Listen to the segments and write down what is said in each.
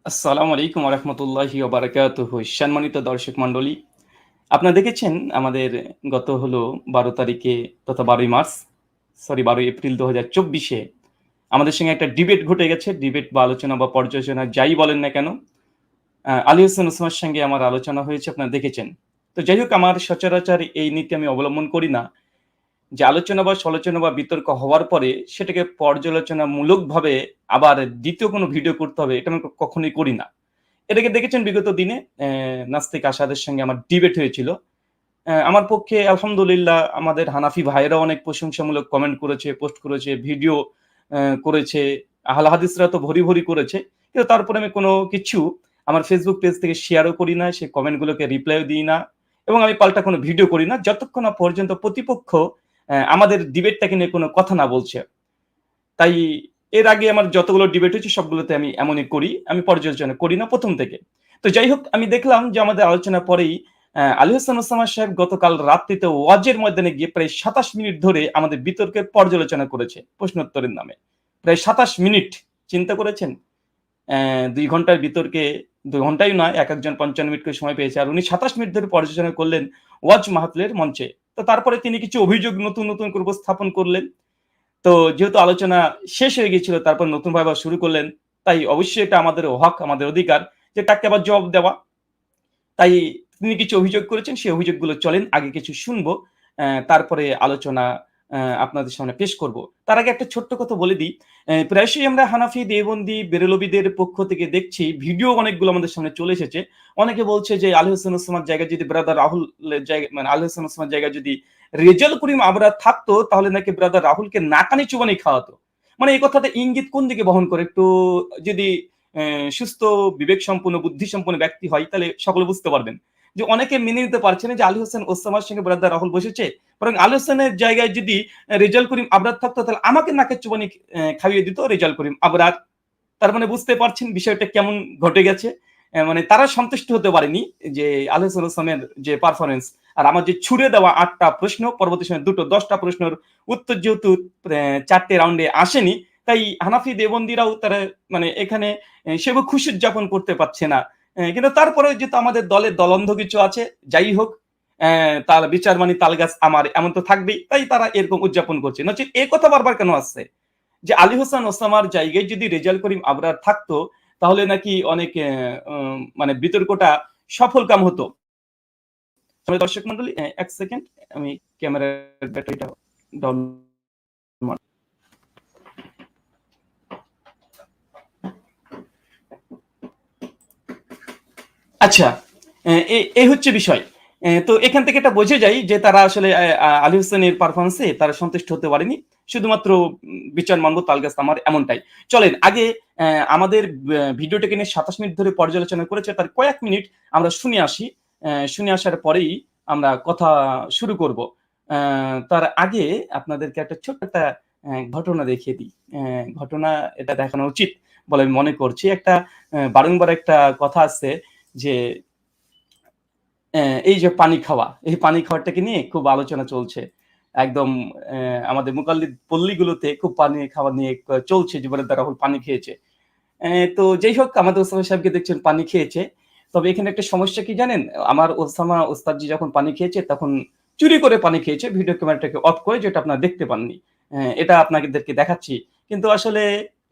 আসসালামু আলাইকুম ওয়া রাহমাতুল্লাহি ওয়া বারাকাতুহু। সম্মানিত দর্শক মণ্ডলী, আপনারা দেখেছেন আমাদের গত হলো ১২ তারিখে তথা ১২ই মার্চ, ১২ এপ্রিল ২০২৪ এ আমাদের সঙ্গে একটা ডিবেট ঘটে গেছে। ডিবেট বা আলোচনা বা পর্যালোচনা যাই বলেন না কেন, আলী হোসেন ওসমানের সঙ্গে আমার আলোচনা হয়েছে আপনারা দেখেছেন। তো যাই হোক আমার সচরাচর এই নীতি আমি অবলম্বন করি না যে আলোচনা বা সমালোচনা বা বিতর্ক হওয়ার পরে সেটাকে পর্যালোচনামূলকভাবে আবার ২য় কোনো ভিডিও করতে হবে এটা আমি কখনোই করি না। এটাকে দেখেছেন বিগত দিনে নাস্তিক আসাদের সঙ্গে আমার ডিবেট হয়েছিল। আমার পক্ষে আলহামদুলিল্লাহ আমাদের হানাফি ভাইয়েরাও অনেক প্রশংসামূলক কমেন্ট করেছে, পোস্ট করেছে, ভিডিও করেছে। আহলে হাদিসরা তো ভরি, ভরি করেছে। কিন্তু তারপরে আমি কোনো কিছু আমার Facebook পেজ থেকে শেয়ারও করি না, সেই কমেন্টগুলোকে রিপ্লাইও দিই না এবং আমি পাল্টা কোনো ভিডিও করি না যতক্ষণ না পর্যন্ত প্রতিপক্ষ আমাদের ডিবেটটাকে নিয়ে কোনো কথা না বলছে। তাই এর আগে আমার যতগুলো ডিবেট হয়েছে সবগুলোতে আমি এমনই করি। আমি পর্যালোচনা করি না ১ম থেকে। তো যাই হোক আমি দেখলাম যে আমাদের আলোচনার পরেই আলী হোসেন ওসামা সাহেব গতকাল রাত্রিতে ওয়াজের ময়দানে গিয়ে প্রায় ২৭ মিনিট ধরে আমাদের বিতর্কের পর্যালোচনা করেছে প্রশ্নোত্তরের নামে। প্রায় ২৭ মিনিট। চিন্তা করেছেন? ২ ঘন্টার বিতর্কে ২ ঘন্টাই নয়, একেকজন ৫৫ মিনিট করে সময় পেয়েছে। আর উনি ২৭ মিনিট ধরে পর্যালোচনা করলেন ওয়াজ মাহফিলের মঞ্চে। তো তারপরে তিনি কিছু অভিযোগ নতুন, নতুন করে উপস্থাপন করলেন। তো যেহেতু আলোচনা শেষ হয়ে গিয়েছিল তারপর নতুনভাবে আবার শুরু করলেন। তাই অবশ্যই এটা আমাদের হক, আমাদের অধিকার যে তাকে আবার জবাব দেওয়া। তাই তিনি কিছু অভিযোগ করেছেন, সেই অভিযোগগুলো চলেন আগে কিছু শুনবো। তারপরে আলোচনা আপনাদের সামনে পেশ করব। তার আগে একটা ছোট্ট কথা বলে দিই। প্রায়শই আমরা হানাফি, দেওবন্দি, বেরেলবিদের পক্ষ থেকে দেখছি ভিডিও অনেকগুলো আমাদের সামনে চলে এসেছে। অনেকে বলছে যে আলী হোসেন ওসমানের জায়গায় যদি ব্রাদার রাহুলের মানে আলী হোসেন ওসমানের জায়গায় যদি রেজাউল করিম আবরার থাকতো তাহলে নাকি ব্রাদার রাহুলকে নাকানি চুবানি খাওয়াতো। মানে এই কথাটা ইঙ্গিত কোন দিকে বহন করে? একটু যদি সুস্থ বিবেক সম্পন্ন, বুদ্ধি সম্পন্ন ব্যক্তি হয় তাহলে সকলে বুঝতে পারবেন। যে অনেকে মেনে নিতে পারছে না যে আলী হোসেন ওসামার সঙ্গে ব্রাদার রাহুল বসেছে। বরং আলী হোসেনের জায়গায় যদি রেজাউল করিম আবরার থাকতো তাহলে আমাকে নাকের চুবানি খাইয়ে দিত রেজাউল করিম আবরার। তার মানে বুঝতে পারছেন বিষয়টা কেমন ঘটে গেছে। মানে তারা সন্তুষ্ট হতে পারেনি যে আলী হোসেন ওসামের যে পারফরম্যান্স আর আমার যে ছুড়ে দেওয়া ৮ টা প্রশ্ন পরবর্তী সময়ে ১০ টা প্রশ্নের উত্তর যেহেতু ৪ টে রাউন্ডে আসেনি, তাই হানাফি দেওবন্দিরাও তারা মানে এখানে সেভাবে খুশি উদযাপন করতে পারছে না। কিন্তু তারপরেও যেহেতু আমাদের দলের দলন্ধ কিছু আছে, যাই হোক তার বিচার মানি তালগাছ আমার এমন তো থাকবেই। তাই তারা এরকম উদযাপন করছে। নচেৎ এ কথা বারবার কেন আসছে? যে আলী হোসেন ওসামার জায়গায় যদি রেজাউল করিম আবরার থাকতো তাহলে নাকি অনেক মানে বিতর্কটা সফলকাম হতো। তবে দর্শক মন্ডলী ১ সেকেন্ড আমি ক্যামেরার ব্যাটারিটা ডাউন আচ্ছা, এই হচ্ছে বিষয়। তো এখান থেকে এটা বোঝা যায় যে তারা আসলে আলী হোসেনের পারফরম্যান্স এ তারা সন্তুষ্ট হতে পারেনি। শুধুমাত্র বিচার মানব তালগাছ আমার এমনটাই। চলেন আগে আমাদের ভিডিওটাকে নিয়ে ২৭ মিনিট ধরে পর্যালোচনা করেছে তার কয়েক মিনিট আমরা শুনে আসি। শুনে আসার পরেই আমরা কথা শুরু করব। তার আগে আপনাদেরকে একটা ছোট্ট একটা ঘটনা দেখিয়ে দিই। ঘটনা এটা দেখানো উচিত বলে আমি মনে করছি। একটা বারংবার একটা কথা আছে যে এই যে পানি খাওয়া, এই পানি খাওয়াটাকে নিয়ে খুব আলোচনা চলছে। একদম আমাদের মুকাল্লিদ পল্লীগুলোতে খুব পানি খাওয়া নিয়ে চলছে যে বলে রাহুল পানি খেয়েছে। তো যাই হোক আমাদের ওসামা সাহেবকে দেখছেন পানি খেয়েছে। তবে এখানে একটা সমস্যা কি জানেন? আমার ওসামা ওস্তাদজি যখন পানি খেয়েছে তখন চুরি করে পানি খেয়েছে ভিডিও ক্যামেরাটাকে অফ করে যেটা আপনারা দেখতে পাননি। এটা আপনাদেরকে দেখাচ্ছি। কিন্তু আসলে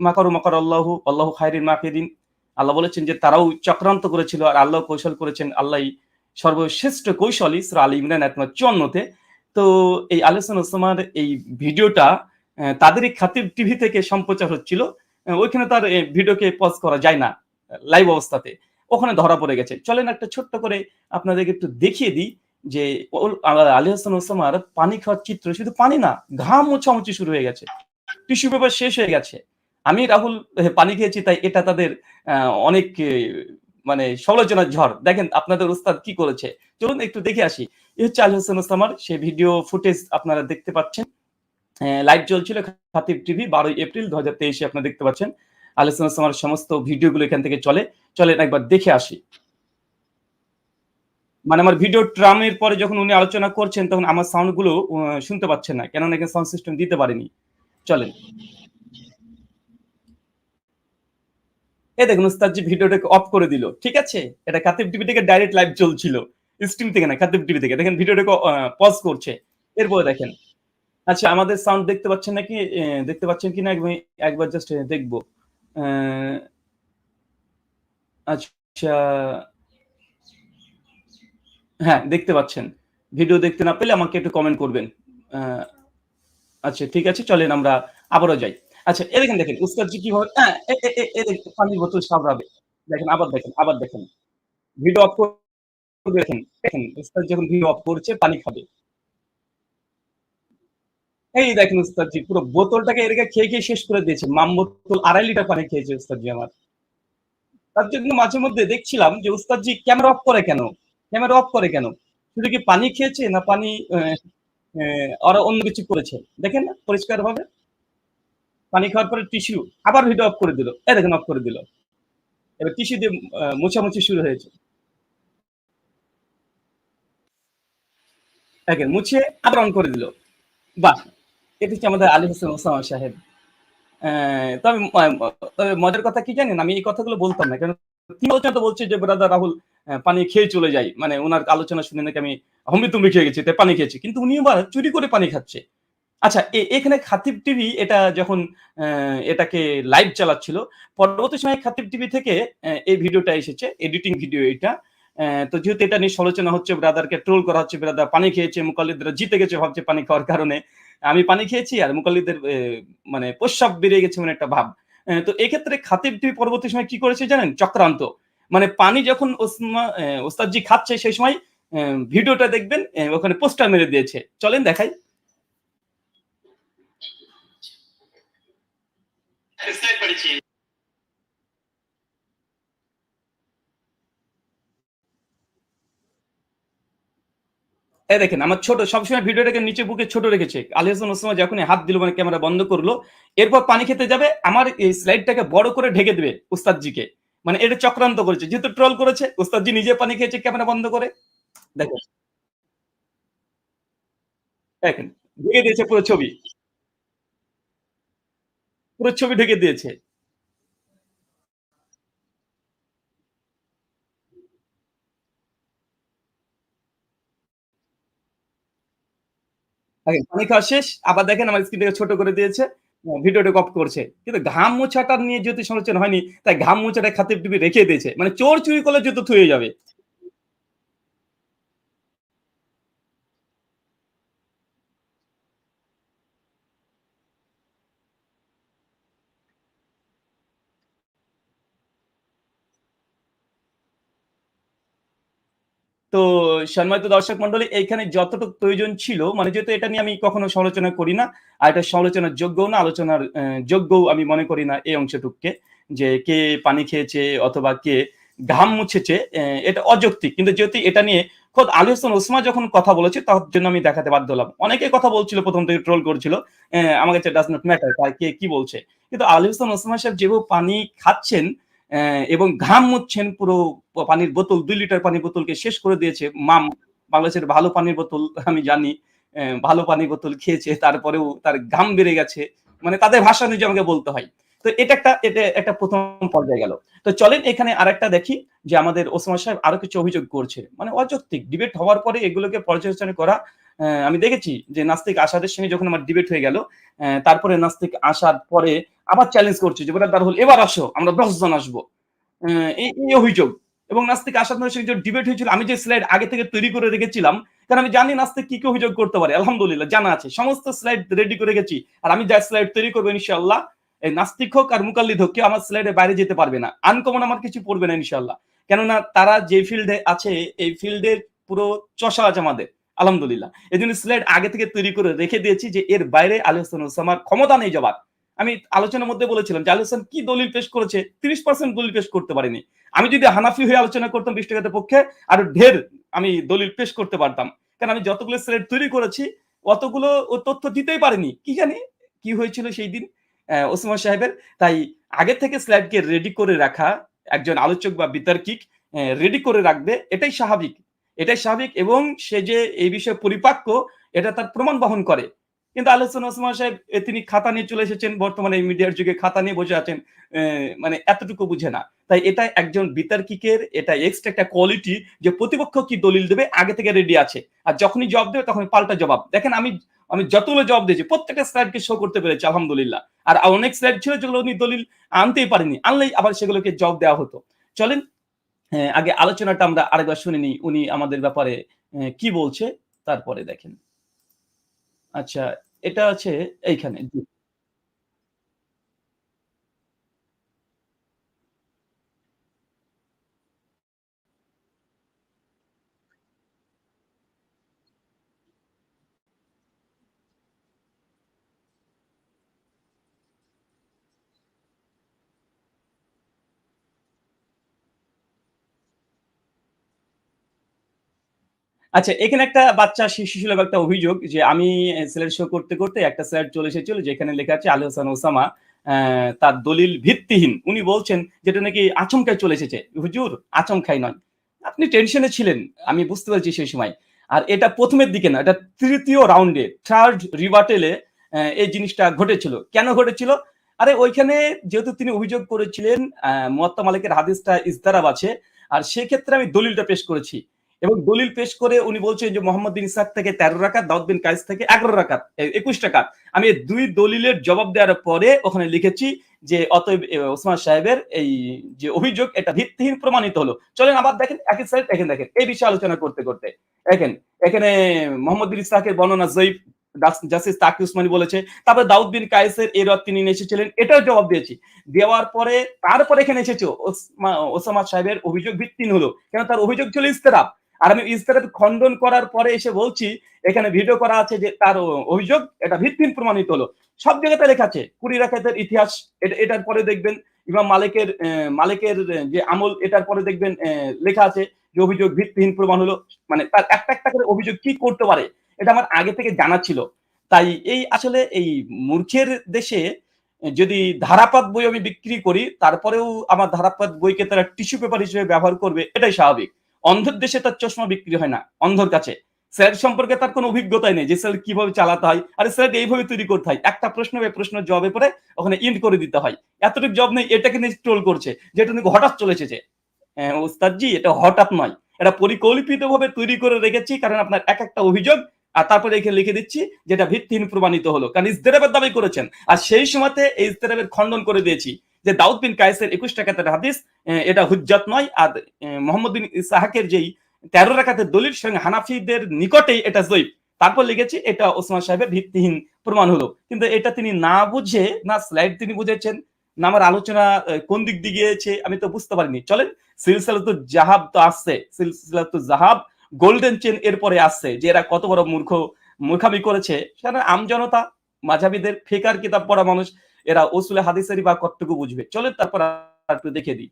মাকারু মাকার আল্লাহু, আল্লাহু খায়রুল মাকিরিন। আল্লাহ বলেছেন যে তারাও চক্রান্ত করেছিল আর আল্লাহ কৌশল করেছেন। আল্লাহই সর্বশ্রেষ্ঠ কৌশলী সূরা আলী ইমরান আয়াত নম্বর ৫৪ তে। তো এই আলী হোসেন ওসামার এই ভিডিওটা তাদেরই খাতির টিভি থেকে সম্প্রচার হচ্ছিল। ওইখানে তার ভিডিওকে পজ করা যায় না লাইভ অবস্থাতে। ওখানে ধরা পড়ে গেছে। চলেন একটা ছোট্ট করে আপনাদেরকে একটু দেখিয়ে দিই যে আলী হাসান ওসামার পানি খাওয়ার চিত্র শুধু পানি না, ঘাম মোছামুছি শুরু হয়ে গেছে। টিস্যু পেপার শেষ হয়ে গেছে। আমি রাহুল পানি খেয়েছি তাই এটা তাদের অনেক মানে সমালোচনার ঝড়। দেখেন আপনাদের ওস্তাদ কি করেছে। চলুন একটু দেখে আসি। এ হচ্ছে আলী হাসান ওসামার সে ভিডিও ফুটেজ আপনারা দেখতে পাচ্ছেন। লাইভ চলছিল খাতিব টিভি ১২ এপ্রিল ২০২৩ এ আপনারা দেখতে পাচ্ছেন। আলী হাসান ওসামার সমস্ত ভিডিওগুলো এখান থেকে চলে। চলেন একবার দেখে আসি। মানে আমার ভিডিও ট্রামের পরে যখন উনি আলোচনা করছেন তখন আমার সাউন্ড গুলো শুনতে পাচ্ছেন না। কেননা এখানে সাউন্ড সিস্টেম দিতে পারিনি। চলেন। এই দেখুন উস্তাদজি ভিডিওটাকে অফ করে দিল। ঠিক আছে? এটা কাতিব টিভি থেকে ডাইরেক্ট লাইভ চলছিল। স্ট্রিম থেকে না, কাতিব টিভি থেকে। দেখেন ভিডিওটাকে পজ করছে। এরপরে দেখেন। আচ্ছা আমাদের সাউন্ড দেখতে পাচ্ছেন নাকি? দেখতে পাচ্ছেন কিনা একবার জাস্ট দেখব। অ্যা আচ্ছা, হ্যাঁ, দেখতে পাচ্ছেন। ভিডিও দেখতে না পেলে আমাকে একটু কমেন্ট করবেন। আ আচ্ছা ঠিক আছে, চলেন আমরা আবারও যাই। আচ্ছা দেখেন উস্তাদজি কিভাবে হ্যাঁ, এ এ এ এ দেখেন পানির বোতল সামলাবে। দেখেন আবার দেখেন। ভিডিও অফ করে দেখেন উস্তাদ যখন ভিডিও অফ করছে পানি খাবে। এই দেখেন উস্তাদজি পুরো বোতলটাকে এদিকে খেয়ে শেষ করে দিয়েছে। মাম বোতল ২.৫ লিটার পানি খেয়েছে উস্তাদজি আমার। তার জন্য মাঝে মধ্যে দেখছিলাম যে উস্তাদজি ক্যামেরা অফ করে কেন? ক্যামেরা অফ করে কেন? শুধু কি পানি খেয়েছে না পানি ওরা অন্য কিছু করেছে? দেখেন না পরিষ্কারভাবে? পানি খাওয়ার পরে টিস্যু আবার ভিডিও অফ করে দিল। এই দেখেন অফ করে দিল। এবার টিস্যু দিয়ে মোছামুছি শুরু হয়েছে। দেখেন মুছে আবার অন করে দিল। বাহ! এটা হচ্ছে আমাদের আলী হোসেন ওসামা সাহেব। অ্যা তবে তবে মজার কথা কি জানেন? আমি এই কথাগুলো বলতাম না। কারণ তিনি আলোচনা তো বলছে যে ব্রাদার রাহুল পানি খেয়ে চলে যাই। মানে উনার আলোচনা শুনে নাকি আমি হম্বিতম্বি খেয়ে গেছি, তাই পানি খেয়েছি। কিন্তু উনি আবার চুরি করে পানি খাচ্ছে। আচ্ছা এখানে খাতিব টিভি এটা যখন এটাকে লাইভ চালাচ্ছিল, পরবর্তী সময়ে খাতিব টিভি থেকে এই ভিডিওটা এসেছে, এডিটিং ভিডিও এটা। তো যেহেতু এটা নিয়ে সমালোচনা হচ্ছে, ব্রাদারকে ট্রোল করা হচ্ছে, ব্রাদার পানি খেয়েছে, মুকাল্লিদরা জিতে গেছে ভাবছে পানি খাওয়ার কারণে। আমি পানি খেয়েছি আর মুকাল্লিদের মানে প্রস্রাব বেরিয়ে গেছে মানে একটা ভাব। তো এক্ষেত্রে খাতিব টিভি পরবর্তী সময়ে কি করেছে জানেন? চক্রান্ত। মানে পানি যখন ওস্তাদজি খাচ্ছে সেই সময় অ্যা ভিডিওটা দেখবেন ওখানে পোস্টার মেরে দিয়েছে। চলেন দেখাই। দেখেন আমার ছোট সবসময় ভিডিওটাকে নিচে বুকে ছোট রেখেছে। আলী হাসান ওসামা যখনই হাত দিল মানে ক্যামেরা বন্ধ করলো। এরপর পানি খেতে যাবে আমার এই স্লাইডটাকে বড় করে ঢেকে দেবে উস্তাদজিকে। মানে এটা চক্রান্ত করেছে। যেহেতু ট্রোল করেছে উস্তাদজি নিজে পানি খেয়েছে ক্যামেরা বন্ধ করে। দেখেন, দেখেন ঢেকে দিয়েছে পুরো ছবি। পুরো ছবি ঢেকে দিয়েছে। দেখেন পানি খাওয়া শেষ। আবার দেখেন আমার স্ক্রিনটাকে ছোট করে দিয়েছে। ভিডিওটাকে অফ করছে। কিন্তু ঘাম মোছাটা নিয়ে যেহেতু সমালোচনা হয়নি, তাই ঘাম মোছাটা খাতিব টিভি রেখে দিয়েছে। মানে চোর চুরি করলে জুতো থুয়ে যাবে। তো সম্মানিত দর্শক মন্ডলী এইখানে যতটুকু প্রয়োজন ছিল মানে যেহেতু এটা নিয়ে আমি কখনো সমালোচনা করি না। আর এটা সমালোচনার যোগ্যও না, আলোচনার যোগ্যও আমি মনে করি না এই অংশটুককে। যে কে পানি খেয়েছে অথবা কে ঘাম মুছেছে এটা অযৌক্তিক। কিন্তু যেহেতু এটা নিয়ে খোদ আলী হোসেন ওসমান যখন কথা বলেছে তার জন্য আমি দেখাতে বাধ্য হলাম। অনেকে কথা বলছিল ১ম থেকে ট্রোল করছিল। আমার কাছে ডাজ নট ম্যাটার কে কি বলছে। কিন্তু আলী হোসেন ওসমান সাহেব যেভাবে পানি খাচ্ছেন এবং ঘাম মুছছেন পুরো পানির বোতল ২ লিটার পানির বোতলকে শেষ করে দিয়েছে। বাংলাদেশের ভালো পানির বোতল আমি জানি। ভালো পানির বোতল খেয়েছে তারপরেও তার ঘাম বেড়ে গেছে। মানে তাদের ভাষা অনুযায়ী আমাকে বলতে হয়। তো এটা একটা ১ম পর্যায়ে গেল। তো চলেন এখানে আরেকটা দেখি যে আমাদের ওসমান সাহেব আরো কিছু অভিযোগ করছে। মানে অযৌক্তিক ডিবেট হওয়ার পরে এগুলোকে পর্যালোচনা করা আমি দেখেছি যে নাস্তিক আসাদের সঙ্গে যখন আমার ডিবেট হয়ে গেল, তারপরে নাস্তিক আসার পরে আবার চ্যালেঞ্জ করছে যে, "ব্রাদার রাহুল এবার আসো, আমরা ১০ জন আসবো।" এই অভিযোগ এবং নাস্তিক আসাদ নওয়াজের সঙ্গে যে ডিবেট হয়েছিল আমি যে স্লাইড আগে থেকে তৈরি করে রেখেছিলাম, কারণ আমি জানি নাস্তিক কি অভিযোগ করতে পারে। আলহামদুলিল্লাহ জানা আছে। সমস্ত স্লাইড রেডি করে রেখেছি। আর আমি যা স্লাইড তৈরি করব ইনশাআল্লাহ এই নাস্তিক হোক আর মুকাল্লিদ হোক কেউ আমার স্লাইডের বাইরে যেতে পারবে না। আনকমন আমার কিছু পড়বে না ইনশাআল্লাহ। কেননা তারা যে ফিল্ডে আছে এই ফিল্ডের পুরো চষা আছে আমাদের। আলহামদুলিল্লাহ। এজন্য স্লাইড আগে থেকে তৈরি করে রেখে দিয়েছি যে এর বাইরে আলী হোসেন ওসামার ক্ষমতা নেই যাবার। আমি আলোচনার মধ্যে বলেছিলাম যে আলী হোসেন কি দলিল পেশ করেছে ৩০% দলিল পেশ করতে পারেনি। আমি যদি হানাফি হয়ে আলোচনা করতাম বৃষ্টিঘাতের পক্ষে আরো ঢের আমি দলিল পেশ করতে পারতাম। কারণ আমি যতগুলো স্লাইড তৈরি করেছি অতগুলো ও তথ্য দিতেই পারিনি। কি জানি কি হয়েছিল সেই দিন ওসমান সাহেবের। তাই আগে থেকে স্লাইডকে রেডি করে রাখা একজন আলোচক বা বিতার্কিক রেডি করে রাখবে এটাই স্বাভাবিক। এটাই স্বাভাবিক এবং সে যে এই বিষয়ে পরিপাক্য এটা তার প্রমাণ বহন করে। কিন্তু আলী হোসেন ওসমান সাহেব তিনি খাতা নিয়ে চলে এসেছেন। বর্তমানে এই মিডিয়ার যুগে খাতা নিয়ে বসে আছেন। এ মানে এতটুকু বুঝে না। তাই এটা একজন বিতার্কিকের এটা এক্সট্রা একটা কোয়ালিটি যে প্রতিপক্ষ কি দলিল দেবে আগে থেকে রেডি আছে। আর যখনই জবাব দেবে তখনই পাল্টা জবাব। দেখেন আমি আমি যতগুলো জবাব দিয়েছি প্রত্যেকটা স্লাইডকে শো করতে পেরেছি আলহামদুলিল্লাহ। আর অনেক স্লাইড ছিল যেগুলো উনি দলিল আনতেই পারেননি। আনলেই আবার সেগুলোকে জবাব দেওয়া হতো। চলেন আগে আলোচনাটা আমরা আরেকবার শুনে নিই। উনি আমাদের ব্যাপারে কি বলছে তারপরে দেখেন। আচ্ছা, এটা আছে এইখানে। জি। আচ্ছা, এখানে একটা বাচ্চা শিশুসুলভ একটা অভিযোগ যে আমি স্লাইড শো করতে একটা স্লাইড চলে এসেছিল যেখানে লেখা আছে আলী হাসান ওসামা তার দলিল ভিত্তিহীন। উনি বলছেন যেটা নাকি আচমকাই চলে এসেছে। হুজুর আচমকাই নয়। আপনি টেনশনে ছিলেন। আমি বুঝতে পেরেছি সেই সময়। আর এটা ১ম এর দিকে না, এটা ৩য় রাউন্ডে 3rd রিবাটেল এ এই জিনিসটা ঘটেছিল। কেন ঘটেছিল? আরে ওইখানে যেহেতু তিনি অভিযোগ করেছিলেন মুয়াত্তা মালিকের হাদিসটা ইজতারাব আছে। আর সেক্ষেত্রে আমি দলিলটা পেশ করেছি। এবং দলিল পেশ করে উনি বলছেন যে মোহাম্মদ বিন ইসহাক থেকে ১৩ রাকাত, দাউদ বিন কায়েস থেকে ১১ রাকাত, ২১ রাকাত। আমি এই ২ দলিলের জবাব দেওয়ার পরে ওখানে লিখেছি যে অতএব ওসমান সাহেবের এই যে অভিযোগ এটা ভিত্তিহীন প্রমাণিত হলো। চলেন আবার দেখেন একই সাইড এখানে দেখেন। এই বিষয়ে আলোচনা করতে দেখেন এখানে মোহাম্মদ বিন ইসহাকের বর্ণনা জয়ীফ জাস্টিস তাকি উসমানী বলেছে। তারপরে দাউদ বিন কায়েসের এই রাত তিনি নিয়ে এসেছিলেন। এটাও জবাব দিয়েছি। দেওয়ার পরে তারপরে এখানে এসেছে ওসামা সাহেবের অভিযোগ ভিত্তিহীন হলো। কেন তার অভিযোগ ছিল ইস্তেরাব। আর আমি ইস্তেরাব খণ্ডন করার পরে এসে বলছি এখানে ভিডিও করা আছে যে তার অভিযোগ এটা ভিত্তিহীন প্রমাণিত হলো। সব জায়গাতে লেখা আছে। ২০ রাকাতের ইতিহাস এটার পরে দেখবেন ইমাম মালিকের যে আমল এটার পরে দেখবেন লেখা আছে যে অভিযোগ ভিত্তিহীন প্রমাণ হলো। মানে তার একটা করে অভিযোগ কি করতে পারে এটা আমার আগে থেকে জানা ছিল। তাই এই আসলে এই মূর্খের দেশে যদি ধারাপাত বই আমি বিক্রি করি তারপরেও আমার ধারাপাত বইকে তারা টিস্যু পেপার হিসেবে ব্যবহার করবে এটাই স্বাভাবিক। অন্ধের দেশে তার চশমা বিক্রি হয় না অন্ধর কাছে। স্যার সম্পর্কে তার কোনো অভিজ্ঞতাই নেই যে স্যার কিভাবে চালাতে হয়। আরে স্যার এইভাবে তৈরি করতে হয়। একটা প্রশ্ন প্রশ্নের জবাবে পরে ওখানে ইন্ড করে দিতে হয়। এতটুকু জব নেই এটাকে নিয়ে ট্রোল করছে। যে এটা নাকি হঠাৎ চলে এসেছে। ওস্তাদজি এটা হঠাৎ নয়। এটা পরিকল্পিতভাবে তৈরি করে রেখেছি কারণ আপনার একটা অভিযোগ আর তারপরে এখানে লিখে দিচ্ছি যেটা ভিত্তিহীন প্রমাণিত হলো। কারণ ইজতেরাবের দাবি করেছেন। আর সেই সময়তে এই ইজতেরাবের খণ্ডন করে দিয়েছি। যে দাউদ বিন কায়েসের ২১ রাকাতের হাদিস এটা হুজ্জাত নয়। আর মোহাম্মদ বিন ইসহাকের যেই ১৩ রাকাতের দলিল সঙ্গে হানাফিদের নিকটেই এটা জয়ীফ। তারপর লিখেছি এটা ওসমান সাহেবের ভিত্তিহীন প্রমাণ হলো। কিন্তু এটা তিনি না বুঝে না স্লাইড তিনি বুঝেছেন না আমার আলোচনা কোন দিক দিয়ে গিয়েছে আমি তো বুঝতে পারিনি। চলেন সিলসিলাতুল জাহাব তো আসছে। সিলসিলাতুল জাহাব গোল্ডেন চেন এরপরে আসছে যে এরা কত বড় মূর্খামি করেছে সেখানে আমজনতা মাঝহাবিদের ফিকার কিতাব পড়া মানুষ এরা উসুলে হাদিসেরই বা কতটুকু বুঝবে। চলেন তারপর একটু দেখে দিই।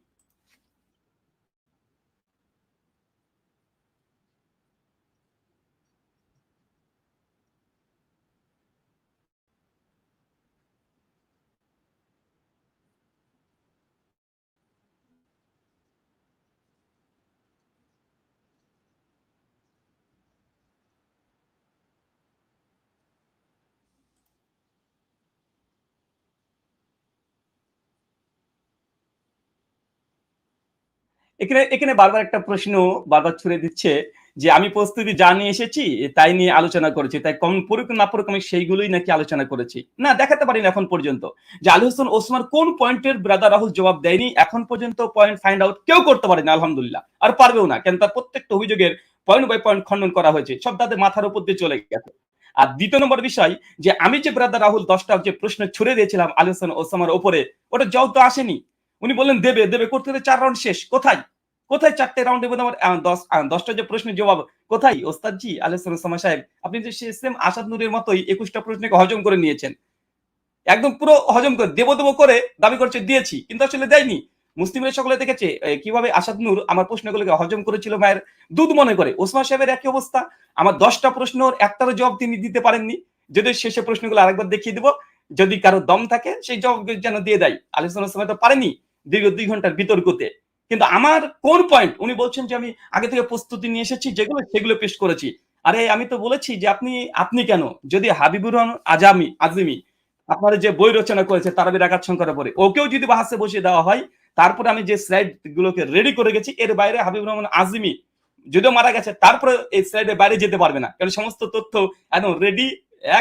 এখানে বারবার একটা প্রশ্ন বারবার ছুড়ে দিচ্ছে যে আমি প্রস্তুতি যা নিয়ে এসেছি তাই নিয়ে আলোচনা করেছি। তাই কম পড়ুক না পড়ুক আমি সেইগুলোই নাকি আলোচনা করেছি। না দেখাতে পারিনি এখন পর্যন্ত। যে আলী হোসেন ওসমান কোন পয়েন্টের ব্রাদার রাহুল জবাব দেয়নি এখন পর্যন্ত পয়েন্ট ফাইন্ড আউট কেউ করতে পারেনি আলহামদুলিল্লাহ। আর পারবেও না। কেন তার প্রত্যেকটা অভিযোগের পয়েন্ট বাই পয়েন্ট খণ্ডন করা হয়েছে। সব তাদের মাথার উপর দিয়ে চলে গেছে। আর ২য় নম্বর বিষয় যে আমি যে ব্রাদার রাহুল ১০ টা যে প্রশ্ন ছুড়ে দিয়েছিলাম আলী হোসেন ওসামার উপরে ওটা জবাব তো আসেনি। উনি বললেন দেবে করতে ৪ রাউন্ড শেষ। কোথায়? কোথায় ৪ টে রাউন্ডের মধ্যে আমার ১০ টা যে প্রশ্নের জবাব কোথায়? ওস্তাদজি আলী হোসেন ওসামা সাহেব আপনি যে সেম আসাদ নূরের মতোই ২১ টা প্রশ্নকে হজম করে নিয়েছেন। একদম পুরো হজম করে দেব করে দাবি করছে দিয়েছি। কিন্তু আসলে দেয়নি। মুসলিমরা সকলে দেখেছে কিভাবে আসাদ নূর আমার প্রশ্নগুলোকে হজম করেছিল মায়ের দুধ মনে করে। ওসমান সাহেবের একই অবস্থা। আমার ১০ টা প্রশ্নর একটারও জবাব তিনি দিতে পারেননি। যদি শেষে প্রশ্নগুলো আরেকবার দেখিয়ে দিব। যদি কারো দম থাকে সেই জবাব যেন দিয়ে দেয়। আলী হোসেন ওসামা তো পারেনি দীর্ঘ ২ ঘন্টার বিতর্কতে। কিন্তু আমার কোন পয়েন্ট উনি বলছেন যে আমি আগে থেকে প্রস্তুতি নিয়ে এসেছি যেগুলো সেগুলো পেশ করেছি। আরে আমি তো বলেছি যে আপনি কেন? যদি হাবিবুর রহমান আজিমি আপনার যে বই রচনা করেছে তারাবি রাকাত সংখ্যার উপরে, ওকেও যদি বাহাসে বসিয়ে দেওয়া হয়, তারপরে আমি যে স্লাইড গুলোকে রেডি করে গেছি এর বাইরে হাবিবুর রহমান আজমি যদিও মারা গেছে তারপরে এই স্লাইডের বাইরে যেতে পারবে না। কারণ সমস্ত তথ্য একদম রেডি,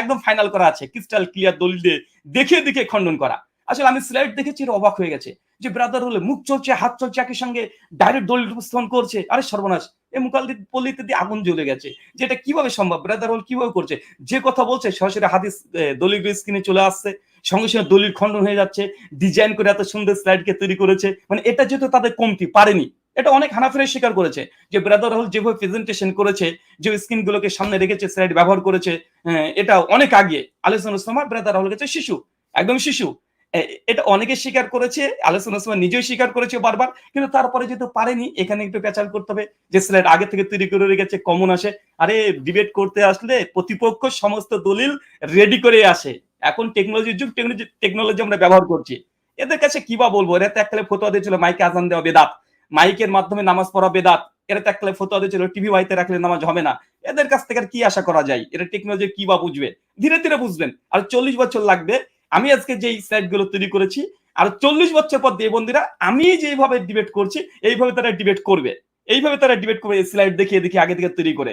একদম ফাইনাল করা আছে। ক্রিস্টাল ক্লিয়ার দলিল দিয়ে দেখিয়ে খণ্ডন করা। আসলে আমি স্লাইড দেখেছি অবাক হয়ে গেছে। যে ব্রাদার হলে মুখ চলছে, হাত চলছে একই সঙ্গে ডাইরেক্ট দলিল উপস্থাপন করছে। আরে সর্বনাশ! এই মুকাল্লিদ পল্লীতে দিয়ে আগুন জ্বলে গেছে। যে এটা কিভাবে সম্ভব? ব্রাদার হল কিভাবে করছে? যে কথা বলছে সরাসরি হাদিস দলিল স্ক্রিনে চলে আসছে। সঙ্গে দলিল খণ্ডন হয়ে যাচ্ছে। ডিজাইন করে এত সুন্দর স্লাইডকে তৈরি করেছে। মানে এটা যেহেতু তাদের কমতি পারেনি। এটা অনেক হানাফিরাই স্বীকার করেছে যে ব্রাদার হল যেভাবে প্রেজেন্টেশন করেছে, যে স্ক্রিন গুলোকে সামনে রেখেছে, স্লাইড ব্যবহার করেছে, এটা অনেক আগে। আলোচনা সময় ব্রাদার হল গেছে শিশু, একদম শিশু। এটা অনেকে স্বীকার করেছে, আলোচনা সময় নিজেও স্বীকার করেছে বারবার। কিন্তু তারপরে যেহেতু পারেনি, এখানে একটু পেঁচাল করতে হবে যে স্লাইড আগে থেকে তৈরি করে রেখেছে, কমন আসে। আরে ডিবেট করতে আসলে প্রতিপক্ষ সমস্ত দলিল রেডি করে আসে। এখন টেকনোলজির যুগ, টেকনোলজি আমরা ব্যবহার করছি। এদের কাছে কি বা বলবো? এরা তো এককালে ফতোয়া দিয়েছিল মাইকে আজান দেওয়া বেদাত, মাইকের মাধ্যমে নামাজ পড়া বেদাত। এরা তো এককালে ফতোয়া দিয়েছিল টিভি বাড়িতে রাখলে নামাজ হবে না। এদের কাছ থেকে আর কি আশা করা যায়? এরা টেকনোলজি কি বা বুঝবে? ধীরে ধীরে বুঝবেন। আর 40 বছর লাগবে। আমি আজকে যেই স্লাইড গুলো তৈরি করেছি, আর 40 বছর পর দেবন্দীরা আমি যেভাবে ডিবেট করছি এইভাবে তারা ডিবেট করবে। এইভাবে তারা ডিবেট করবে স্লাইড দেখিয়ে আগে থেকে তৈরি করে।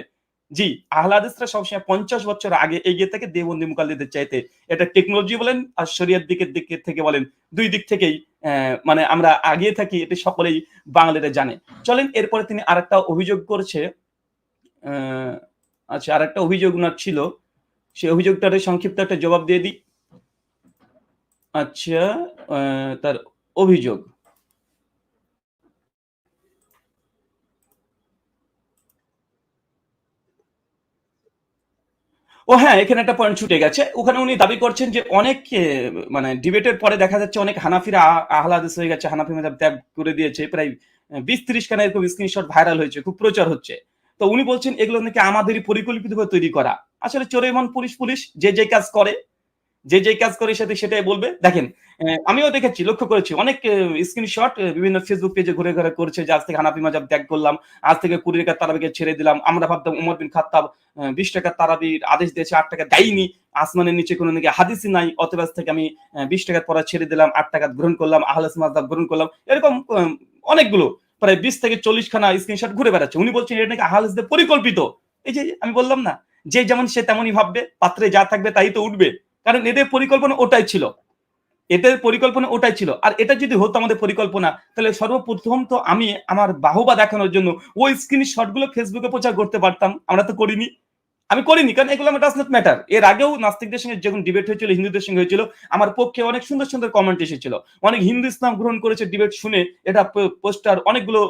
জি, আহলে হাদিসরা সবসময় 50 বছর আগে এগিয়ে থাকে দেওবন্দি মুকাল্লিদের চাইতে। এটা টেকনোলজি বলেন আর শরিয়ার দিক থেকে বলেন, ২ দিক থেকেই মানে আমরা আগিয়ে থাকি, এটা সকলেই বাঙালিরা জানে। চলেন এরপরে তিনি আরেকটা অভিযোগ করেছে। আ আচ্ছা, আরেকটা অভিযোগ উনার ছিল। সেই অভিযোগটার সংক্ষিপ্ত একটা জবাব দিয়ে দিই। আচ্ছা, আ তার অভিযোগ। ও হ্যাঁ, এখানে একটা পয়েন্ট ছুটে গেছে। ওখানে উনি দাবি করছেন যে অনেক মানে ডিবেটের পরে দেখা যাচ্ছে অনেক হানাফিরা আহলে হাদিস হয়ে গেছে, হানাফি মাযহাব ত্যাগ করে দিয়েছে। প্রায় ২০-৩০ খানা এরকম স্ক্রিনশট ভাইরাল হয়েছে, খুব প্রচার হচ্ছে। তো উনি বলছেন এগুলো নাকি আমাদেরই পরিকল্পিতভাবে তৈরি করা। আসলে চোরে মন পুলিশ, যে কাজ করে, যে কাজ করে সেটাই বলবে। দেখেন, আমিও দেখেছি, লক্ষ্য করেছি অনেক স্ক্রিনশট বিভিন্ন ফেসবুক পেজে ঘুরে করছে যে আজ থেকে হানাফি মাযহাব ত্যাগ করলাম। আজ থেকে ২০ রাকাত তারাবিকে ছেড়ে দিলাম। আমরা ভাবতাম উমর বিন খাত্তাব ২০ টাকার তারাবির আদেশ দিয়েছে, ৮ টাকা দেয়নি। আসমানের নিচে কোনো নাকি হাদিসই নাই। অতএব আজ থেকে আমি ২০ টাকার পড়া ছেড়ে দিলাম, ৮ টাকা গ্রহণ করলাম, আহলে সুন্নাহ মাযহাব গ্রহণ করলাম। এরকম অনেকগুলো প্রায় ২০ থেকে ৪০ খানা স্ক্রিনশট ঘুরে বেড়াচ্ছে। উনি বলছেন এটা নাকি আহলে হাদিসদের পরিকল্পিত। এই যে আমি বললাম না, যে যেমন সে তেমনই ভাববে, পাত্রে যা থাকবে তাই তো উঠবে। কারণ এদের পরিকল্পনা ওটাই ছিল। এদের পরিকল্পনা ওটাই ছিল। আর এটা যদি হতো আমাদের পরিকল্পনা, তাহলে সর্বপ্রথম তো আমি আমার বাহুবা দেখানোর জন্য ওই স্ক্রিনশট গুলো ফেসবুকে প্রচার করতে পারতাম। আমরা তো করিনি। আমি করিনি কারণ এগুলো আমার ডাজ নট ম্যাটার। এর আগেও নাস্তিকদের সঙ্গে যখন ডিবেট হয়েছিল, হিন্দুদের সঙ্গে হয়েছিল, আমার পক্ষে অনেক সুন্দর কমেন্ট এসেছিল। অনেক হিন্দু ইসলাম গ্রহণ করেছে ডিবেট শুনে, এটা পোস্টার অনেকগুলো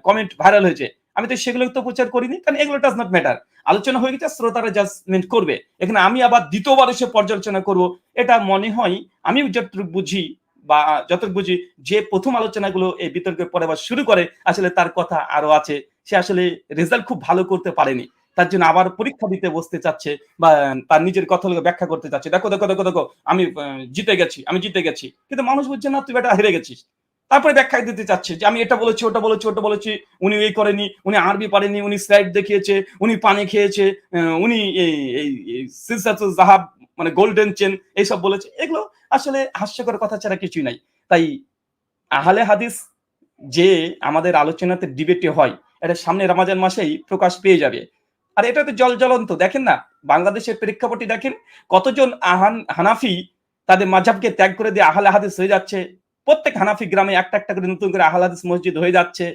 কমেন্ট ভাইরাল হয়েছে। আমি তো সেগুলো তো প্রচার করিনি কারণ এগুলো ডাজ নট ম্যাটার। আলোচনা হয়ে গেছে, শ্রোতারা জাজমেন্ট করবে। এখানে আমি আবার দ্বিতীয়বার এসে পর্যালোচনা করব, এটা মনে হয় আমি যতটুকু বুঝি বা যতটুকু বুঝি যে প্রথম আলোচনাগুলো এই বিতর্কের পরে আবার শুরু করে, আসলে তার কথা আরো আছে। সে আসলে রেজাল্ট খুব ভালো করতে পারেনি। তার জন্য আবার পরীক্ষা দিতে বসতে চাচ্ছে বা তার নিজের কথাগুলো ব্যাখ্যা করতে চাচ্ছে। দেখো আমি আমি জিতে গেছি। কিন্তু মানুষ বুঝছে না তুই বেটা হেরে গেছিস। তারপরে ব্যাখ্যা দিতে চাচ্ছে যে আমি এটা বলেছি, ওটা বলেছি, উনি এই করেনি, উনি আরবি পারেনি, উনি স্লাইড দেখিয়েছে, উনি পানি খেয়েছে, উনি এই সিলসাতুল যাহাব মানে গোল্ডেন চেন এইসব বলেছে। এগুলো আসলে হাস্যকর কথা ছাড়া কিছুই নাই। তাই আহলে হাদিস যে আমাদের আলোচনাতে ডিবেটে হয়, এটা সামনে রমাজান মাসেই প্রকাশ পেয়ে যাবে। আর এটা তো জ্বলন্ত দেখেন না, বাংলাদেশের প্রেক্ষাপটে দেখেন কতজন হানাফি তাদের মাযহাবকে ত্যাগ করে দিয়ে আহলে হাদিস হয়ে যাচ্ছে। প্রত্যেক হানাফি গ্রামে একটা করে নতুন করে আহলে হাদিস মসজিদ হয়ে যাচ্ছে।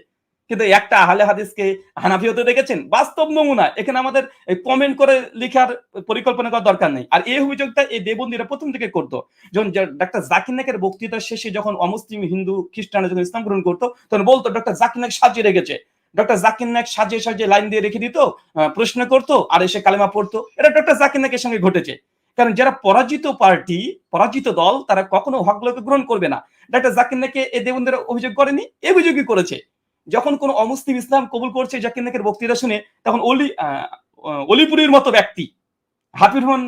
কিন্তু একটা আহলে হাদিসকে হানাফি হতে দেখেছেন? বাস্তব নমুনা। এখানে আমাদের কমেন্ট করে লিখার পরিকল্পনা করার দরকার নেই। আর এই অভিযোগটা এই দেবন্দীরা ১ম থেকে করত। যখন ডাক্তার জাকির নায়েকের বক্তৃতার শেষে যখন অমুসলিম হিন্দু খ্রিস্টানরা যখন ইসলাম গ্রহণ করতো, তখন বলতো ডক্টর জাকির নায়েক সাজিয়ে রেখেছে। ডক্টর জাকির নায়েক সাজিয়ে লাইন দিয়ে রেখে দিত, প্রশ্ন করতো আর এসে কালেমা পড়তো। এটা ডক্টর জাকির নায়েকের সঙ্গে ঘটেছে। কারণ যারা পরাজিত পার্টি, পরাজিত দল, তারা কখনো হকগুলোকে গ্রহণ করবে না। ডক্টর জাকির নায়েককে এই দেবন্দীরা অভিযোগ করেনি, এই অভিযোগই করেছে। যখন কোন অমুসলিম ইসলাম কবুল করছে জাকির নায়েকের বক্তৃতা শুনে, তখন অলিপুরীর মতো ব্যক্তি হাফিজ রহমান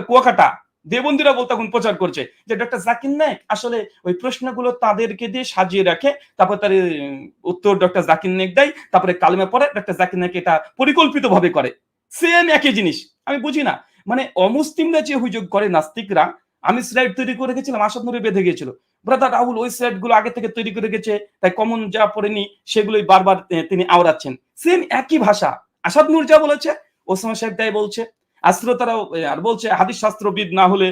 কুয়াকাটা দেবন্দীরা বলতে তখন প্রচার করছে যে ডক্টর জাকির নায়েক আসলে ওই প্রশ্নগুলো তাদেরকে দিয়ে সাজিয়ে রাখে, তারপর তার উত্তর ডক্টর জাকির নায়েক দেয়, তারপরে কালেমা পড়ে ডক্টর জাকির নায়েক এটা পরিকল্পিতভাবে করে। সেম একই জিনিস। আমি বুঝি না। মানে অমুসলিমরা যে অভিযোগ করে নাস্তিকরা, আমি স্লাইড তৈরি করে রেখেছিলাম, আসাদ নূরে বেঁধে গিয়েছিল। ব্রাদার রাহুল ওই স্লাইড গুলো আগে থেকে তৈরি করে রেখেছে। তাই কমন যা পড়েনি সেগুলোই বারবার তিনি আওড়াচ্ছেন। সেম একই ভাষা। আসাদ নূর যা বলেছে, ওসামা সাহেব তাই বলছে। আর শ্রোতারাও আর বলছে হাদিস শাস্ত্রবিদ না হলে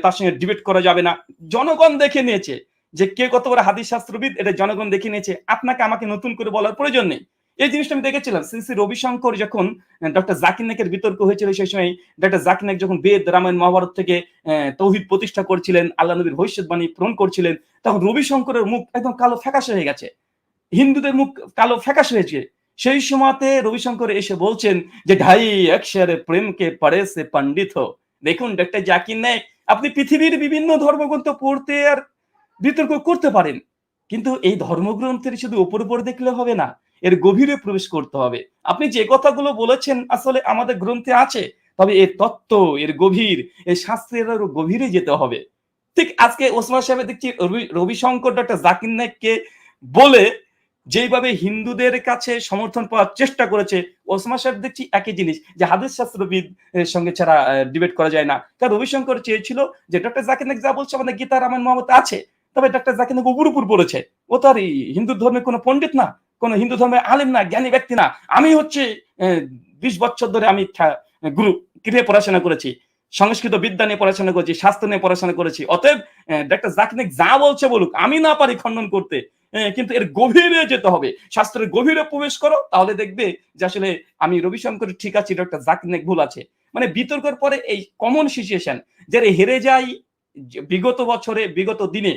তার সঙ্গে ডিবেট করা যাবে না। জনগণ দেখে নিয়েছে যে কে কত বড় হাদিস শাস্ত্রবিদ, এটা জনগণ দেখে নিয়েছে। আপনাকে আমাকে নতুন করে বলার প্রয়োজন নেই। এই জিনিসটা আমি দেখেছিলাম। শ্রী, শ্রী রবিশঙ্কর যখন ডক্টর জাকির নায়েকের বিতর্ক হয়েছিল সেই সময় ডক্টর জাকির নায়েক যখন বেদ, রামায়ণ, মহাভারত থেকে তৌহিদ প্রতিষ্ঠা করছিলেন, আল্লাহ নবীর ভবিষ্যৎবাণী পূরণ করছিলেন, তখন রবিশঙ্করের মুখ একদম কালো ফ্যাকাশে হয়ে গেছে। হিন্দুদের মুখ কালো ফ্যাকাশে হয়েছে। সেই সময়তে রবিশঙ্কর এসে বলছেন যে ঢাই অক্ষর প্রেমকে পড়ে সে পণ্ডিত হো। দেখুন ডক্টর জাকির নায়েক, আপনি পৃথিবীর বিভিন্ন ধর্মগ্রন্থ পড়তে আর বিতর্ক করতে পারেন। কিন্তু এই ধর্মগ্রন্থের শুধু উপর দেখলে হবে না। এর গভীরে প্রবেশ করতে হবে। আপনি যে কথাগুলো বলেছেন আসলে আমাদের গ্রন্থে আছে। তবে এর তত্ত্ব, এর গভীর, এই শাস্ত্রের আরো গভীরে যেতে হবে। ঠিক আজকে ওসমান সাহেব দেখছি রবিশঙ্কর ডক্টর জাকির নায়েককে বলে যেইভাবে হিন্দুদের কাছে সমর্থন পাওয়ার চেষ্টা করেছে, ওসমান সাহেব দেখছি একই জিনিস যে হাদিস শাস্ত্রবিদ এর সঙ্গে ছাড়া ডিবেট করা যায় না। কারণ রবিশঙ্কর চেয়েছিল যে ডক্টর জাকির নায়েক যা বলছে আমাদের গীতা, রামায়ণ, মহাভারত আছে। তবে ডক্টর জাকির নায়েক উপর বলেছে। ও তো আর এই হিন্দু ধর্মের কোনো পণ্ডিত না, কোনো হিন্দু ধর্মের আলেম না, জ্ঞানী ব্যক্তি না। আমি হচ্ছে ২০ বছর ধরে আমি গুরু গৃহে পড়াশোনা করেছি। সংস্কৃত বিদ্যা নিয়ে পড়াশোনা করেছি, শাস্ত্র নিয়ে পড়াশোনা করেছি। অতএব ডক্টর জাকির নায়েক যা বলছে বলুক, আমি না পারি খণ্ডন করতে। কিন্তু এর গভীরে যেতে হবে। শাস্ত্রের গভীরে প্রবেশ করো, তাহলে দেখবে যে আসলে আমি রবিশঙ্কর ঠিক আছি, ডক্টর জাকির নায়েক ভুল আছে। মানে বিতর্কের পরে এই কমন সিচুয়েশন যারা হেরে যায় বিগত বছরে, বিগত দিনে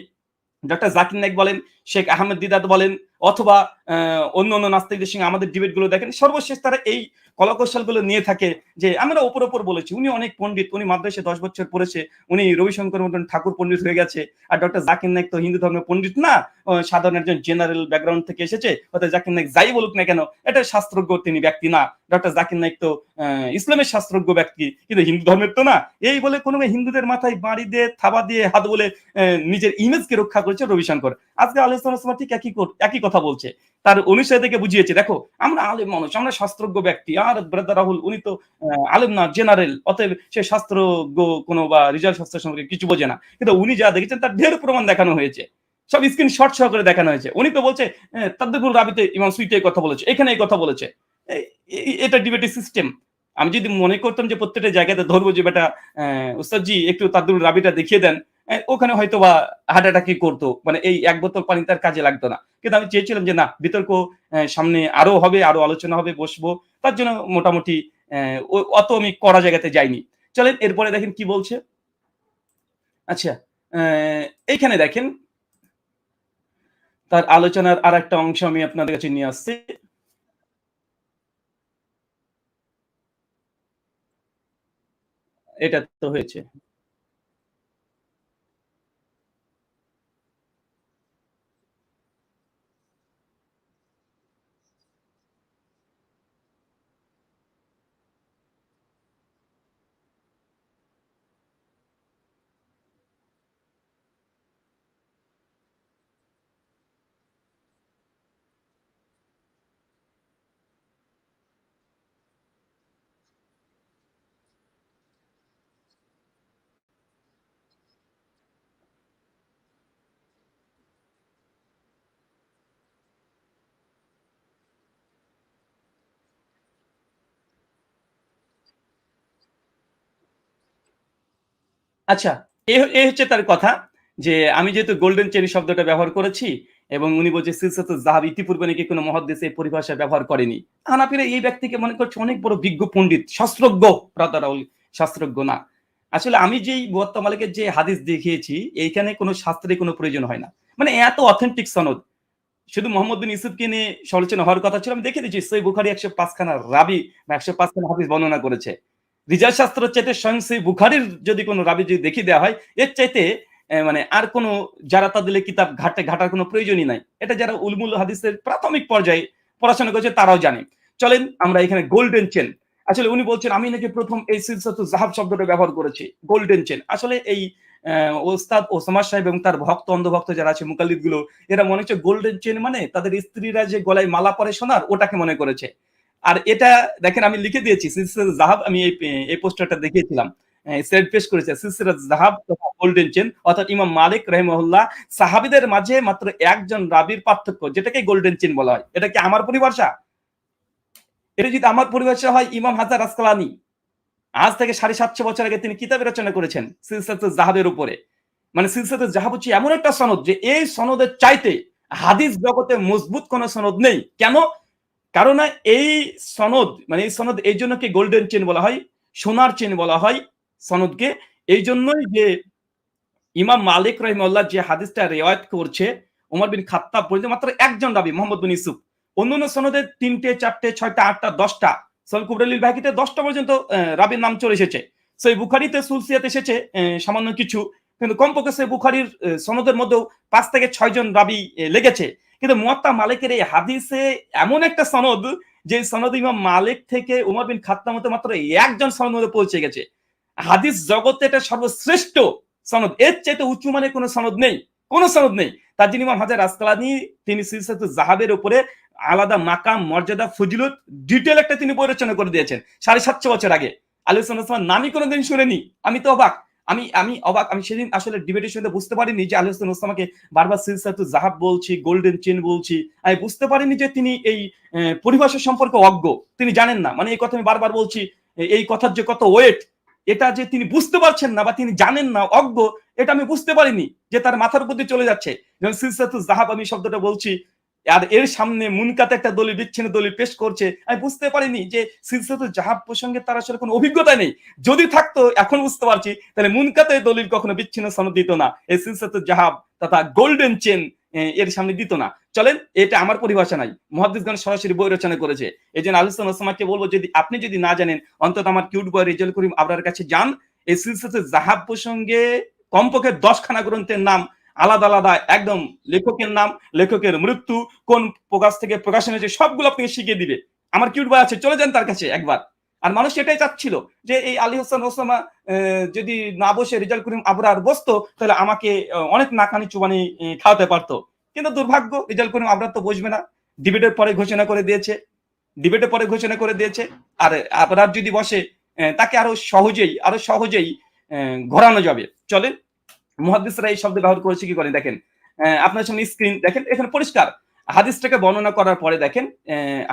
ডক্টর জাকির নায়েক বলেন, শেখ আহমেদ দিদাত বলেন, অথবা অন্য নাস্তিকদের সঙ্গে আমাদের ডিবেট গুলো দেখেন, সর্বশেষ তারা এই কলাকৌশল গুলো নিয়ে থাকে যে আমরা ওপর বলেছি উনি অনেক পণ্ডিত, উনি মাদ্রাসায় 10 বছর পড়েছে, উনি রবিশঙ্কর মতন ঠাকুর পণ্ডিত হয়ে গেছে। আর ডক্টর জাকির নায়েক তো হিন্দু ধর্মের পণ্ডিত না, সাধারণ একজন জেনারেল ব্যাকগ্রাউন্ড থেকে এসেছে। অর্থাৎ জাকির নায়েক যাই বলুক না কেন, এটা শাস্ত্রজ্ঞ তিনি ব্যক্তি না। ডক্টর জাকির নায়েক তো ইসলামের শাস্ত্রজ্ঞ ব্যক্তি, কিন্তু হিন্দু ধর্মের তো না। এই বলে কোনো হিন্দুদের মাথায় বাড়ি দিয়ে, থাবা দিয়ে, হাত বলে নিজের ইমেজকে রক্ষা করেছে রবিশঙ্কর। আজকে আলোচনা ঠিক একই কথা বলছে। তার অনুসারীদেরকে বুঝিয়েছে, দেখো আমরা আলেম মানুষ, আমরা শাস্ত্রজ্ঞ ব্যক্তি। আর ব্রাদার রাহুল উনি তো আলেম না, জেনারেল, অতএব সে শাস্ত্রজ্ঞ কোনো বা রিজাল শাস্ত্র সম্পর্কে কিছু বোঝে না। কিন্তু উনি যা দেখেছেন তার ঢের প্রমাণ দেখানো হয়েছে, সব স্ক্রিনশট সহ করে দেখানো হয়েছে। উনি তো বলছে তাদ্দেকুল রাবিতে ইমাম সুইটি এই কথা বলেছে, এখানে এই কথা বলেছে। এটা ডিবেটিং সিস্টেম। আমি যদি মনে করতাম যে প্রত্যেকটা জায়গাতে ধরবো যে বেটা উস্তাদজি একটু তাদ্দুল রাবিটা দেখিয়ে দেন, ওখানে হয়তো বা হাঁটাটাকি করতো, মানে এই এক বোতল পানি তার কাজে লাগতো না। কিন্তু আমি চেয়েছিলাম যে না, বিতর্ক সামনে আরো হবে, আরো আলোচনা হবে, বসবো। তার জন্য মোটামুটি অত আমি কড়া জায়গাতে যাইনি। চলেন এরপরে দেখেন কি বলছে। আচ্ছা, এইখানে দেখেন তার আলোচনার আরেকটা অংশ আমি আপনাদের কাছে নিয়ে আসছি। এটা তো হয়েছে। আচ্ছা, এ হচ্ছে তার কথা যে আমি যেহেতু গোল্ডেন চেরি শব্দটা ব্যবহার করেছি এবং উনি বলছে সিলসিলাতুজ যাহাব ইতিপূর্বে নাকি কোন মুহাদ্দিস এই পরিভাষা ব্যবহার করেনি। হানাফিরা এই ব্যক্তিকে মনে করছে অনেক বড় বিজ্ঞ পণ্ডিত, শাস্ত্রজ্ঞ, রাদারাউল শাস্ত্রজ্ঞ না। আসলে আমি যেই মুয়াত্তা মালিকের যে হাদিস দেখিয়েছি, এইখানে কোন শাস্ত্রের কোন প্রয়োজন হয় না। মানে এত অথেন্টিক সনদ। শুধু মোহাম্মদ বিন ইউসুফকে নিয়ে সমালোচনা হওয়ার কথা ছিল। আমি দেখে দিয়েছি সহিহ বুখারী ১০৫ খানা রাবি বা ১০৫ খানা হাদিস বর্ণনা করেছে। রিজাল শাস্ত্রের চাইতে স্বয়ং সহিহ বুখারীর যদি কোনো রাবি যদি দেখিয়ে দেওয়া হয়, এর চাইতে মানে আর কোনো জারাতা দিলে কিতাব ঘাটার কোনো প্রয়োজনই নাই। এটা যারা উলমুল হাদিসের প্রাথমিক পর্যায়ে পড়াশোনা করেছে তারাও জানে। চলেন আমরা এখানে গোল্ডেন চেন। আসলে উনি বলছেন আমি নাকি ১ম এই সিলসিলাতুজ যাহাব শব্দটা ব্যবহার করেছি। Golden chain. আসলে এই ওস্তাদ ওসামা সাহেব এবং তার ভক্ত অন্ধভক্ত যারা আছে মুকাল্লিদ গুলো, এরা মনে হচ্ছে গোল্ডেন চেন মানে তাদের স্ত্রীরা যে গলায় মালা পরে সোনার, ওটাকে মনে করেছে। আর এটা দেখেন আমি লিখে দিয়েছি সিলসিলাতুল যাহাব, আমি এই পোস্টারটা দেখিয়েছিলাম। সেট পেশ করেছে সিলসিলাতুল যাহাব তথা গোল্ডেন চেইন, অর্থাৎ ইমাম মালিক রাহিমাহুল্লাহ সাহাবীদের মাঝে মাত্র একজন রাবীর পার্থক্য, যেটাকে গোল্ডেন চেইন বলা হয়। এটা কি আমার পরিভাষা? এটা যদি আমার পরিভাষা হয়, ইমাম হাজার আসকালানি আজ থেকে 750 বছর আগে তিনি কিতাব রচনা করেছেন সিলসিলাতুল যাহাবের উপরে। মানে সিলসিলাতুল যাহাব হচ্ছে এমন একটা সনদ যে এই সনদের চাইতে হাদিস জগতে মজবুত কোন সনদ নেই। কেন? কারণ এই সনদ, মানে এই সনদ এই জন্য কি গোল্ডেন চেন বলা হয়, সোনার চেন বলা হয় সনদকে। এই জন্যই যে ইমাম মালিক রাহিমাহুল্লাহ যে হাদিসটা রিওয়ায়াত করছে, ওমর বিন খাত্তাব পর্যন্ত মাত্র একজন রাবী, মোহাম্মদ বিন ইউসুফ। অন্যান্য সনদে 3টে 4টে 6টা 8টা 10টা, সহিহ কুবরালিল বাইহাকিতে 10টা পর্যন্ত রাবীর নাম চলে এসেছে। সহিহ বুখারীতে সুলসিয়াতে এসেছে সামান্য কিছু, কিন্তু কমপক্ষে সহিহ বুখারীর সনদের মধ্যেও 5 থেকে 6 জন রাবী লেগেছে। কিন্তু মুয়াত্তা মালিকের এই হাদিসে এমন একটা সনদ, যে সনদ ইমাম মালিক থেকে ওমর বিন খাত্তাব মতে মাত্র একজন সনদে পৌঁছে গেছে। হাদিস জগতে এটা সর্বশ্রেষ্ঠ সনদ, এর চাইতে উঁচু মানের কোনো সনদ নেই, কোনো সনদ নেই। তার যিনি ইমাম হাজার আসকালানি, তিনি সিলসিলাতুল যাহাবের উপরে আলাদা মাকাম, মর্যাদা, ফজিলত ডিটেল একটা তিনি বই রচনা করে দিয়েছেন 750 বছর আগে। আলী হাসান নামই কোনোদিন শুনেনি। আমি তো অবাক, আমি অবাক। আমি সেদিন আসলে ডিবেটের শুনে বুঝতে পারিনি যে আলী হাসান ওসমানকে বারবার সিলসিলাতুল যাহাব বলছি, গোল্ডেন চেন বলছি, আমি বুঝতে পারিনি যে তিনি এই পরিভাষা সম্পর্কে অজ্ঞ, তিনি জানেন না। মানে এই কথা আমি বারবার বলছি, এই কথার যে কত ওয়েট, এটা যে তিনি বুঝতে পারছেন না বা তিনি জানেন না, অজ্ঞ, এটা আমি বুঝতে পারিনি যে তার মাথার উপর দিয়ে চলে যাচ্ছে। যেমন সিলসিলাতুল যাহাব আমি শব্দটা বলছি, আর এর সামনে মুনকাতে একটা দলিল, বিচ্ছিন্ন দলিল পেশ করছে, আমি বুঝতে পারিনি যে সিলসিলাতুল যাহাব প্রসঙ্গে তার আসলে কোনো অভিজ্ঞতা নেই। যদি থাকতো এখন বুঝতে পারছি, তাহলে মুনকাতে দলিল কখনো বিচ্ছিন্ন সনদ দিত না, এই সিলসিলাতুল যাহাব তথা গোল্ডেন চেন এর সামনে দিত না। চলেন, এটা আমার পরিভাষা নাই, মুহাদ্দিসগণ সরাসরি বই রচনা করেছে। এই জন্য আলী হাসান ওসমানকে বলবো, যদি আপনি যদি না জানেন, অন্তত আমার কিউট বয় রেজাল করিম আবরার কাছে যান। এই সিলসিলাতুল যাহাব প্রসঙ্গে কমপক্ষে 10 খানা গ্রন্থের নাম আলাদা আলাদা, একদম লেখকের নাম, লেখকের মৃত্যু, কোন প্রকাশ থেকে প্রকাশন হয়েছে, সবগুলো আপনাকে শিখিয়ে দিবে। আমার কিউট বয় আছে, চলে যান তার কাছে একবার। আর মানুষ এটাই চাচ্ছিল যে এই আলী হাসান ওসামা যদি না বসে রেজাল করিম আবরার বসতো, তাহলে আমাকে অনেক নাকানি চুবানি খাওয়াতে পারতো। কিন্তু দুর্ভাগ্য, রেজাল করিম আবরার তো বসবে না। ডিবেটের পরে ঘোষণা করে দিয়েছে, ডিবেটের পরে ঘোষণা করে দিয়েছে। আর আবরার যদি বসে, তাকে আরো সহজেই ঘোরানো যাবে। চলেন, মুহাদ্দিসরা এই শব্দ ব্যবহার করেছে কি করে দেখেন। আপনার সামনে স্ক্রিন দেখেন, এখানে পরিষ্কার হাদিসটাকে বর্ণনা করার পরে দেখেন,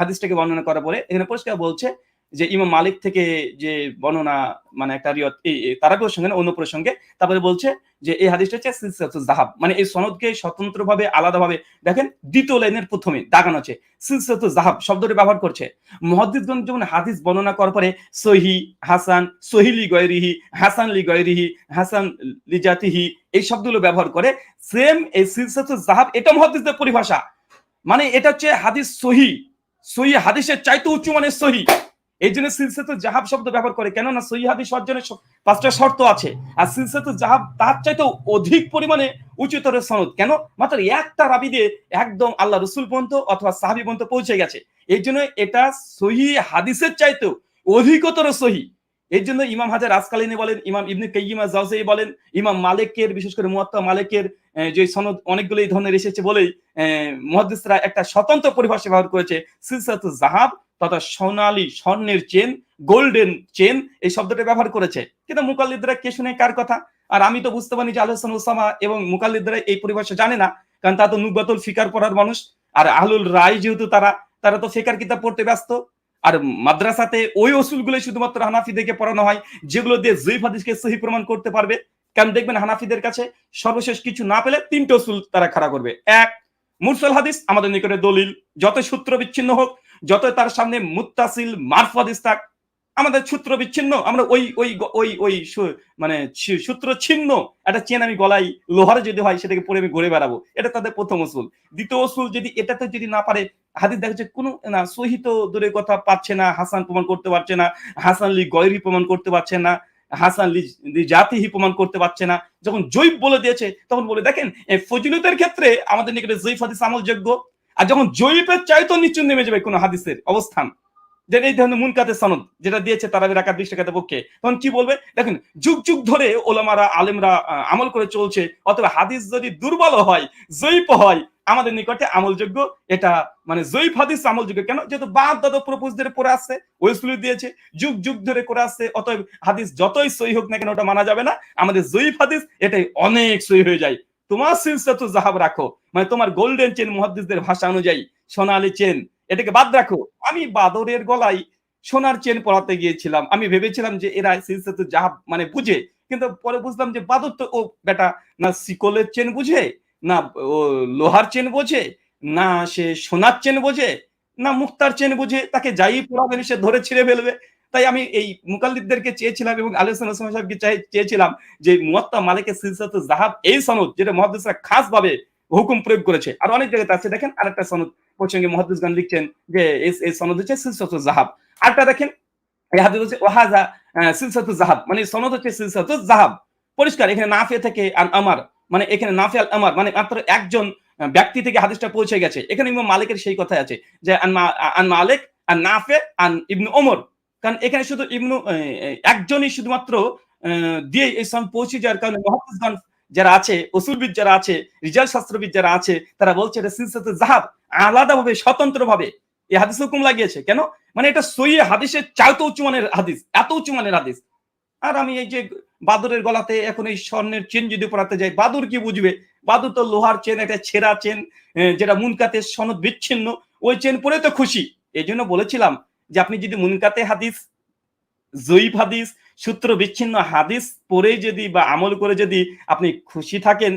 হাদিসটাকে বর্ণনা করার পরে এখানে পরিষ্কার বলছে যে ইমাম মালিক থেকে যে বর্ণনা, মানে একটা রিওয়ায়াত এই তারাবি প্রসঙ্গে না, অন্য প্রসঙ্গে। তারপরে বলছে যে এই হাদিসটা হচ্ছে সিলসিলাতুল যাহাব, মানে এই সনদকে স্বতন্ত্রভাবে আলাদাভাবে দেখেন দ্বিতীয় লাইনের প্রথমে দাগানো আছে সিলসিলাতুল যাহাব শব্দটি ব্যবহার করছে। মুহাদ্দিসগণ যখন হাদিস বর্ণনা করার পরে সহিহ, হাসান, সহিহ লি গায়রিহি, হাসান লি গায়রিহি, হাসান লি জাতিহি, এই শব্দগুলো ব্যবহার করে, সেম এই সিলসিলাতুল যাহাব এটা মুহাদ্দিসদের পরিভাষা। মানে এটা হচ্ছে হাদিস সহিহ, সহিহ হাদিসের চাইতে উঁচু মানের সহিহ। এই জন্য সিলসিলাতুল যাহাব শব্দ ব্যবহার করে, কেননা সহিহ হাদিস অর্জনের 5টা শর্ত আছে, আর সিলসিলাতুল যাহাব তার চাইতে অধিক পরিমাণে উচ্চতর সনদ। কেন? মাত্র একটা রাবী দিয়ে একদম আল্লাহ রসুল পর্যন্ত অথবা সাহাবী পর্যন্ত পৌঁছে গেছে। এই জন্য এটা সহিহ হাদিসের চাইতেও অধিকতর সহিহ। এই জন্য ইমাম হাজার আসকালানি বলেন, ইমাম ইবনে কাইয়িম আজ-জাওজিই বলেন, ইমাম মালিকের, বিশেষ করে মুয়াত্তা মালিকের যে সনদ অনেকগুলো এই ধরনের এসেছে বলেই মুহাদ্দিসরা একটা স্বতন্ত্র পরিভাষা ব্যবহার করেছে সিলসিলাতুল যাহাব তথা সোনালী, স্বর্ণের চেন, গোল্ডেন চেন, এই শব্দটা ব্যবহার করেছে। কিন্তু মুকাল্লিদরা কে শুনে কার কথা? আর আমি তো বুঝতে পারি যে আলী হাসান ওসামা এবং মুকাল্লিদরা এই পরিভাষা জানে না, কারণ তারা তো নুকবাতুল ফিকার পড়ার মানুষ। আর আহলুল রায় যেহেতু তারা তো ফিকার কিতাব পড়তে ব্যস্ত। আর মাদ্রাসাতে ওই উসুলগুলো শুধুমাত্র হানাফিদেরকে পড়ানো হয়, যেগুলো দিয়ে যঈফ হাদিসকে সহিহ প্রমাণ করতে পারবে। কারণ দেখবেন হানাফিদের কাছে সর্বশেষ কিছু না পেলে 3টে উসুল তারা খাড়া করবে। এক, মুরসাল হাদিস আমাদের নিকটে দলিল, যত সূত্র বিচ্ছিন্ন হোক, যত তার সামনে মুত্তাসিল মারফু হাদিস থাক, আমাদের সূত্র বিচ্ছিন্ন, আমরা ওই ওই ওই ওই মানে সূত্র ছিন্ন একটা চেন আমি গলায় লোহার যদি হয়, সেটাকে পরে আমি ঘুরে বেড়াবো। এটা তাদের প্রথম উসুল। দ্বিতীয় উসুল, যদি এটাতে যদি না পারে, হাদিস দেখা যাচ্ছে কোনো না সহিহ তো দূরের কথা পাচ্ছে না, হাসান প্রমাণ করতে পারছে না, হাসান লি গয়রি প্রমাণ করতে পারছে না, হাসান লি জাতিহি প্রমাণ করতে পারছে না, যখন জয়ীফ বলে দিয়েছে, তখন বলে দেখেন ফজিলতের ক্ষেত্রে আমাদের নিকটে জয়ীফ হাদিস আমলযোগ্য। আর যখন জয়ীফের চাইতো নিচু নেমে যাবে কোন হাদিসের অবস্থান, যে এই ধরনের মুনকাতে সনদ যেটা দিয়েছে তারাবি রাকাত 20 রাকাতের পক্ষে, তখন কি বলবে? দেখেন যুগ যুগ ধরে ওলামারা আলেমরা আমল করে চলছে, অথবা হাদিস যদি দুর্বল হয়, জয়ীফ হয়, আমাদের নিকটে আমলযোগ্য। এটা মানে জয়ীফ হাদিস আমলযোগ্য কেন? যেহেতু বাপ দাদা প্রপোজদের পরে আসছে, ওয়েসলি দিয়েছে, যুগ যুগ ধরে করে আসছে, অতএব হাদিস যতই সহি হোক না কেন ওটা মানা যাবে না। আমাদের জয়ীফ হাদিস এটাই অনেক সহি হয়ে যায়। তোমার সিলসিলাতুল জাহাব রাখো, মানে তোমার গোল্ডেন চেন মুহাদ্দিসদের ভাষা অনুযায়ী সোনালী চেন, এটাকে বাদ রাখো। আমি বাদরের গলায় সোনার চেন পরাতে গিয়েছিলাম, আমি ভেবেছিলাম যে এরা সিলসিলাতুল জাহাব মানে বুঝে, কিন্তু পরে বুঝলাম যে বাদর তো ও বেটা না শিকলের চেন বুঝে, না ও লোহার চেন বোঝে, না সে সোনার চেন বোঝে, না মুক্তার চেন বুঝে, তাকে যাই পড়াবেন সে ধরে ছিঁড়ে ফেলবে। তাই আমি এই মুকাল্লিদদেরকে চেয়েছিলাম এবং আলোচনা সাহেবকে চেয়েছিলাম যে মুয়াত্তা মালিকের সিলসিলাতুল জাহাব এই সনদ যেটা মুহাদ্দিসরা খাস ভাবে হুকুম প্রয়োগ করেছে। আর অনেক জায়গাতে আছে, দেখেন আরেকটা সনদ প্রসঙ্গে মুহাদ্দিসগণ লিখছেন যে এই সনদ হচ্ছে সিলসিলাতুল জাহাব। আরেকটা দেখেন এই হাদিস হচ্ছে ওয়াহাজা সিলসিলাতুল জাহাব, মানে সনদ হচ্ছে সিলসিলাতুল জাহাব। পরিষ্কার এখানে নাফে থেকে আন আমার, মানে এখানে নাফে আল আমার মানে মাত্র একজন ব্যক্তি থেকে হাদিসটা পৌঁছে গেছে। এখানে ইমাম মালিকের সেই কথাই আছে যে আন মালিক আন নাফে আন ইবনু ওমর, কারণ এখানে শুধু ইবনু একজনই শুধুমাত্র দিয়ে এই সনদ পৌঁছে যাওয়ার কারণে মুহাদ্দিসগণ যারা আছে, উসুলবিদ যারা আছে, রিজাল শাস্ত্রবিদ যারা আছে, তারা বলছে এটা সিলসিলাতুল জাহাব, আলাদাভাবে স্বতন্ত্রভাবে এই হাদিস হুকুম লাগিয়েছে। কেন? মানে এটা সহিহ হাদিসের চাইতে উঁচু মানের হাদিস, এত উঁচু মানের হাদিস। আর আমি এই যে বাদুরের গলাতে এখন এই স্বর্ণের চেন যদি পরাতে যাই, বাদুর কি বুঝবে? বাদুর তো লোহার চেন, একটা ছেঁড়া চেন, যেটা মুনকাতে সনদ বিচ্ছিন্ন, ওই চেন পরে তো খুশি। এই জন্য বলেছিলাম যে আপনি যদি মুনকাতে হাদিস, জয়ীফ হাদিস, সূত্র বিচ্ছিন্ন হাদিস পড়ে যদি বা আমল করে যদি আপনি খুশি থাকেন,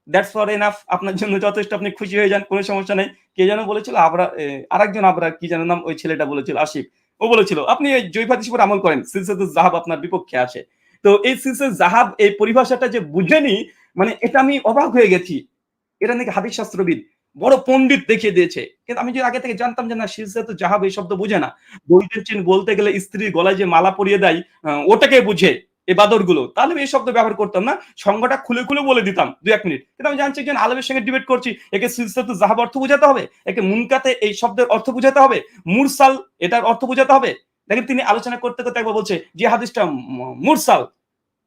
দ্যাটস ফর এনাফ, আপনার জন্য যথেষ্ট, আপনি খুশি হয়ে যান, কোনো সমস্যা নেই। কে যেন বলেছিল আবরা, আরেকজন আবরার কি যেন নাম, ওই ছেলেটা বলেছিল, আশিক, ও বলেছিল আপনি এই জয়ীফ হাদিস পরে আমল করেন, সিলসিলাতুল জাহাব আপনার বিপক্ষে আসে। তো এই সিলসিলাতুল জাহাব এই পরিভাষাটা যে বুঝেনি, মানে এটা আমি অবাক হয়ে গেছি। এটা নাকি হাদিস শাস্ত্রবিদ বড় পণ্ডিত দেখিয়ে দিয়েছে, কিন্তু আমি যে আগে থেকে জানতাম যে না, সিলসিলাতুল জাহাব এই শব্দ বুঝে না। গোল্ডেন চেন বলতে গেলে স্ত্রীর গলায় যে মালা পরিয়ে দেয়, ওটাকে বুঝে এই বাদর গুলো, তাহলে আমি এই শব্দ ব্যবহার করতাম না, সংজ্ঞাটা খুলে খুলে বলে দিতাম 2-1 মিনিট। কিন্তু আমি জানছি একজন আলেমের সঙ্গে ডিবেট করছি, একে সিলসিলাতুল জাহাব অর্থ বোঝাতে হবে, একে মুনকাতে এই শব্দের অর্থ বোঝাতে হবে, মুরসাল এটার অর্থ বোঝাতে হবে। দেখেন তিনি আলোচনা করতে করতে একবার বলছে যে হাদিসটা মুরসাল,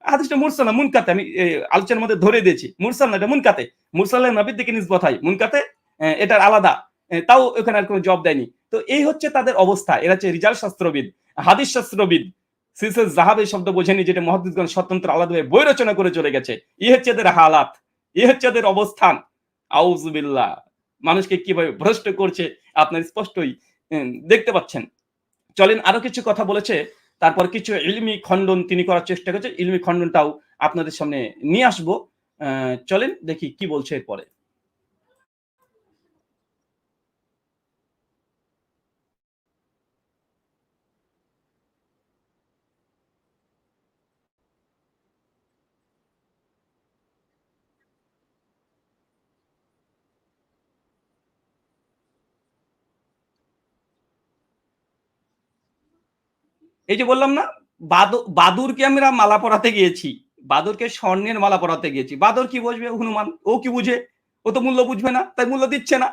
হাদিসটা মুরসাল না মুনকাতে। আমি আলোচনার মধ্যে ধরে দিয়েছি মুরসাল না, এটা মুনকাতে। মুরসালের নবীর দিকে নিসবত হয়, মুনকাতে এটার আলাদা। তাও ওখানে আর কোনো জবাব দেয়নি। তো এই হচ্ছে তাদের অবস্থা। এরা হচ্ছে রিজাল শাস্ত্রবিদ, হাদিস শাস্ত্রবিদ। সিলসিলাতুল জাহাব এই শব্দ বোঝেনি, যেটা মুহাদ্দিসগণ স্বতন্ত্র আলাদাভাবে বই রচনা করে চলে গেছে। এই হচ্ছে এদের হালাত, এই হচ্ছে এদের অবস্থান। আউযুবিল্লাহ। মানুষকে কিভাবে ভ্রষ্ট করছে আপনার স্পষ্টই দেখতে পাচ্ছেন। চলেন আরো কিছু কথা বলেছে, তারপর কিছু ইলমি খণ্ডন তিনি করার চেষ্টা করেছে, ইলমি খণ্ডনটাও আপনাদের সামনে নিয়ে আসবো। চলেন দেখি কি বলছে এরপরে। এই যে বললাম না, বাদুরকে আমরা মালা পরাতে গিয়েছি, বাদুরকে স্বর্ণের মালা পরাতে গিয়েছি। বাদর কি বুঝবে? হনুমান ও কি বুঝে? ও তো মূল্য বুঝবে না, তাই মূল্য দিচ্ছে না।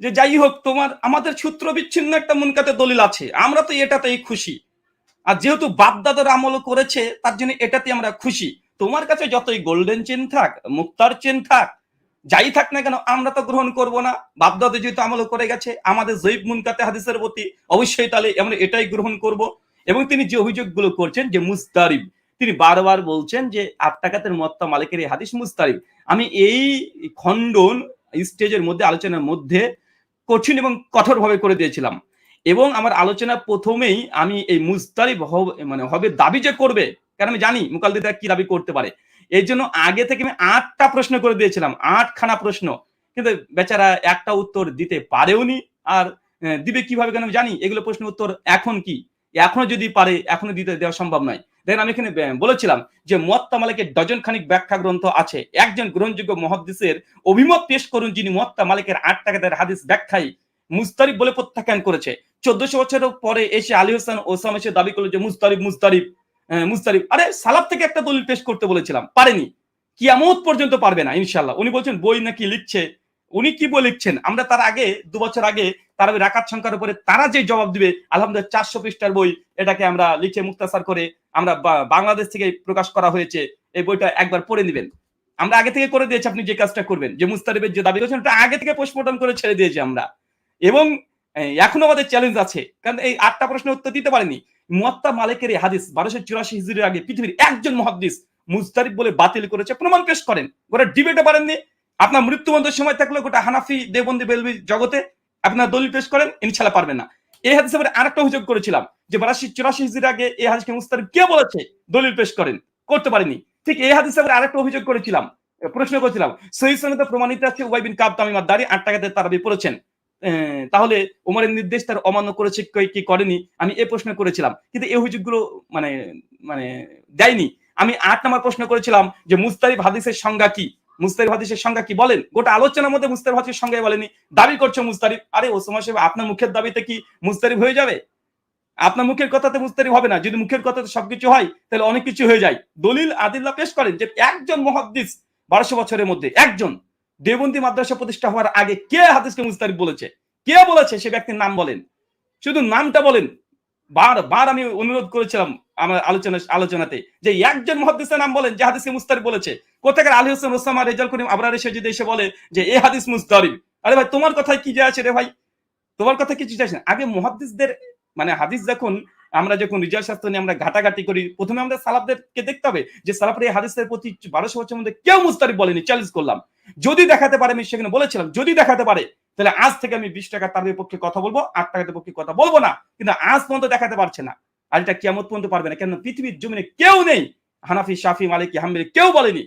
যে যাই হোক, তোমার আমাদের সূত্র বিচ্ছিন্ন একটা মুনকাতে দলিল আছে, আমরা তো এটাতেই খুশি। আর যেহেতু বাপদাদার আমল করেছে, তার জন্য এটাতে আমরা খুশি। তোমার কাছে যতই গোল্ডেন চেন থাক, মুক্তার চেন থাক, যাই থাক না কেন, আমরা তো গ্রহণ করব না। বাপদাদা যেহেতু আমল করে গেছে, আমাদের জয়ীব মুনকাতে হাদিসের প্রতি অবশ্যই তাহলে আমরা এটাই গ্রহণ করব। এবং তিনি যে অভিযোগগুলো করছেন যে মুস্তারিব, তিনি বারবার বলছেন যে 8 টাকাতের মুয়াত্তা মালিকের এই হাদিস মুস্তারিব। আমি এই খণ্ডন স্টেজের মধ্যে, আলোচনার মধ্যে কঠিন এবং কঠোরভাবে করে দিয়েছিলাম। এবং আমার আলোচনা প্রথমেই আমি এই মুস্তারিব মানে হবে দাবি যে করবে, কারণ আমি জানি মুকাল্লিদরা কি দাবি করতে পারে। এই জন্য আগে থেকে আমি 8টা প্রশ্ন করে দিয়েছিলাম, 8খানা প্রশ্ন। কিন্তু বেচারা একটা উত্তর দিতে পারেওনি। আর দিবে কিভাবে? কেন আমি জানি এগুলো প্রশ্নের উত্তর এখন কি, এখনো যদি পারে এখনো দিতে দেওয়া সম্ভব নয়। দেখেন আমি এখানে বলেছিলাম যে মুয়াত্তা মালিকের ডজন খানিক ব্যাখ্যা গ্রন্থ আছে, একজন গ্রহণযোগ্য মুহাদ্দিসের অভিমত পেশ করুন যিনি মুয়াত্তা মালিকের 8 টাকাতের হাদিস ব্যাখ্যায় মুস্তারিব বলে প্রত্যাখ্যান করেছে। 1400 বছরের পরে এসে আলী হোসেন ওসাম এসে দাবি করলো যে মুস্তারিব মুস্তারিব মুস্তারিব। আরে সালাফ থেকে একটা দলিল পেশ করতে বলেছিলাম, পারেনি। কিয়ামত পর্যন্ত পারবে না ইনশাআল্লাহ। উনি বলছেন বই নাকি লিখছে, উনি কি বই লিখছেন? আমরা তার আগে 2 বছর আগে তারাবি রাকাত সংখ্যার উপরে তারা যে জবাব দিবে, আলহামদুলিল্লাহ 400 পৃষ্ঠার বই, এটাকে আমরা লিখে মুক্তাসার করে আমরা বাংলাদেশ থেকে প্রকাশ করা হয়েছে, এই বইটা একবার পড়ে নেবেন। আমরা আগে থেকে করে দিয়েছি আপনি যে কাজটা করবেন, যে মুস্তারিবের যে দাবি করছেন ওটা আগে থেকে পোস্টমর্টম করে ছেড়ে দিয়েছি আমরা। এবং এখনো আমাদের চ্যালেঞ্জ আছে, কারণ এই 8টা প্রশ্নের উত্তর দিতে পারেনি। মুয়াত্তা মালিকের এই হাদিস 1284 হিজরির আগে পৃথিবীর একজন মুহাদ্দিস মুস্তারিব বলে বাতিল করেছে, প্রমাণ পেশ করেন। গোটা ডিবেটে পারেননি। আপনার মৃত্যুবন্ধের সময় থাকলে গোটা হানাফি দেওবন্দি বেলবি জগতে আপনার দলিল পেশ করেন, ইনশাআল্লাহ পারবেন না। এই হাদিসে আমরা আরেকটা অভিযোগ করেছিলাম যে 1284 হিজরির আগে এই হাদিসকে মুস্তারিব কে বলেছে, দলিল পেশ করেন, করতে পারেনি। ঠিক এই হাদিসে আমরা আরেকটা অভিযোগ করেছিলাম, প্রশ্ন করেছিলাম, সহিহ সনদে প্রমাণিত আছে উবাই বিন কাব তামিম আদ-দারি 8 টাকাতে তারাবি পড়েছেন, তাহলে ওমরের নির্দেশ তার অমান্য করেছে কি করেনি, আমি এই প্রশ্ন করেছিলাম। কিন্তু এই অভিযোগগুলো মানে মানে দেয়নি। আমি 8 নম্বর প্রশ্ন করেছিলাম যে মুস্তারিব হাদিসের সংজ্ঞা কি, মুস্তারিব হাদিসের সংজ্ঞা কি বলেন। গোটা আলোচনার মধ্যে মুস্তারিব হাদিসের সংজ্ঞা বলেনি, দাবি করছে মুস্তারিব। আরে ওসমান সাহেব, আপনার মুখের দাবিতে কি মুস্তারিব হয়ে যাবে? আপনার মুখের কথাতে মুস্তারিব হবে না। যদি মুখের কথাতে সবকিছু হয় তাহলে অনেক কিছু হয়ে যায়। দলিল আদিল্লা পেশ করেন যে একজন মুহাদ্দিস 1200 বছরের মধ্যে একজন দেওবন্দি মাদ্রাসা প্রতিষ্ঠা হওয়ার আগে কে হাদিসকে মুস্তারিব বলেছে, কে বলেছে সে ব্যক্তির নাম বলেন, শুধু নামটা বলেন। বারবার আমি অনুরোধ করেছিলাম আমার আলোচনাতে যে একজন মুহাদ্দিসের নাম বলেন যে হাদিসকে মুস্তারিব বলেছে। কোথাকার আলী হোসেন ওসামা রেজাল করিম আবরার এসে যদি এসে বলে যে এই হাদিস মুস্তারিব, আরে ভাই তোমার কথায় কি যায় আছে রে ভাই, তোমার কথা কিছু চাইছে না। আগে মুহাদ্দিসদের মানে হাদিস আমরা যখন রিজাল শাস্ত্র নিয়ে আমরা ঘাটাঘাটি করি, প্রথমে আমরা সালাফদেরকে দেখতে হবে যে সালাফের এই হাদিসের প্রতি 1200 বছরের মধ্যে কেউ মুস্তারিব বলেনি। চ্যালেঞ্জ করলাম, যদি দেখাতে পারে, আমি সেখানে বলেছিলাম যদি দেখাতে পারে তাহলে আজ থেকে আমি 20 টাকা তার পক্ষে কথা বলবো, 8 টাকার পক্ষে কথা বলবো না। কিন্তু আজ পর্যন্ত দেখাতে পারছে না, আর এটা কিয়ামত পর্যন্ত পারবে না। কেন পৃথিবীর জমিনে কেউ নেই, হানাফি শাফি মালিকি হাম্বলি কেউ বলেনি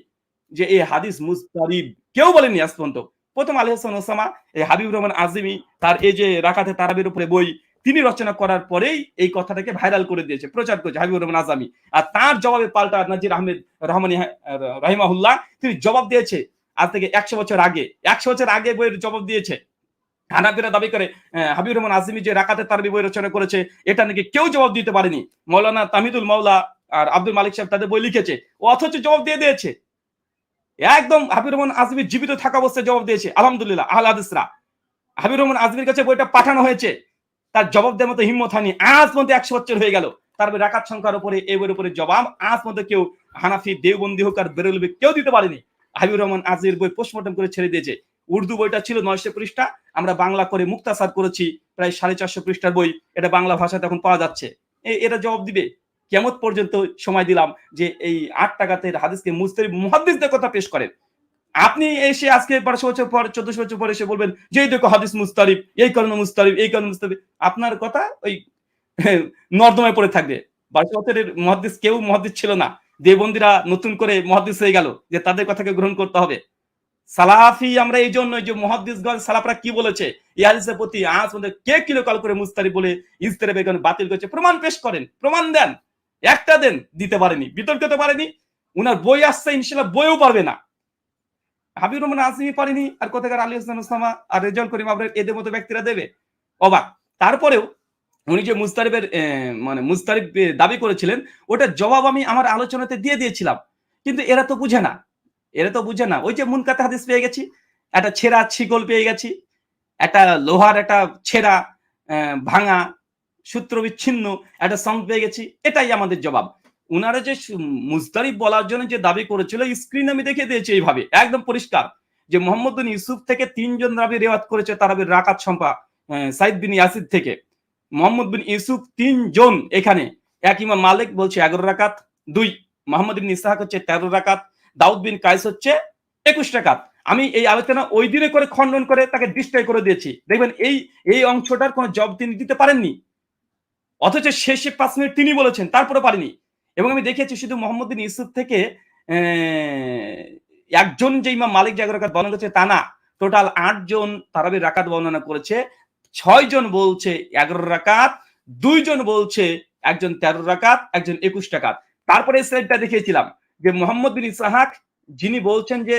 যে এই হাদিস মুস্তারিব, কেউ বলেনি আজ পর্যন্ত। প্রথম আলী হাসান ওসামা এই হাবিবুর রহমান আজমি তার এই যে রাকাতে তারাবির উপরে বই তিনি রচনা করার পরেই এই কথাটাকে ভাইরাল করে দিয়েছে, প্রচার করেছে হাবিবুর রহমান আজমি। আর তার জবাবে পাল্টা নাজির আহমেদ রহমানি রাহিমাহুল্লাহ তিনি জবাব দিয়েছে আজ থেকে 100 বছর আগে, 100 বছর আগে বইয়ের জবাব দিয়েছে। হানাফিরা দাবি করে হাবিবুর রহমান আজমি যে রাকাতে তারাবি বই রচনা করেছে এটা নাকি কেউ জবাব দিতে পারেনি। মৌলানা তামিদুল মাওলা আর আব্দুল মালিক সাহেব তাদের বই লিখেছে, অথচ জবাব দিয়ে দিয়েছে। একদম হাবিবুর রহমান আজমি জীবিত থাকা অবস্থায় জবাব দিয়েছে। আলহামদুলিল্লাহ আহলে হাদিসরা হাবিবুর রহমান আজমির কাছে বইটা পাঠানো হয়েছে, তার জবাব দেওয়ার মতো হিম্মত হয়নি। আজ মধ্যে 100 বছর হয়ে গেল, তারপরে রাকাত সংখ্যার উপরে এই বইয়ের উপরে জবাব আজ মধ্যে কেউ হানাফি দেওবন্দি হোক আর বেরলবি কেউ দিতে পারেনি। হাবিবুর রহমান আজমির বই পোস্টমর্টম করে ছেড়ে দিয়েছে। উর্দু বইটা ছিল 900 পৃষ্ঠা, আমরা বাংলা করে মুক্তাসার করেছি প্রায় 450 পৃষ্ঠার বই, এটা বাংলা ভাষাতে এখন পাওয়া যাচ্ছে। এটা জবাব দিবে। কিয়ামত পর্যন্ত সময় দিলাম যে এই 8 টাকাতে হাদিসকে মুস্তারিব মুহাদ্দিসদের কথা পেশ করেন। আপনি এসে আজকে 1200 বছর পর 1400 বছর পর এসে বলবেন যে এই দেখো হাদিস মুস্তারিব, এই কারণে মুস্তারিব, এই কারণে মুস্তারিব। আপনার কথা ওই নর্দমায় পড়ে থাকবে। 1200 বছরের মুহাদ্দিস কেউ মুহাদ্দিস ছিল না, দেওবন্দিরা নতুন করে মুহাদ্দিস হয়ে গেল যে তাদের কথাকে গ্রহণ করতে হবে। সালাফি আমরা এই জন্য যে মুহাদ্দিসগণ সালাফরা কি বলেছে এই হাদিসের প্রতি আজ মধ্যে কে কিলোকাল করে মুস্তারিব বলে ইজতিরাব এখানে বাতিল করেছে, প্রমাণ পেশ করেন, প্রমাণ দেন। একটা দেন, দিতে পারেনি, বিতর্ক করতে পারেনি। উনার বই আসছে, ইনশাআল্লাহ বইও পারবে না। হাবিবুর রহমান আজমি পারেনি, আর কোথাকার আলী হোসেন ওসামা আর রেজাল করিম আবরার এদের মতো ব্যক্তিরা দেবে? অবাক। তারপরেও উনি যে মুস্তারিবের মানে মুস্তারিব দাবি করেছিলেন ওটার জবাব আমি আমার আলোচনাতে দিয়ে দিয়েছিলাম, কিন্তু এরা তো বুঝে না, এরা তো বুঝে না। ওই যে মুনকাতে হাদিস পেয়ে গেছি, একটা ছেঁড়া ছিগল পেয়ে গেছি, একটা লোহার একটা ছেঁড়া ভাঙা সূত্র বিচ্ছিন্ন একটা সং পেয়ে গেছি, এটাই আমাদের জবাব। উনারা যে মুস্তারিব বলার জন্য যে দাবি করেছিল স্ক্রিন আমি দেখে দিয়েছি এইভাবে একদম পরিষ্কার যে মোহাম্মদ বিন ইউসুফ থেকে 3 জন রাবি রিওয়ায়াত করেছে তারাবির রাকাত সংখ্যা সাইদ বিন ইয়াসিদ থেকে। মোহাম্মদ বিন ইউসুফ 3 জন, এখানে এক ইমাম মালিক বলছে 11 রাকাত, 2 মোহাম্মদ বিন ইসহাক হচ্ছে 13 রাকাত, দাউদ বিন কায়েস হচ্ছে 21 রাকাত। আমি এই আলোচনা ওই দিনে করে খণ্ডন করে তাকে ডিস্ট্রয় করে দিয়েছি। দেখবেন এই অংশটার কোনো জবাব তিনি দিতে পারেননি, অথচ শেষে 5 মিনিট তিনি বলেছেন, তারপরে পারেনি। এবং আমি দেখেছি শুধু মোহাম্মদ বিন ইউসুফ থেকে একজন যে ইমাম মালিক যে 11 রাকাত বর্ণনা করেছে তা না, টোটাল 8 জন তারাবির রাকাত বর্ণনা করেছে। 6 জন বলছে 11 রাকাত, 2 জন বলছে একজন 13 রাকাত, একজন 21 রাকাত। তারপরে স্লাইডটা দেখিয়েছিলাম যে মোহাম্মদ বিন ইসহাক যিনি বলছেন যে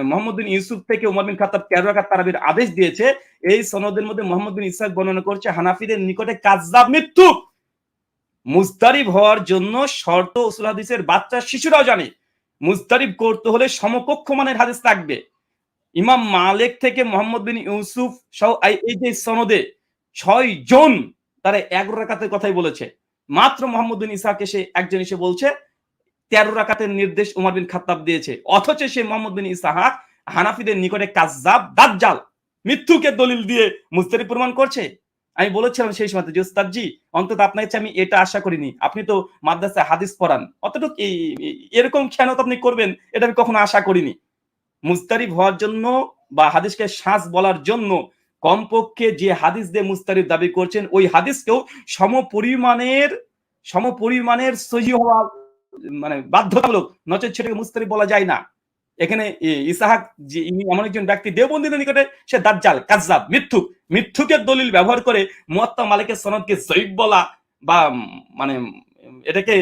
মোহাম্মদ বিন ইউসুফ থেকে উমর বিন খাত্তাব 13 রাকাত তারাবির আদেশ দিয়েছে, এই সনদের মধ্যে মোহাম্মদ বিন ইসহাক বর্ণনা করছে হানাফিদের নিকটে কাযযাব মিথ্যুক। মুস্তারিব হওয়ার জন্য শর্ত উসুল হাদিসের বাচ্চা শিশুরাও জানে মুস্তারিব করতে হলে সমকক্ষ মানের হাদিস লাগবে। ইমাম মালিক থেকে মোহাম্মদ বিন ইউসুফ সহ এই যে সনদে ৬ জন তারা ১১ রাকাতের কথাই বলেছে। মাত্র মোহাম্মদ বিন ইসহাক একজন এসে বলছে ১৩ রাকাতের নির্দেশ উমর বিন খাত্তাব দিয়েছে। অথচ সে মোহাম্মদ বিন ইসহাক হানাফিদের নিকটে কাজ্জাব, দাজ্জাল, মৃত্যুকে দলিল দিয়ে মুজতাহিদ প্রমাণ করছে। আমি বলেছিলাম সেই সময় যে ওস্তাদজি অন্তত আপনার কাছে আমি এটা আশা করিনি। আপনি তো মাদ্রাসায় হাদিস পড়ান। অতটুকু এরকম খেয়ানত আপনি করবেন এটা আমি কখনো আশা করিনি। মুস্তারিব হওয়ার জন্য বা হাদিসকে সাজ বলার জন্য কমপক্ষে যে হাদিস দিয়ে মুস্তারিব দাবি করছেন ওই হাদিসকেও সমপরিমাণের সহিহ হওয়া মানে বাধ্যতামূলক, নচেৎ সেটাকে মুস্তারিব বলা যায় না। এখানে ইসহাক যে ইনি এমন একজন ব্যক্তি দেওবন্দীদের নিকটে সে দাজ্জাল, কাজ্জাব, মিথ্যুকের দলিল ব্যবহার করে মুয়াত্তা মালিকের সনদকে যঈফ বলা বা মানে এটাকে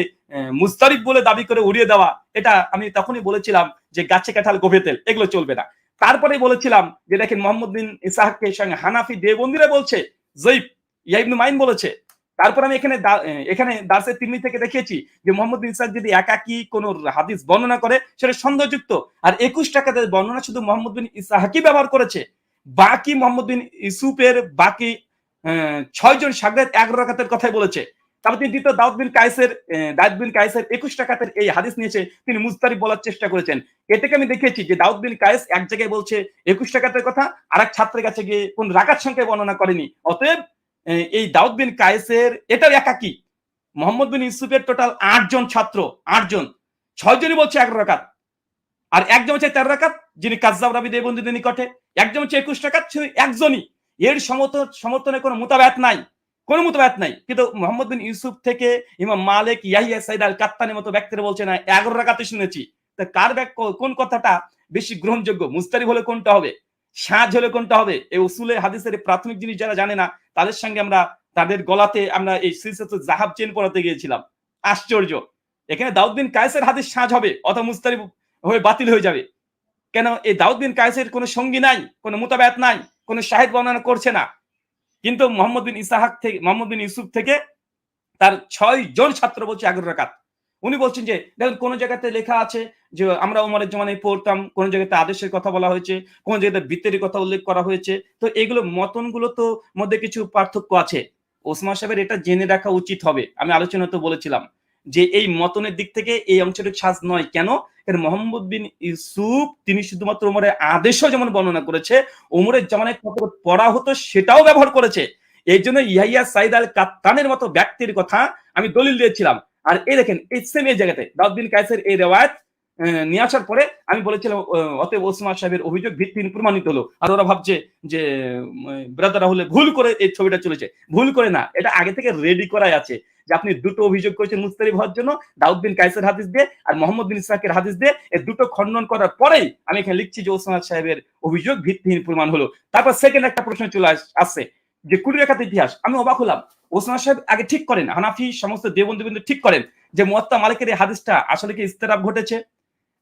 মুস্তারিব বলে দাবি করে উড়িয়ে দেওয়া, এটা আমি তখনই বলেছিলাম যে গাছে কাঁঠাল গোভে তেল, এগুলো চলবে না। তারপরে বলেছিলাম যে দেখেন মোহাম্মদ বিন ইসহাককে সঙ্গে হানাফি দেওবন্দীরা বলছে যঈফ, ইয়া ইবনে মাইন বলেছে। তারপর আমি এখানে দার্সে তিরমিজি থেকে দেখিয়েছি যে মোহাম্মদ বিন ইসহাক যদি একাকি কোন হাদিস বর্ণনা করে সেটা সন্দেহযুক্ত। আর ২১ টাকাতে বর্ণনা শুধু মোহাম্মদ বিন ইসহাকই ব্যবহার করেছে। বাকি মোহাম্মদ বিন ইউসুফের বাকি ৬ জন শাগরেদ ১১ রাকাতের কথাই বলেছে। তারপর তিনি দ্বিতীয় দাউদ বিন কায়েসের ২১ টাকাতের এই হাদিস নিয়েছে তিনি মুস্তারিব বলার চেষ্টা করেছেন। এটাকে আমি দেখেছি যে দাউদ বিন কায়েস এক জায়গায় বলছে ২১ টাকাতের কথা, আরেক ছাত্রের কাছে গিয়ে কোন রাকাত সংখ্যায় বর্ণনা করেনি। অতএব এই দাউদ বিন কায়েসের এটাও একাকি। মোহাম্মদ বিন ইউসুফের টোটাল ৮ জন ছাত্র, ৮ জন, ৬ জনই বলছে ১১ রাকাত, আর একজন হচ্ছে ১৩ রাকাত যিনি কাজ্জাব রাবী দেওবন্দীদের নিকটে, একজন হচ্ছে ২১ রাকাত, শুধু একজনই। এর সমর্থনে কোনো মুতাবায়াত নাই, কোনো মুতাবায়াত নাই। কিন্তু মোহাম্মদ বিন ইউসুফ থেকে ইমাম মালিক, ইয়াহিয়া সাইদ আল কাত্তানির মতো ব্যক্তিরা বলছে না ১১ রাকাতে শুনেছি। তা কার কোন কথাটা বেশি গ্রহণযোগ্য? মুস্তারিব হলে কোনটা হবে, সাজ হলে কোনটা হবে? এই উসুলে হাদিসের প্রাথমিক জিনিস যারা জানে না তাদের সঙ্গে আমরা তাদের গলাতে আমরা এই সিলসিলাতুল যাহাব চেন পড়াতে গিয়েছিলাম। আশ্চর্য! এখানে দাউদ বিন কায়েসের হাদিস সাজ হবে অথবা মুস্তারিব হয়ে বাতিল হয়ে যাবে। কেন? এই দাউদ বিন কায়েসের কোনো সঙ্গী নাই, কোনো মুতাবায়াত নাই, কোনো শাহিদ বর্ণনা করছে না। কিন্তু মোহাম্মদ বিন ইউসুফ থেকে তার ৬ জন ছাত্র বলছে ১১ রাকাত। উনি বলছেন যে দেখুন কোন জায়গাতে লেখা আছে যে আমরা ওমরের জমানায় পড়তাম, কোন জায়গাতে আদেশের কথা বলা হয়েছে, কোন জায়গাতে বিত্তের কথা উল্লেখ করা হয়েছে। তো এগুলো মতনগুলো তো মধ্যে কিছু পার্থক্য আছে। ওসমান সাহেবের এটা জেনে রাখা উচিত হবে। আমি আলোচনাতে বলেছিলাম যে এই মতনের দিক থেকে এই অংশটুকু সাজ নয়। কেন? মোহাম্মদ বিন ইউসুফ তিনি শুধুমাত্র ওমরের আদেশও যেমন বর্ণনা করেছে, ওমরের জামানায় কত পড়া হতো সেটাও ব্যবহার করেছে। এই জন্য ইয়াহিয়া সাইদ আল কাত্তানের মতো ব্যক্তির কথা আমি দলিল দিয়েছিলাম। আর এই দেখেন এই সেম এই জায়গাতে দাউদ বিন কায়েসের এই রেওয়ায়াত নিয়ে আসার পরে আমি বলেছিলাম অতএব ওসমান সাহেবের অভিযোগ ভিত্তিহীন প্রমাণিত হলো। আর ওরা ভাবছে যে ব্রাদার হলে ভুল করে এই ছবিটা চলেছে। ভুল করে না, এটা আগে থেকে রেডি করাই আছে যে আপনি দুটো অভিযোগ করেছেন মুস্তারিব হওয়ার জন্য, দাউদ বিন কায়েসের হাদিস দিয়ে আর মোহাম্মদ বিন ইসহাকের হাদিস দিয়ে। এই দুটো খণ্ডন করার পরেই আমি এখানে লিখছি যে ওসমান সাহেবের অভিযোগ ভিত্তিহীন প্রমাণ হলো। তারপর সেকেন্ড একটা প্রশ্ন চলে আসছে যে ২০ রাকাত ইতিহাস। আমি অবাক হলাম। ওসমান সাহেব আগে ঠিক করেন, হানাফি সমস্ত দেওবন্দী ঠিক করেন যে মুয়াত্তা মালিকের এই হাদিসটা আসলে কি ইস্তেরাব ঘটেছে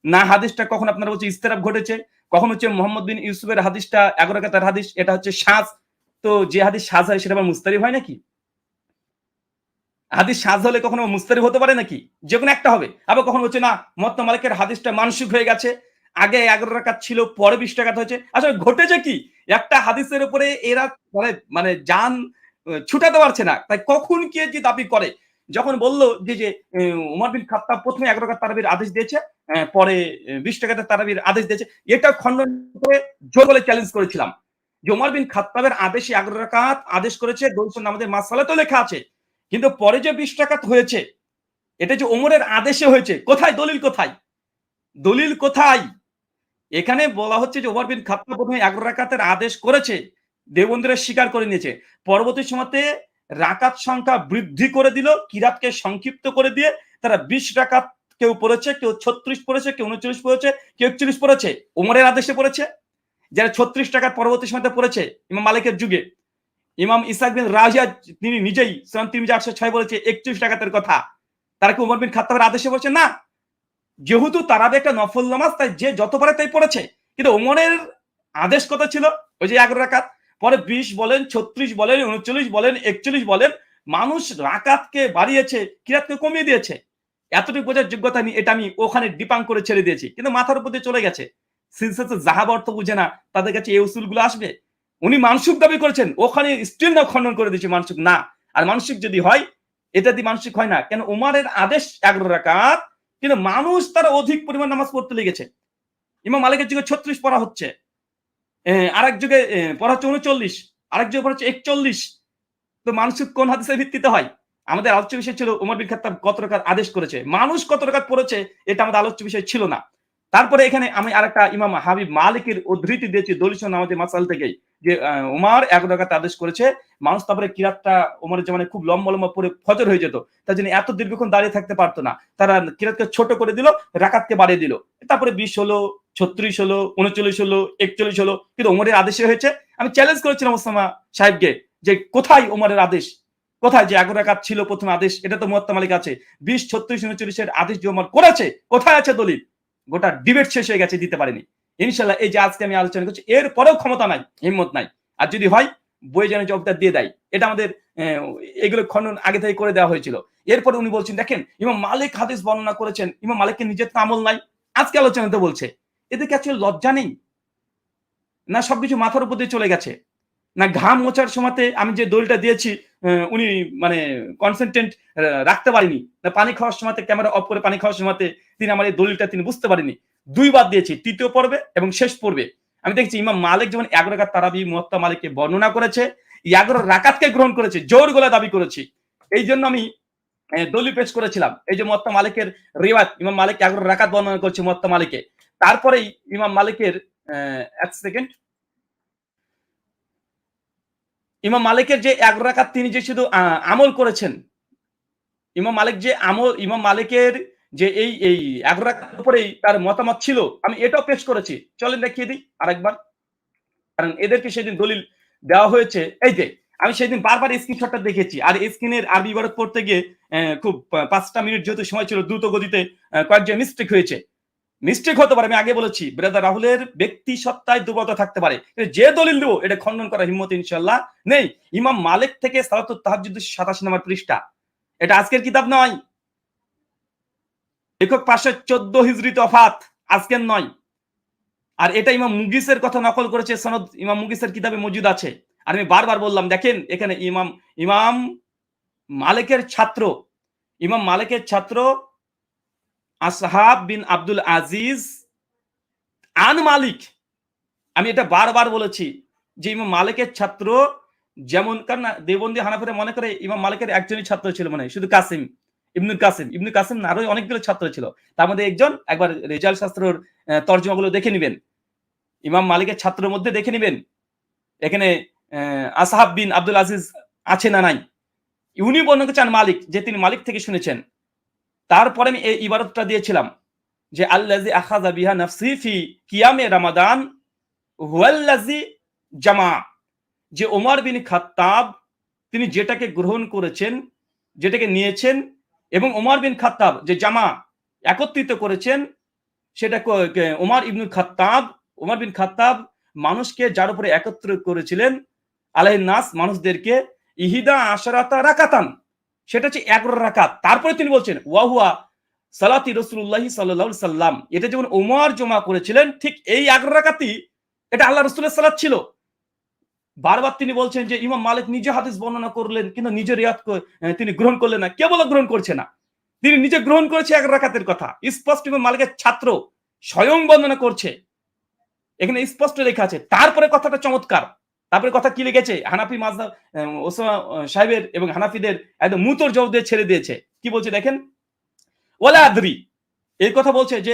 না, হাদিসটা কখন আপনারা বলছে ইস্তেরাব ঘটেছে, কখন হচ্ছে মোহাম্মদ বিন ইউসুফের হাদিসটা ১১ রাকাতের হাদিস এটা হচ্ছে সাজ। তো যে হাদিস সাজ হয় সেটা আবার মুস্তারিব হয় নাকি? হাদিস সাজ হলে কখনো মুস্তারিব হতে পারে নাকি? যেকোনো একটা হবে। আবার কখনো হচ্ছে না মুয়াত্তা মালিকের হাদিসটা মানসুখ হয়ে গেছে, আগে ১১ রাকাত ছিল পরে ২০ রাকাত হয়েছে। আসলে ঘটেছে কি? একটা হাদিসের উপরে এরা মানে জান ছুটাতে পারছে না। তাই কখন কে যে দাবি করে। যখন বলল যে উমর বিন খাত্তাব ১ম এ ১১ রাকাত তারাবির আদেশ দিয়েছে, পরে ২০ রাকাতের তারাবির আদেশ দিয়েছে। এটা খণ্ডন করে জোর বলে চ্যালেঞ্জ করেছিলাম। যে উমর বিন খাত্তাবের আদেশে ১১ রাকাত আদেশ করেছে, দৌসুন নামাজের মাসআলাতেও লেখা আছে। কিন্তু পরে যে ২০ রাকাত হয়েছে এটা যে ওমরের আদেশে হয়েছে। কোথায় দলিল কোথায়? দলিল কোথায়? এখানে বলা হচ্ছে যে ওমর বিন খাত্তাব ১ম এ ১১ রাকাতের আদেশ করেছে। দেওবন্দীরা স্বীকার করে নিয়েছে। পরবর্তী সময়তে রাকাত সংখ্যা বৃদ্ধি করে দিল, কিরাতকে সংক্ষিপ্ত করে দিয়ে তারা ২০ রাকাত কেউ পড়েছে, কেউ ৩৬ পড়েছে, কেউ ৩৯ পড়েছে, কেউ ৪১ পড়েছে। ওমরের আদেশে পড়েছে। যারা ৩৬ রাকাত পরবর্তী সময়তে পড়েছে ইমাম মালিকের যুগে। ইমাম ইসহাক বিন রাহিয়া তিনি নিজেই সুনান তিরমিজি ৮০৬ বলেছে ৩১ রাকাতের কথা। তারা কি ওমর বিন খাত্তাবের আদেশে বলছে? না। যেহেতু তারাবি একটা নফল নামাজ তাই যে যত পারে তাই পড়েছে। কিন্তু ওমরের আদেশ কত ছিল? ওই যে ১১ রাকাত। পরে ২০ বলেন, ৩৬ বলেন, ৩৯ বলেন, ৪১ বলেন, মানুষ রাকাতকে বাড়িয়েছে, কিরাতকে কমিয়ে দিয়েছে। এতটুকু বোঝার যোগ্যতা এটা আমি ওখানে ডিপাঙ্ক করে ছেড়ে দিয়েছি। কিন্তু মাথার উপর দিয়ে চলে গেছে। সিলসিলাতুল যাহাব অর্থ বুঝে না, তাদের কাছে এই উসুলগুলো আসবে? উনি মানসুক দাবি করেছেন, ওখানে স্টিল না খণ্ডন করে দিয়েছে মানসুক না। আর মানসিক যদি হয়, এটা দিয়ে মানসিক হয় না। কেন উমারের আদেশ 11 রাকাত, কিন্তু মানুষ তারা অধিক পরিমাণ নামাজ পড়তে লেগেছে। ইমাম মালিকের যুগে 36 পড়া হচ্ছে। আরেক যুগে পড়া হচ্ছে 39, আরেক যুগে পড়া হচ্ছে 41। তো মানসুক কোন হাদিসের ভিত্তিতে হয়? আমাদের আলোচ্য বিষয় ছিল ওমর বিন খাত্তাব কত রাকাত আদেশ করেছে। মানুষ কত রাকাত পড়েছে এটা আমাদের আলোচ্য বিষয় ছিল না। তারপরে এখানে আমি আরেকটা ইমাম হাবিব মালিকের উদ্ধৃতি দিয়েছি দলিল নামাজের মাসাল থেকেই, যে উমর 11 রাকাত আদেশ করেছে। মানুষ তারপরে কিরাতটা উমরের জামানায় খুব লম্বা লম্বা পড়ে ফজর হয়ে যেত। তার জন্য এত দীর্ঘক্ষণ দাঁড়িয়ে থাকতে পারতো না। তারা কিরাতকে ছোট করে দিল, রাকাতকে বাড়িয়ে দিল। তারপরে 20 হলো, 36 হলো, 39 হলো, 41 হলো। কিন্তু উমরের আদেশে হয়েছে। আমি চ্যালেঞ্জ করেছিলাম ওসামা সাহেবকে যে কোথায় উমরের আদেশ? কোথায় যে 11 রাকাত ছিল প্রথম আদেশ? এটা তো মুয়াত্তা মালিক আছে। 20, 36, 39 এর আদেশ যে উমর করেছে, কোথায় আছে দলিল? গোটা ডিবেট শেষ হয়ে গেছে, দিতে পারেনি। ইনশাআল্লাহ এই যে আজকে আমি আলোচনা করছি, এর পরেও ক্ষমতা নাই, হিম্মত নাই। আর যদি হয় বই যেন জবাবটা দিয়ে দেয়। এটা আমাদের এগুলো খণ্ডন আগে থেকে করে দেওয়া হয়েছিল। এরপরে উনি বলছেন, দেখেন ইমাম মালিক হাদিস বর্ণনা করেছেন, ইমাম মালিকের নিজের তো আমল নাই, আজকে আলোচনাতে বলছে। এদেরকে আসলে লজ্জা নেই? না সবকিছু মাথার উপর দিয়ে চলে গেছে? না ঘাম মোছার সময়তে আমি যে দলিলটা দিয়েছি উনি মানে কনসেন্ট্রেট রাখতে পারেনি, না পানি খাওয়ার সময়তে ক্যামেরা অফ করে পানি খাওয়ার সময়তে তিনি আমার এই দলিলটা তিনি বুঝতে পারেনি। 2 বার দিয়েছি, তৃতীয় পর্বে এবং শেষ পর্বে। আমি দেখছি ইমাম মালিক যেমন 11 রাকাত তারাবি মুয়াত্তা মালিককে বর্ণনা করেছে, 11 রাকাতকে গ্রহণ করেছে, জোর গলায় দাবি করেছি। এইজন্য আমি দলিল পেশ করেছিলাম। এই যে মুয়াত্তা মালিকের রিওয়ায়াত, ইমাম মালিক 11 রাকাত বর্ণনা করছে মুয়াত্তা মালিকে। তারপরেই ইমাম মালিকের 1 সেকেন্ড, ইমাম মালিকের যে 11 রাকাত তিনি যে শুধু আমল করেছেন, ইমাম মালিক যে ইমাম মালিকের যে এই 11 রাকাতের উপরেই তার মতামত ছিল, আমি এটাও পেশ করেছি। চলেন দেখিয়ে দিই আরেকবার। কারণ এদেরকে সেদিন দলিল দেওয়া হয়েছে। এই যে আমি সেদিন বারবার স্ক্রিনশটটা দেখেছি। আর স্ক্রিনের আরবি ইবারত পড়তে গিয়ে খুব 5টা মিনিট যেহেতু সময় ছিল, দ্রুত গতিতে কয়েক জায়গায় মিস্টেক হয়েছে। মিস্টেক হতে পারে, আমি আগে বলেছি ব্রাদার রাহুলের ব্যক্তি সত্তায় দুর্বলতা থাকতে পারে, যে দলিল দেবো এটা খণ্ডন করার হিম্মত ইনশাআল্লাহ নেই। ইমাম মালিক থেকে সালাতুত তাহাজ্জুদ 87 নম্বর পৃষ্ঠা, এটা আজকের কিতাব নয়। লেখক 514 হিজরিতে ওফাত, আজকের নয়। আর এটা ইমাম মুগিসের কথা নকল করেছে, সনদ ইমাম মুগিসের কিতাবে মজুদ আছে। আর আমি বারবার বললাম, দেখেন এখানে ইমাম মালিকের ছাত্র, ইমাম মালিকের ছাত্র আসহাব বিন আব্দুল আজিজ আন মালিক, আমি এটা বারবার বলেছি যে ইমাম মালিকের ছাত্র, যেমন কারণ দেওবন্দি হানাফিরা মনে করে ইমাম মালিকের একজনই ছাত্র ছিল, মানে শুধু কাসিম ইবনুল কাসিম না, আরো অনেকগুলো ছাত্র ছিল। তার মধ্যে একজন, একবার রেজাল শাস্ত্রের তর্জমাগুলো দেখে নিবেন, ইমাম মালিকের ছাত্রের মধ্যে দেখে নিবেন এখানে আসহাব বিন আব্দুল আজিজ আছে না নাই। উনি বর্ণনা করেছেন মালিক, যে তিনি মালিক থেকে শুনেছেন। তারপরে আমি এই ইবারতটা দিয়েছিলাম যে আল্লাযী আখাযা বিহা নাফসি ফি কিয়ামে রমাদান হুয়াল্লাযী জামা, যে ওমর বিন খাত্তাব তিনি যেটাকে গ্রহণ করেছেন, যেটাকে নিয়েছেন, এবং ওমর বিন খাত্তাব যে জামা একত্রিত করেছেন, সেটা ওমর বিন খাত্তাব মানুষকে যার উপরে একত্র করেছিলেন, আলাইহিন নাস মানুষদেরকে, ইহিদা আশরাতা রাকাতান, সেটা হচ্ছে 11 রাকাত। তারপরে তিনি বলছেন ওয়াহুয়া সালাতি রাসূলুল্লাহ সাল্লাল্লাহু আলাইহি সাল্লাম, এটা যেমন ওমর জমা করেছিলেন ঠিক এই 11 রাকাতই এটা আল্লাহ রাসূলের সালাত ছিল। বারবার তিনি বলছেন যে ইমাম মালিক নিজে হাদিস বর্ণনা করলেন, কিন্তু নিজে রিয়াত তিনি গ্রহণ করলেন না। কে বলে গ্রহণ করছে না? তিনি নিজে গ্রহণ করেছে 11 রাকাতের কথা, স্পষ্ট ইমাম মালিকের ছাত্র স্বয়ং বর্ণনা করছে, এখানে স্পষ্ট লেখা আছে। তারপরে কথাটা চমৎকার, তারপরে কথা কি লিখেছে, হানাফি মাযহাব ওসামা সাহেবের এবং হানাফিদের একদম মুতর জবাব দিয়ে ছেড়ে দিয়েছে। কি বলছে দেখেন, ওয়ালা আদরি, এই কথা বলছে যে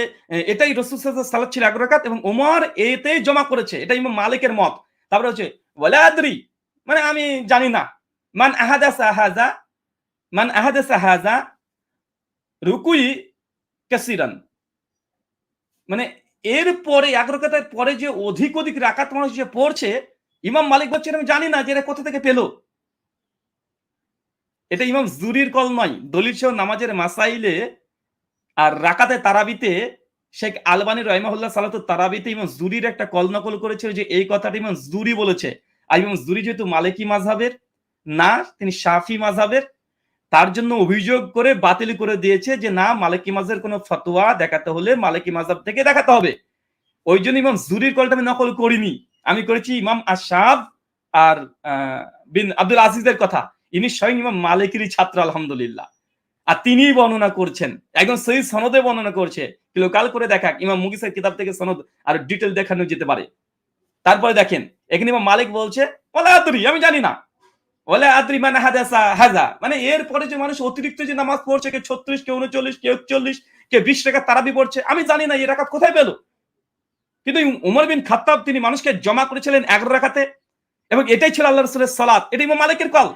এটাই রাসূল সাল্লাল্লাহু আলাইহি সাল্লাম ছিল 11 রাকাত এবং ওমর এতেই জমা করেছে, এটা ইমাম মালিকের মত। তারপরে হচ্ছে ওয়ালা আদরি, মানে আমি জানি না। মান আহাদাসা হাযা রুকুই কাসিরান, মানে এর পরে 11 রাকাতের পরে যে অধিক রাকাত মানুষ যে পড়ছে, ইমাম মালিক বলছেন আমি জানি না যে এরা কোথা থেকে পেল। এটা ইমাম জুরির কল নয়। দলিল সহ নামাজের মাসাইলে আর রাকাতে তারাবিতে শেখ আলবানী রাহিমাহুল্লাহ সালাতুত তারাবিতে ইমাম জুরির একটা কল নকল করেছিল যে এই কথাটা ইমাম জুরি বলেছে। আর ইমাম জুরি যেহেতু মালিকি মাযহাবের না, তিনি শাফি মাযহাবের, তার জন্য অভিযোগ করে বাতিল করে দিয়েছে যে না, মালিকি মাযহাবের কোনো ফতোয়া দেখাতে হলে মালিকি মাযহাব থেকে দেখাতে হবে। ওই জন্য ইমাম জুরির কলটা আমি নকল করিনি, আমি করেছি ইমাম আশাব আর বিন আব্দুল আজিজের কথা। ইনি স্বয়ং ইমাম মালিকেরই ছাত্র আলহামদুলিল্লাহ, আর তিনিই বর্ণনা করছেন, একদম সহি সনদে বর্ণনা করছে। লোকাল করে দেখা ইমাম মুগিসের কিতাব থেকে সনদ আর ডিটেল দেখানো যেতে পারে। তারপরে দেখেন এখানে ইমাম মালিক বলছে ওয়ালা আদরি, আমি জানি না, ওয়ালা আদরি মানে হাদাসা হাজা, মানে এরপরে যে মানুষ অতিরিক্ত যে নামাজ পড়ছে, কে 36, কে 39, কে 41, কে 20 রাকাত তারাবি পড়ছে, আমি জানি না এই রাকাত কোথায় পেল। কিন্তু উমর বিন খাত্তাব তিনি মানুষকে জমা করেছিলেন 11 রাকাতে, এবং এটাই ছিল আল্লাহ রাসূলের সালাত। এটা ইমাম মালিকের কল,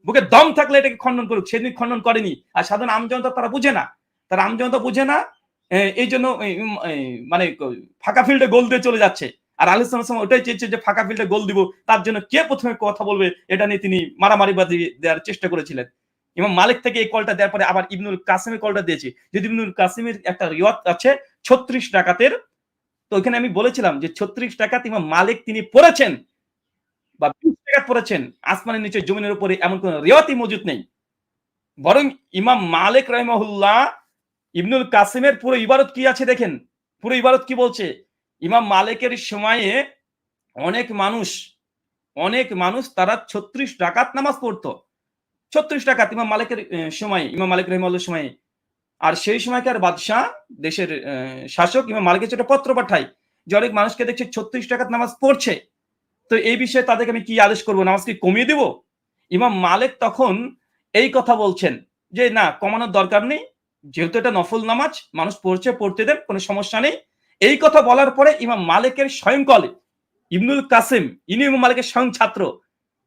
বুকে দম থাকলে এটাকে খণ্ডন করুক, সেদিন খণ্ডন করেনি। আর সাধারণ আমজনতা তারা বুঝে না, তারা আমজনতা বুঝে না, এই জন্য মানে ফাঁকা ফিল্ডে গোল দিয়ে চলে যাচ্ছে। আর আহলে সুন্নাত ওয়াল ওটাই চেয়েছে যে ফাঁকা ফিল্ডে গোল দিব, তার জন্য কে প্রথমে কথা বলবে এটা নিয়ে তিনি মারামারি বাজি দেওয়ার চেষ্টা করেছিলেন। ইমাম মালিক থেকে এই কলটা দেওয়ার পরে আবার ইবনুল কাসিমের কলটা দিয়েছি। যদি ইবনুল কাসিমের একটা রিওয়ায়াত আছে 36 রাকাতের, তো ওখানে আমি বলেছিলাম যে 36 রাকাত ইমাম মালিক তিনি পড়েছেন বা 20 রাকাত পড়েছেন, আসমানের নিচে জমিনের উপরে এমন কোন রিওয়ায়াতই মজুদ নেই। বরং ইমাম মালিক রাহিমাহুল্লাহ ইবনুল কাসিমের পুরো ইবারত কি আছে দেখেন, পুরো ইবারত কি বলছে। ইমাম মালিকের সময়ে অনেক মানুষ তারা 36 রাকাত নামাজ পড়তো। 36 রাকাত ইমাম মালিকের সময়, ইমাম মালিক রাহিমাহুল্লাহর সময়ে। আর সেই সময়কার বাদশাহ, দেশের শাসক ইমাম মালিকের একটা পত্র পাঠায় যে অনেক মানুষকে দেখছে 36 রাকাত নামাজ পড়ছে, তো এই বিষয়ে তাদেরকে আমি কি আদেশ করব, নামাজ কি কমিয়ে দিব? ইমাম মালিক তখন এই কথা বলছেন যে না, কমানোর দরকার নেই, যেহেতু এটা নফল নামাজ, মানুষ পড়ছে, পড়তে দেন, কোনো সমস্যা নেই। এই কথা বলার পরে ইমাম মালিকের স্বয়ংকলে ইবনুল কাসিম, ইনি ইমাম মালিকের স্বয়ং ছাত্র,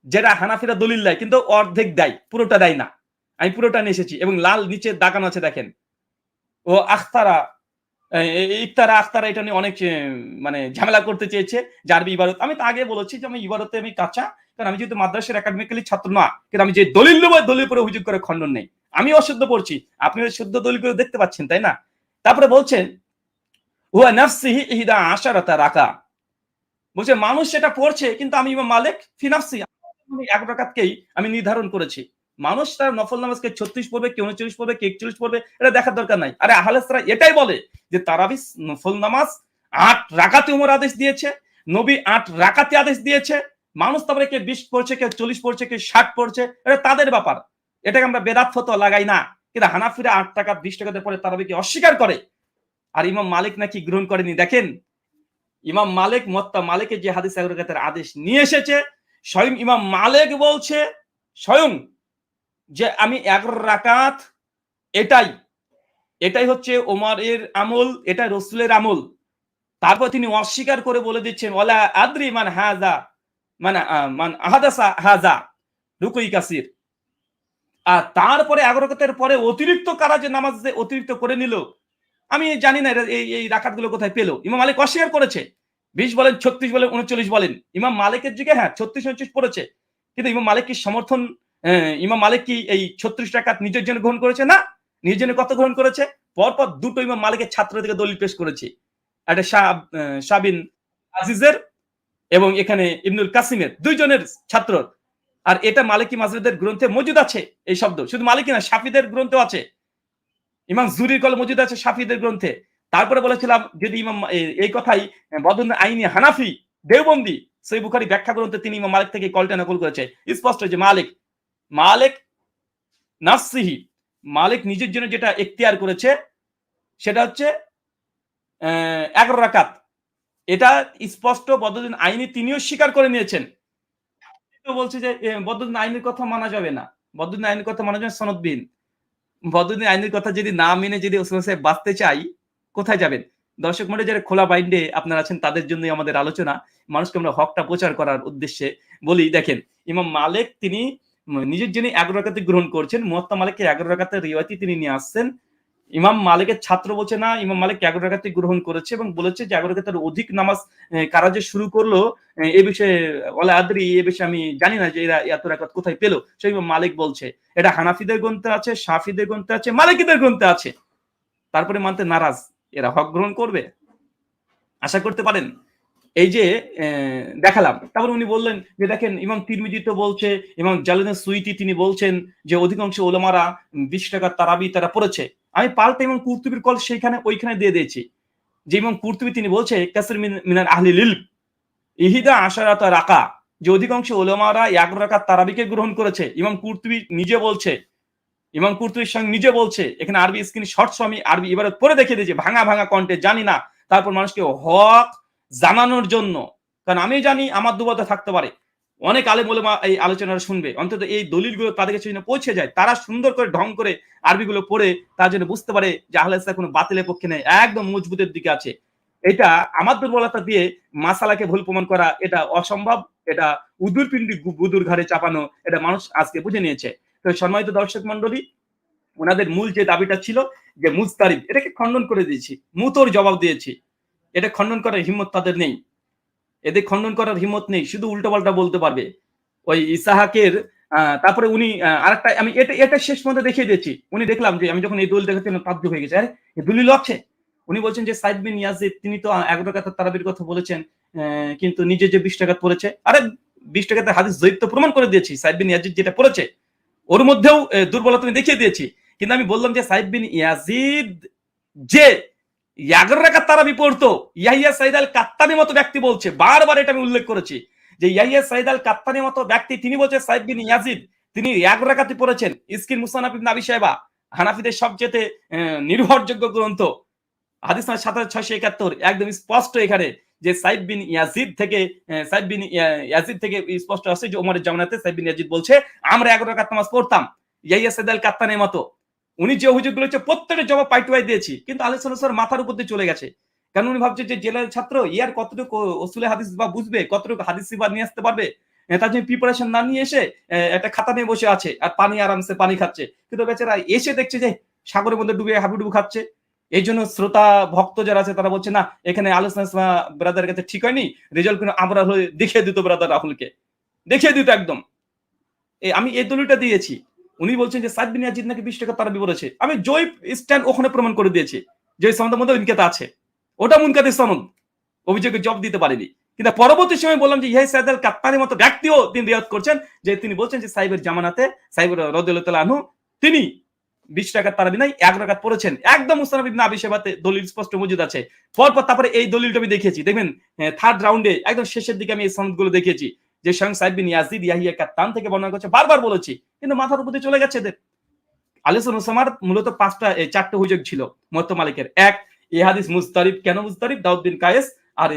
যেটা হানাফিরা দলিল দেয় কিন্তু অর্ধেক দেয়, পুরোটা দেয় না। আমি পুরোটা নিয়ে এসেছি এবং লাল নিচে দাগানো আছে দেখেন। ও আখতারা, ইফতারা আখতারা এটা নিয়ে অনেক মানে ঝামেলা করতে চেয়েছে যে আরবি ইবারত। আমি তো আগে বলেছি যে আমি ইবারতে আমি কাঁচা, কারণ আমি যেহেতু মাদ্রাসার একাডেমিক্যালি ছাত্র না, কিন্তু আমি যে দলিল নেব দলিল পরে অভিযোগ করে খণ্ডন নেই। আমি অশুদ্ধ পড়ছি, আপনি শুদ্ধ দলিল করে দেখতে পাচ্ছেন, তাই না? তারপরে বলছেন হুয়া নাফসিহি ইহদা আশারাতা রাকা, বলছে মানুষ সেটা পড়ছে, কিন্তু আমি ইমাম মালিক ফি নাফসি, আমি 11 রাকাতকেই আমি নির্ধারণ করেছি। মানুষ তার নফল নামাজকে 36 পড়বে, কে 39 পড়বে, কে 41 পড়বে, এটা দেখার দরকার নাই। আরে আহলে সালাত এটাই বলে যে তারাবিস নফল নামাজ 8 রাকাতে উমর আদেশ দিয়েছে, নবী 8 রাকাতে আদেশ দিয়েছে। মানুষ তারপরে কে 20 পড়ছে, কে 40 পড়ছে, কে 60 পড়ছে, এটা তাদের ব্যাপার, এটাকে আমরা বেদাত ফতোয়া লাগাই না। কিন্তু হানাফিরা 8 রাকাত 20 রাকাতে পড়ে তারাবিকে অস্বীকার করে, আর ইমাম মালিক নাকি গ্রহণ করেনি। দেখেন ইমাম মালিক মুয়াত্তা মালিকের যে হাদিস 11 রাকাতের আদেশ নিয়ে এসেছে, স্বয়ং ইমাম মালিক বলছে স্বয়ং যে আমি 11 রাকাত, এটাই হচ্ছে ওমরের আমল, এটা রাসূলের আমল। তারপর তিনি অস্বীকার করে বলে দিচ্ছেন ওয়ালা আদরি মান হাযা, মান আহাদাসা হাযা রুকুই কাসির। আর তারপরে 11 রাকাতের পরে অতিরিক্ত কারা যে নামাজ অতিরিক্ত করে নিল, আমি জানি না এই রাকাতগুলো কোথায় পেল। ইমাম মালিক অস্বীকার করেছে। 20 বলেন, 36 বলেন, 39 বলেন, ইমাম মালিকের যুগে হ্যাঁ 36 29 পড়েছে। কিন্তু ইমাম মালিক কি সমর্থন, ইমাম মালিক কি এই 36 রাকাত নিজের জন্য গ্রহণ করেছে? না। নিজের জন্য কত গ্রহণ করেছে? পরপর দুটো ইমাম মালিকের ছাত্র থেকে দলিল পেশ করেছে, একটা শাহ বিন আজিজের এবং এখানে ইবনুল কাসিমের, দুইজনের ছাত্র। আর এটা মালিকি মাযহাবের গ্রন্থে মজুদ আছে এই শব্দ, শুধু মালিকি না শাফিদের গ্রন্থেও আছে, ইমাম জুরির কল মজুদ আছে শাফিদের গ্রন্থে। তারপরে বলেছিলাম যদি ইমাম এই কথাই বদরুদ্দিন আইনি হানাফি দেওবন্দি সহিহ বুখারী ব্যাখ্যা গ্রন্থে তিনি ইমাম মালিক থেকে কলটা নকল করেছে, স্পষ্ট যে মালিক নাফসিহি, মালিক নিজের জন্য যেটা এখতিয়ার করেছে সেটা হচ্ছে 11 রাকাত। এটা স্পষ্ট বদরুদ্দিন আইনি তিনিও স্বীকার করে নিয়েছেন। বলছে যে বদরুদ্দিন আইনের কথা মানা যাবে না, বদরুদ্দিন আইনের কথা মানা যাবে সনদবিহীন। বদরুদ্দিন আইনের কথা যদি না মেনে যদি ওসমান সাহেব বাঁচতে চাই, কোথায় যাবেন? দর্শক মণ্ডলী যারা খোলা মাইন্ডে আপনারা আছেন তাদের জন্যই আমাদের আলোচনা। মানুষকে আমরা হকটা প্রচার করার উদ্দেশ্যে বলি। দেখেন ইমাম মালিক তিনি নিজের জন্য 11 রাকাতে গ্রহণ করছেন, মুয়াত্তা মালিকের 11 রাকাতের রিওয়ায়াতই তিনি নিয়ে আসছেন। ইমাম মালিকের ছাত্র বলছে না, ইমাম মালিক 11 রাকাতে গ্রহণ করেছে এবং বলেছে যে 11 রাকাতের অধিক নামাজ কারা যে শুরু করলো এই বিষয়ে ওয়ালা আদরি, এই বিষয়ে আমি জানি না যে এরা এত রাকাত কোথায় পেল। সেই ইমাম মালিক বলছে এটা হানাফিদের গ্রন্থে আছে, শাফিদের গ্রন্থে আছে, মালিকিদের গ্রন্থে আছে। তারপরে মানতে নারাজ, এরা হক গ্রহণ করবে? আশা করতে পারেন? এই যে দেখালাম। তারপর উনি বললেন যে দেখেন ইমাম তিরমিজি তো বলছে, ইমাম জালালউদ্দিন সুয়ুতী তিনি বলছেন যে অধিকাংশ উলামারা 20 রাকাত তারাবি তারা পড়েছে। আমি পাল্টা ইমাম কুরতুবীর কল ওইখানে দিয়ে দিয়েছি। যে ইমাম কুরতুবী তিনি বলছে কাসির মিনাল আহলিল ইলম ইহদা আশারাতা রাকা, যে অধিকাংশ উলামারা 11 রাকাত তারাবিকে গ্রহণ করেছে। ইমাম কুরতুবী নিজে বলছে, ইমাম কুরতুবীর সঙ্গে নিজে বলছে, এখানে আরবি স্ক্রিন শর্টস আমি আরবি ইবারত পড়ে দেখিয়ে দিয়েছি ভাঙা ভাঙা কণ্ঠে, জানি না তারপর মানুষকে হক জানানোর জন্য, কারণ আমি জানি আমার দুর্বলতা থাকতে পারে, অনেক আলেম ওলামা এই আলোচনাটা শুনবে, অন্তত এই দলিলগুলো তাদের কাছে যেন পৌঁছে যায়, তারা সুন্দর করে ঢং করে আরবিগুলো পড়ে তার জন্য বুঝতে পারে যে আহলে হাদিসরা কোনো বাতিলের পক্ষে নেই, একদম মজবুতের দিকে আছে। এটা আমার দুর্বলতা দিয়ে মাসালাকে ভুল প্রমাণ করা এটা অসম্ভব, এটা উদুর পিণ্ডি বুদুর ঘাড়ে চাপানো, এটা মানুষ আজকে বুঝে নিয়েছে। তো সম্মানিত দর্শক মন্ডলী, ওনাদের মূল যে দাবিটা ছিল যে মুজতারিব, এটাকে খণ্ডন করে দিয়েছি, মুতোর জবাব দিয়েছি। এটা খণ্ডন করার হিম্মত তাদের নেই, এদের খণ্ডন করার হিম্মত নেই, শুধু উল্টোপাল্টা বলতে পারবে। ওই ইসাহাকের তারপরে উনি আরেকটা আমি এটা শেষ পর্যন্ত দেখিয়ে দিয়েছি। উনি দেখলাম যে আমি যখন এই দলিল দেখাচ্ছিলাম তাজ্জব হয়ে গেছে, আরে এই দলিল আছে। উনি বলছেন যে সাইদ বিন ইয়াজিদ তিনি তো 11 রাকাতের তারাবির কথা বলেছেন, কিন্তু নিজে যে 20 রাকাত পড়েছে, আরে 20 রাকাতের হাদিস যঈফ তো প্রমাণ করে দিয়েছি। সাইদ বিন ইয়াজিদ যেটা পড়েছে ওর মধ্যেও দুর্বলতা আমি দেখিয়ে দিয়েছি, কিন্তু আমি বললাম যে সাইদ বিন ইয়াজিদ যে 11 রাকাত তারাবি পড়তো, ইয়াহিয়া সাইদ আল কাত্তানির মতো ব্যক্তি বলছে, বারবার এটা আমি উল্লেখ করেছি যে ইয়াহিয়া সাইদ আল কাত্তানির মতো ব্যক্তি তিনি বলছে সাইদ বিন ইয়াজিদ তিনি 11 রাকাতই পড়েছেন। ইসকিন মুসানাফ ইবনে আবি শাইবা হানাফিদের সবচেয়ে নির্ভরযোগ্য গ্রন্থ, হাদিস নাম্বার 7671, একদম স্পষ্ট এখানে যে সাইদ বিন ইয়াজিদ থেকে স্পষ্ট আছে যে ওমরের জামানাতে সাইদ বিন ইয়াজিদ বলছে আমরা 11 রাকাত নামাজ পড়তাম ইয়াহিয়া সাইদ আল কাত্তানির মতো। উনি যে অভিযোগগুলো হচ্ছে প্রত্যেকটা জবাব পাই টু পাই দিয়েছি, কিন্তু আলোচনা মাথার উপর দিয়ে চলে গেছে, কারণ উনি ভাবছে যে জেলার ছাত্র ইয়ার কতটুকু উসুলে হাদিস বা বুঝবে, কতটুকু হাদিস বা নিয়ে আসতে পারবে, তার জন্য প্রিপারেশন না নিয়ে এসে একটা খাতা নিয়ে বসে আছে আর পানি আরামসে পানি খাচ্ছে, কিন্তু বেচারা এসে দেখছে যে সাগরের মধ্যে ডুবে হাবুডুবু খাচ্ছে। এই জন্য শ্রোতা ভক্ত যারা আছে তারা বলছে না এখানে আলোচনা ব্রাদারের কাছে ঠিক হয়নি, রেজাল্ট কিন্তু আমরা দেখিয়ে দিত ব্রাদার রাহুলকে, দেখিয়ে দিত একদম। আমি এই দলিলটা দিয়েছি। উনি বলছেন যে সাইদ বিন ইয়াজিদ নাকি 20 টাকা তারাবি পড়েছে, আমি জয়ীফ স্ট্যান্ড ওখানে প্রমাণ করে দিয়েছি যে সনদের মধ্যে ইনকাত আছে, ওটা মুনকাতের সনদ, অভিযোগে জবাব দিতে পারেনি। কিন্তু পরবর্তী সময় বললাম যে ইহাই সাইদ আল কাত্তানির মতো ব্যক্তিও তিনি রিয়াদ করছেন, যে তিনি বলছেন যে সাইবের জামানাতে সাইব রাদিয়াল্লাহু তাআলা আনহু তিনি 20 টাকার তারাবি নাই 11 রাকাত পড়েছেন, একদম মুসনাদ ইবনে আবি শাইবাতে দলিল স্পষ্ট মজুদ আছে। পরপর তারপরে এই দলিলটা আমি দেখিয়েছি, দেখবেন থার্ড রাউন্ডে একদম শেষের দিকে আমি এই সনদগুলো দেখিয়েছি যে স্বয়ং সাইদ বিন ইয়াজিদ ইয়াহিয়া কাত্তান থেকে বর্ণনা করছে, বারবার বলেছি, কিন্তু মাথার উপর দিয়ে চলে গেছে এদের। আলিসুন ওসামার মূলত 4টা অভিযোগ ছিল মুয়াত্তা মালিকের। এক, এই হাদিস মুজতারিব, কেন মুজতারিব, দাউদ বিন কায়েস আর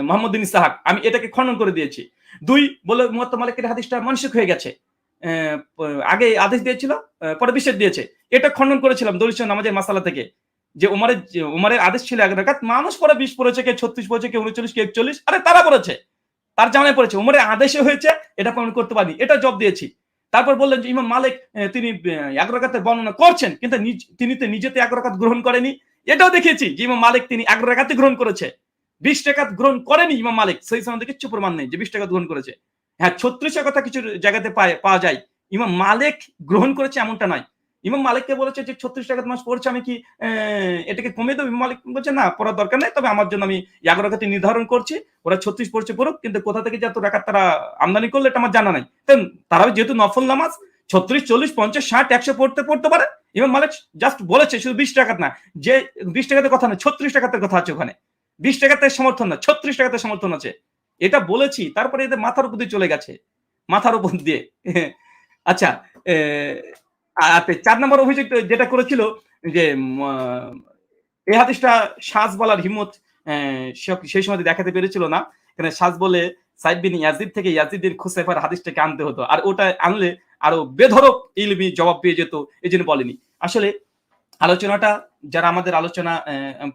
মোহাম্মদ বিন ইসহাক, আমি এটাকে খণ্ডন করে দিয়েছি। 2, বলে মুয়াত্তা মালিকের হাদিসটা মানসুখ হয়ে গেছে, আগে আদেশ দিয়েছিল পরে বিশেষ দিয়েছে, এটা খণ্ডন করেছিলাম দলিল নামাজের মাসালা থেকে, যে উমারের আদেশ ছিল 11 রাকাত, মানুষ পরে 20 পড়েছে, কে 36 পড়েছে, কে 39, কে 41, আরে তারা পড়েছে, তার জামানায় পড়েছে, উমরের আদেশে হয়েছে, এটা প্রমাণ করতে পারি, এটা জব দিয়েছি। তারপর বললেন যে ইমাম মালিক তিনি 11 রাকাতের বর্ণনা করছেন, কিন্তু তিনি তো নিজেতে 11 রাকাত গ্রহণ করেনি, এটাও দেখিয়েছি যে ইমাম মালিক তিনি 11 রাকাতই গ্রহণ করেছে, 20 রাকাত গ্রহণ করেনি ইমাম মালিক, সেই সনদে কিছু প্রমাণ নেই যে 20 রাকাত গ্রহণ করেছে। হ্যাঁ, 36 কথা কিছু জায়গাতে পাওয়া যায়, ইমাম মালিক গ্রহণ করেছে এমনটা নয়। ইমাম মালিককে বলেছে যে 36 রাকাত নামাজ পড়ছে, আমি কি এটাকে কমিয়ে দেবো? ইমাম মালিক বলছে না, পড়ার দরকার নেই, তবে আমার জন্য আমি 11 রাকাতই নির্ধারণ করছি, ওরা 36 পড়ছে পড়ুক, কিন্তু কোথা থেকে যে এত রাকাত তারা আমদানি করলে এটা আমার জানা নাই। তারা যেহেতু নফল নামাজ 36, 40, 50, 60, 100 পড়তে পারে, ইমাম মালিক জাস্ট বলেছে শুধু 20 রাকাত না, যে 20 রাকাতের কথা না, 36 রাকাতের কথা আছে ওখানে, 20 রাকাতের সমর্থন না, 36 রাকাতের সমর্থন আছে, এটা বলেছি। তারপরে এদের মাথার উপর দিয়ে চলে গেছে, মাথার উপর দিয়ে। আচ্ছা, 4 নম্বর অভিযোগ যেটা করেছিল যে এই হাদিসটা সাজ বলার হিম্মত সেই সময় দেখাতে পেরেছিল না, এখানে সাজ বলে সাইদ বিন ইয়াজিদ থেকে ইয়াজিদের খুসাইফার হাদিসটাকে আনতে হতো, আর ওটা আনলে আরো বেধরক ইলমি জবাব পেয়ে যেত, এই জন্য বলেনি। আসলে আলোচনাটা যারা আমাদের আলোচনা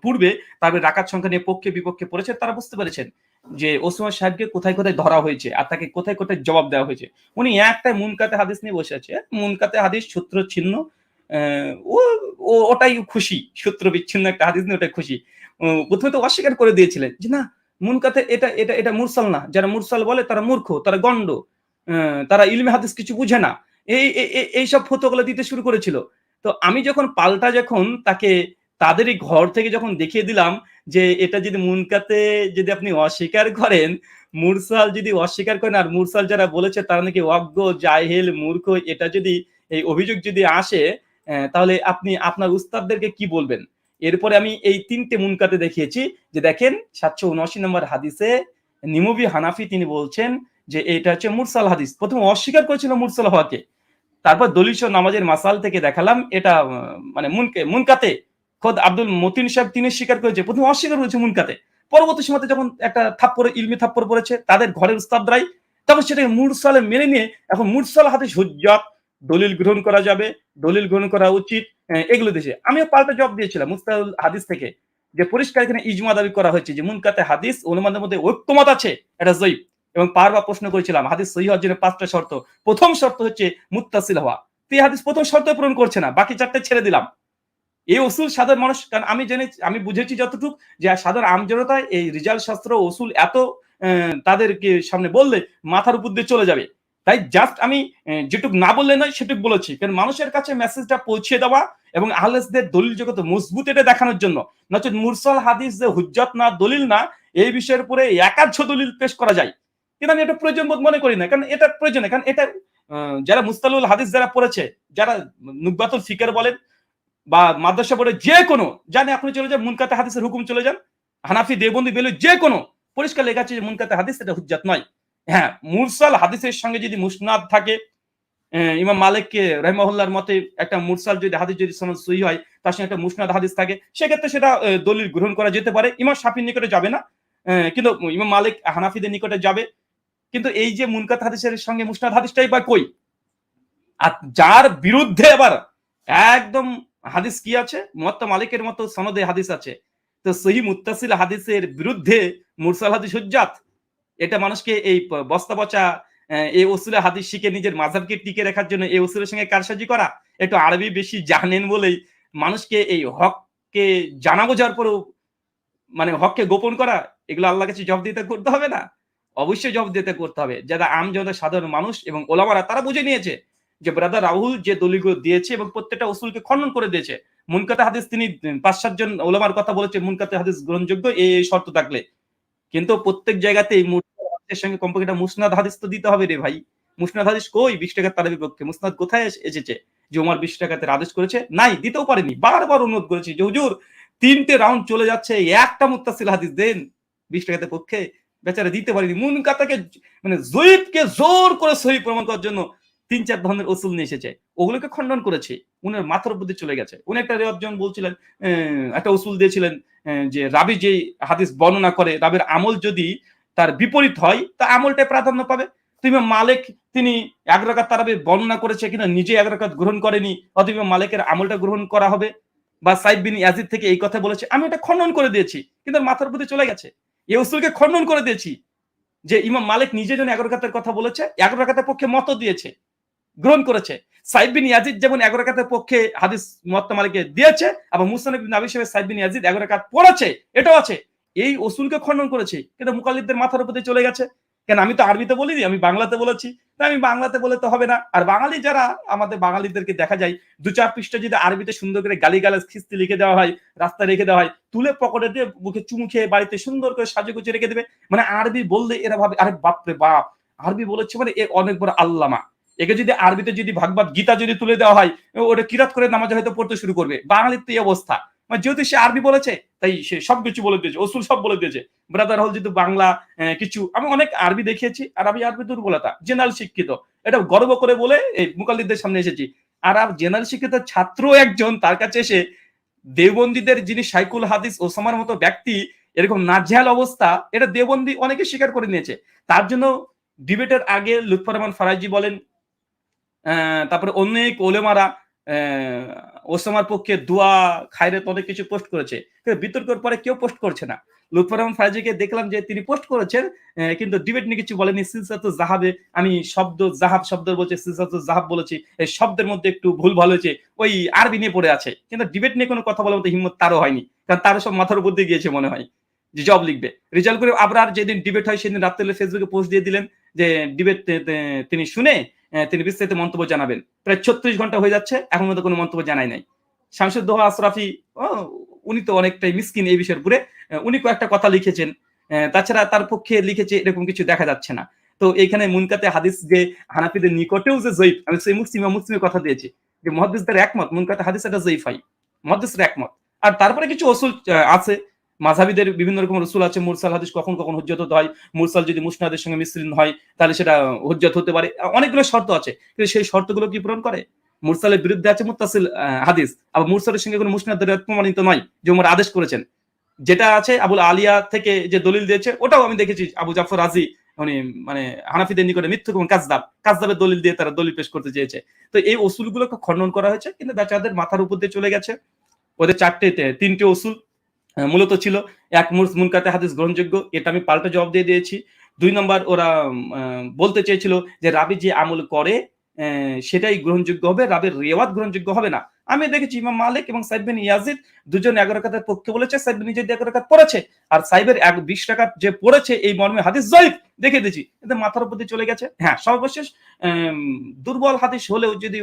পূর্বে তারপরে রাকাত সংখ্যা নিয়ে পক্ষে বিপক্ষে পড়েছে, তারা বুঝতে পেরেছেন যে ওসমান সাহেবকে কোথায় কোথায় ধরা হয়েছে আর তাকে কোথায় কোথায় জবাব দেওয়া হয়েছে। উনি একটা মুনকাতে হাদিস নিয়ে বসে আছে, মুনকাতে হাদিস সূত্র ছিন্ন, ওটাই খুশি, সূত্র বিচ্ছিন্ন একটা হাদিস নিয়ে ওটাই খুশি। প্রথমে তো অস্বীকার করে দিয়েছিলেন যে না, মুনকাতে এটা মুরসাল না, যারা মুরসাল বলে তারা মূর্খ, তারা গন্ড, তারা ইলমে হাদিস কিছু বুঝে না, এইসব ফতোয়াগুলো দিতে শুরু করেছিল। তো আমি যখন পাল্টা তাকে তাদেরই ঘর থেকে যখন দেখিয়ে দিলাম যে এটা যদি মুনকাতে যদি আপনি অস্বীকার করেন, মুরসাল যদি অস্বীকার করেন, আর মুরসাল যারা বলেছে তারা নাকি অজ্ঞ, জাহেল, মূর্খ, এটা যদি এই অভিযোগ যদি আসে, তাহলে আপনি আপনার উস্তাদদেরকে কি বলবেন? এরপরে আমি এই ৩ টে মুনকাতে দেখিয়েছি যে দেখেন ৭৭৯ নম্বর হাদিসে নিমবি হানাফি তিনি বলছেন যে এটা হচ্ছে মুরসাল হাদিস। প্রথমে অস্বীকার করেছিল মুরসাল হওয়াকে। তারপর দলিল-সহ নামাজের মাসাল থেকে দেখালাম এটা মানে মুনকাতে খোদ আব্দুল মতিন সাহেব তিনি স্বীকার করেছে। প্রথমে অস্বীকার করেছে মুনকাতে। পরবর্তী সময়তে যখন একটা থাপ্পড় ইলমি থাপ্পড় পড়েছে তাদের ঘরের উস্তাদরাই, তখন সেটাকে মুরসালে মেনে নিয়ে এখন মুরসাল হাদিস হুজ্জাত, দলিল গ্রহণ করা যাবে, দলিল গ্রহণ করা উচিত, এগুলো দিয়েছে। আমিও পাল্টা জবাব দিয়েছিলাম মুস্তাহুল হাদিস থেকে যে পরিষ্কার এখানে ইজমা দাবি করা হয়েছে যে মুনকাতে হাদিস উলামাদের মধ্যে ঐক্যমত আছে এটা যঈফ। এবং বারবার প্রশ্ন করেছিলাম হাদিস সহিহ হওয়ার জন্য ৫টা শর্ত। প্রথম শর্ত হচ্ছে মুত্তাসিল হওয়া। তো এই হাদিস প্রথম শর্ত পূরণ করছে না, বাকি ৪টা ছেড়ে দিলাম। এই উসুল সাধারণ মানুষ, কারণ আমি বুঝেছি যতটুক যে সাধারণ আমজনতা এই রিজাল শাস্ত্র উসুল এত তাদেরকে সামনে বললে মাথার উপর দিয়ে চলে যাবে। তাই জাস্ট আমি যেটুক না বললে নয় সেটুক বলেছি, কারণ মানুষের কাছে মেসেজটা পৌঁছে দেওয়া এবং আহলেসদের দলিল জগতে মজবুত এটা দেখানোর জন্য। নচেত মুরসাল হাদিস যে হুজ্জত না দলিল না এই বিষয়ের উপরে একাধ্য দলিল পেশ করা যায়, কিন্তু আমি এটা প্রয়োজন বোধ মনে করি না, কারণ এটা প্রয়োজন, কারণ এটা যারা মুস্তালাহুল হাদিস যারা পড়েছে, যারা নুকবাতুল ফিকর বলেন বা মাদ্রাসা বোর্ডে যে কোনো জানে, আপনি চলে যান মুনকাতে হাদিসের হুকুম চলে যান, হানাফি দেওবন্দি বেলুই যে কোনো পরিষ্কার লেখা আছে যে মুনকাতে হাদিস এটা হুজ্জাত নয়। হ্যাঁ, মুরসাল হাদিসের সঙ্গে যদি মুসনাদ থাকে, ইমাম মালিককে রাহিমাহুল্লাহর মতে একটা মুরসাল যদি হাদিস যদি সনদ সহিহ হয় তার সঙ্গে একটা মুসনাদ হাদিস থাকে, সেক্ষেত্রে সেটা দলিল গ্রহণ করা যেতে পারে। ইমাম শাফির নিকটে যাবে না, কিন্তু ইমাম মালিক হানাফিদের নিকটে যাবে। কিন্তু এই যে মুনকাত হাদিসের সঙ্গে মুসনাদ হাদিসটাই বা কই? আর যার বিরুদ্ধে আবার একদম হাদিস কি আছে, মুয়াত্তা মালিকের মতো সনদে হাদিস আছে, তো সহিহ মুত্তাসিল হাদিসের বিরুদ্ধে মুরসাল হাদিস হুজ্জাত, এটা মানুষকে এই বস্তা পচা এই উসুলে হাদিস শিখে নিজের মাযহাবকে টিকে রাখার জন্য এই উসুলের সঙ্গে কারসাজি করা, একটু আরবি বেশি জানেন বলেই মানুষকে এই হককে জানা বোঝার পরেও মানে হককে গোপন করা, এগুলো আল্লাহর কাছে জবাবদিহিতা করতে হবে না? অবশ্যই জবাবদিহিতা করতে হবে। যারা আমজনতা সাধারণ মানুষ এবং ওলামারা তারা বুঝে নিয়েছে যে ব্রাদার রাহুল যে দলিলগুলো দিয়েছে এবং প্রত্যেকটা উসুলকে খণ্ডন করে দিয়েছে। মুনকাতে হাদিস তিনি ৫-৭ জন ওলামার কথা বলেছে মুনকাতে হাদিস গ্রহণযোগ্য এই শর্ত থাকলে। কিন্তু প্রত্যেক জায়গাতেই মুরসাল হাদিসের সঙ্গে কমপক্ষে একটা মুসনাদ হাদিস তো দিতে হবে রে ভাই। মুসনাদ হাদিস কই ২০ টাকার তারাবির পক্ষে? মুসনাদ কোথায় এসেছে যে ওমর ২০ টাকাতে আদেশ করেছে? নাই, দিতেও পারেনি। বারবার অনুরোধ করেছি যে হুজুর ৩টে রাউন্ড চলে যাচ্ছে, একটা মুত্তাসিল হাদিস দেন ২০ টাকাতে পক্ষে। বেচারা দিতে পারেনি। মুনকাতাকে মানে যঈফকে জোর করে সহিহ প্রমাণ করার জন্য ৩-৪ ধরনের উসুল নিয়ে এসেছে। ওগুলোকে খণ্ডন করেছে। উনার মাথার উপর দিয়ে চলে গেছে। উনি একটা রেওয়াত যেমন বলছিলেন, একটা উসুল দিয়েছিলেন যে রাবি যেই হাদিস বর্ণনা করে রাবির আমল যদি তার বিপরীত হয় তা আমলটাই প্রাধান্য পাবে। তো ইমাম মালিক তিনি ১ রাকাত তারাবি বর্ণনা করেছে কিনা নিজে ১ রাকাত গ্রহণ করেনি, অতএব ইমাম মালিকের আমলটা গ্রহণ করা হবে। বা সাইদ বিন ইয়াজিদ থেকে এই কথা বলেছে, আমি এটা খণ্ডন করে দিয়েছি, কিন্তু মাথার উপর দিয়ে চলে গেছে। এই উসুলকে খণ্ডন করে দিয়েছি যে ইমাম মালিক নিজে যেন ১১ রাকাতের কথা বলেছে, ১১ রাকাতের পক্ষে মত দিয়েছে, গ্রহণ করেছে। সাইদ বিন ইয়াজিদ যেমন ১১ রাকাতের পক্ষে হাদিস মুয়াত্তা মালিকে দিয়েছে, আবার মুসনাদ ইবনে আবি শাইবা সাইদ বিন ইয়াজিদ ১১ রাকাত পড়েছে, এটাও আছে। এই উসুলকে খণ্ডন করেছে, কিন্তু মুকাল্লিদদের মাথার উপর দিয়ে চলে গেছে। কেন আমি তো আরবিতে বলিনি, আমি বাংলাতে বলেছি। তাই আমি বাংলাতে বলে তো হবে না। আর বাঙালি যারা আমাদের বাঙালিদেরকে দেখা যায় ২-৪ পৃষ্ঠা যদি আরবিতে সুন্দর করে গালিগালাজ খিস্তি লিখে দেওয়া হয়, রাস্তায় রেখে দেওয়া হয়, তুলে পকেটে দিয়ে মুখে চুমু খেয়ে বাড়িতে সুন্দর করে সাজিয়ে-গুছিয়ে রেখে দেবে। মানে আরবি বললে এরা ভাবে আরে বাপরে বাপ! আরবি বলেছে মানে এ অনেক বড় আল্লামা। একে যদি আরবিতে যদি ভাগবত গীতা যদি তুলে দেওয়া হয়, ওটা কিরাত করে নামাজে হয়তো পড়তে শুরু করবে। বাঙালির তো এই অবস্থা। মানে যেহেতু সে আরবি বলেছে তাই সে সবকিছু বলে দিয়েছে, উসুল সব বলে দিয়েছে। ব্রাদার হল যেহেতু বাংলা কিছু আমি অনেক আরবি দেখিয়েছি, আর আমি আরবি দুর্বলতা, জেনারেল শিক্ষিত। এটা গর্ব করে বলে এই মুকাল্লিদদের সামনে এসেছি। আর জেনারেল শিক্ষিত ছাত্র একজন তার কাছে এসে দেওবন্দীদের যিনি শাইখুল হাদিস ওসামার মতো ব্যক্তি এরকম নাজেহাল অবস্থা, এটা দেওবন্দি অনেকে স্বীকার করে নিয়েছে। তার জন্য ডিবেটের আগে লুৎফর রহমান ফারাজি বলেন, তারপরে অনেক ওলেমারা ওসামার পক্ষে দোয়া খায়রাত অনেক কিছু পোস্ট করেছে, কিন্তু বিতর্কের পরে কেউ পোস্ট করছে না। লুৎফর রহমান ফারাজিকে দেখলাম যে তিনি পোস্ট করেছেন, কিন্তু ডিবেট নিয়ে কিছু বলেনি। সিলসাতুজ জাহাবে আমি শব্দ জাহাব শব্দ বলছি, সিলসাতুজ জাহাব বলেছি, এই শব্দের মধ্যে একটু ভুল ভালো হয়েছে, ওই আরবি নিয়ে পড়ে আছে, কিন্তু ডিবেট নিয়ে কোনো কথা বলার মতো হিম্মত তারও হয়নি, কারণ তারও সব মাথার উপর দিয়ে গিয়েছে মনে হয় যে জব লিখবে। রেজাল্ট করে আবরার যেদিন ডিবেট হয় সেদিন রাত্রে ফেসবুকে পোস্ট দিয়ে দিলেন যে ডিবেট তিনি শুনে তিনি বিস্তারিত মন্তব্য জানাবেন। প্রায় ৩৬ ঘন্টা হয়ে যাচ্ছে, এখন মধ্যে কোনো মন্তব্য জানাই নাই। শামসুদ্দোহা আশরাফি উনি তো অনেকটাই মিসকিন এই বিষয়ের উপরে, উনি কয়েকটা কথা লিখেছেন, তাছাড়া তার পক্ষে লিখেছে এরকম কিছু দেখা যাচ্ছে না। তো এইখানে মুনকাতে হাদিস যে হানাফিদের নিকটেও যে জয়ীফ, আমি সেই মুসলিমের কথা দিয়েছি যে মুহাদ্দিসদের একমত মুনকাতে হাদিস এটা জয়ীফ হয়, মুহাদ্দিসরা একমত। আর তারপরে কিছু অসুল আছে, মাযহাবীদের বিভিন্ন রকম রসুল আছে, মুরসাল হাদিস কখন কখন হুজ্জত হতে হয়, মুরসাল যদি মুসনাদের সঙ্গে মিশ্রিত হয় তাহলে সেটা হুজ্জত হতে পারে। অনেকগুলো শর্ত আছে, কিন্তু সেই শর্তগুলো কি পূরণ করে? মুরসালের বিরুদ্ধে আছে মুত্তাসিল হাদিস, আবার মুরসালের সঙ্গে কোনো মুসনাদ প্রমাণিত নয় যে ওমর আদেশ করেছেন। যেটা আছে আবুল আলিয়া থেকে যে দলিল দিয়েছে ওটাও আমি দেখেছি, আবু জাফর রাজি উনি মানে হানাফিদের নিকটে মিথ্যুক এবং কাজদাবের দলিল দিয়ে তারা দলিল পেশ করতে চেয়েছে। তো এই অসুলগুলোকে খণ্ডন করা হয়েছে, কিন্তু বেচারাদের মাথার উপর দিয়ে চলে গেছে। ওদের তিনটে অসুল মূলত ছিল। এক, মুনকাতে হাদিস গ্রহণযোগ্য, এটা আমি পাল্টা জবাব দিয়ে দিয়েছি। ২ নম্বর ওরা বলতে চেয়েছিল যে রাবি যে আমল করে সেটাই গ্রহণযোগ্য হবে, রাবির রিওয়ায়াত গ্রহণযোগ্য হবে না। আমি দেখেছি ইমাম মালিক এবং সাইদ বিন ইয়াজিদ দুজন ১১ রাকাতের পক্ষে বলেছে, সাইদ বিন ইয়াজিদ ১১ রাকাত পড়েছে, আর সাইবের ২০ রাকাত যে পড়েছে এই মর্মে হাদিস যায়িফ দেখে দিয়েছি। এতে মাথার উপর দিয়ে চলে গেছে। হ্যাঁ, সর্বশেষ দুর্বল হাদিস হলেও যদি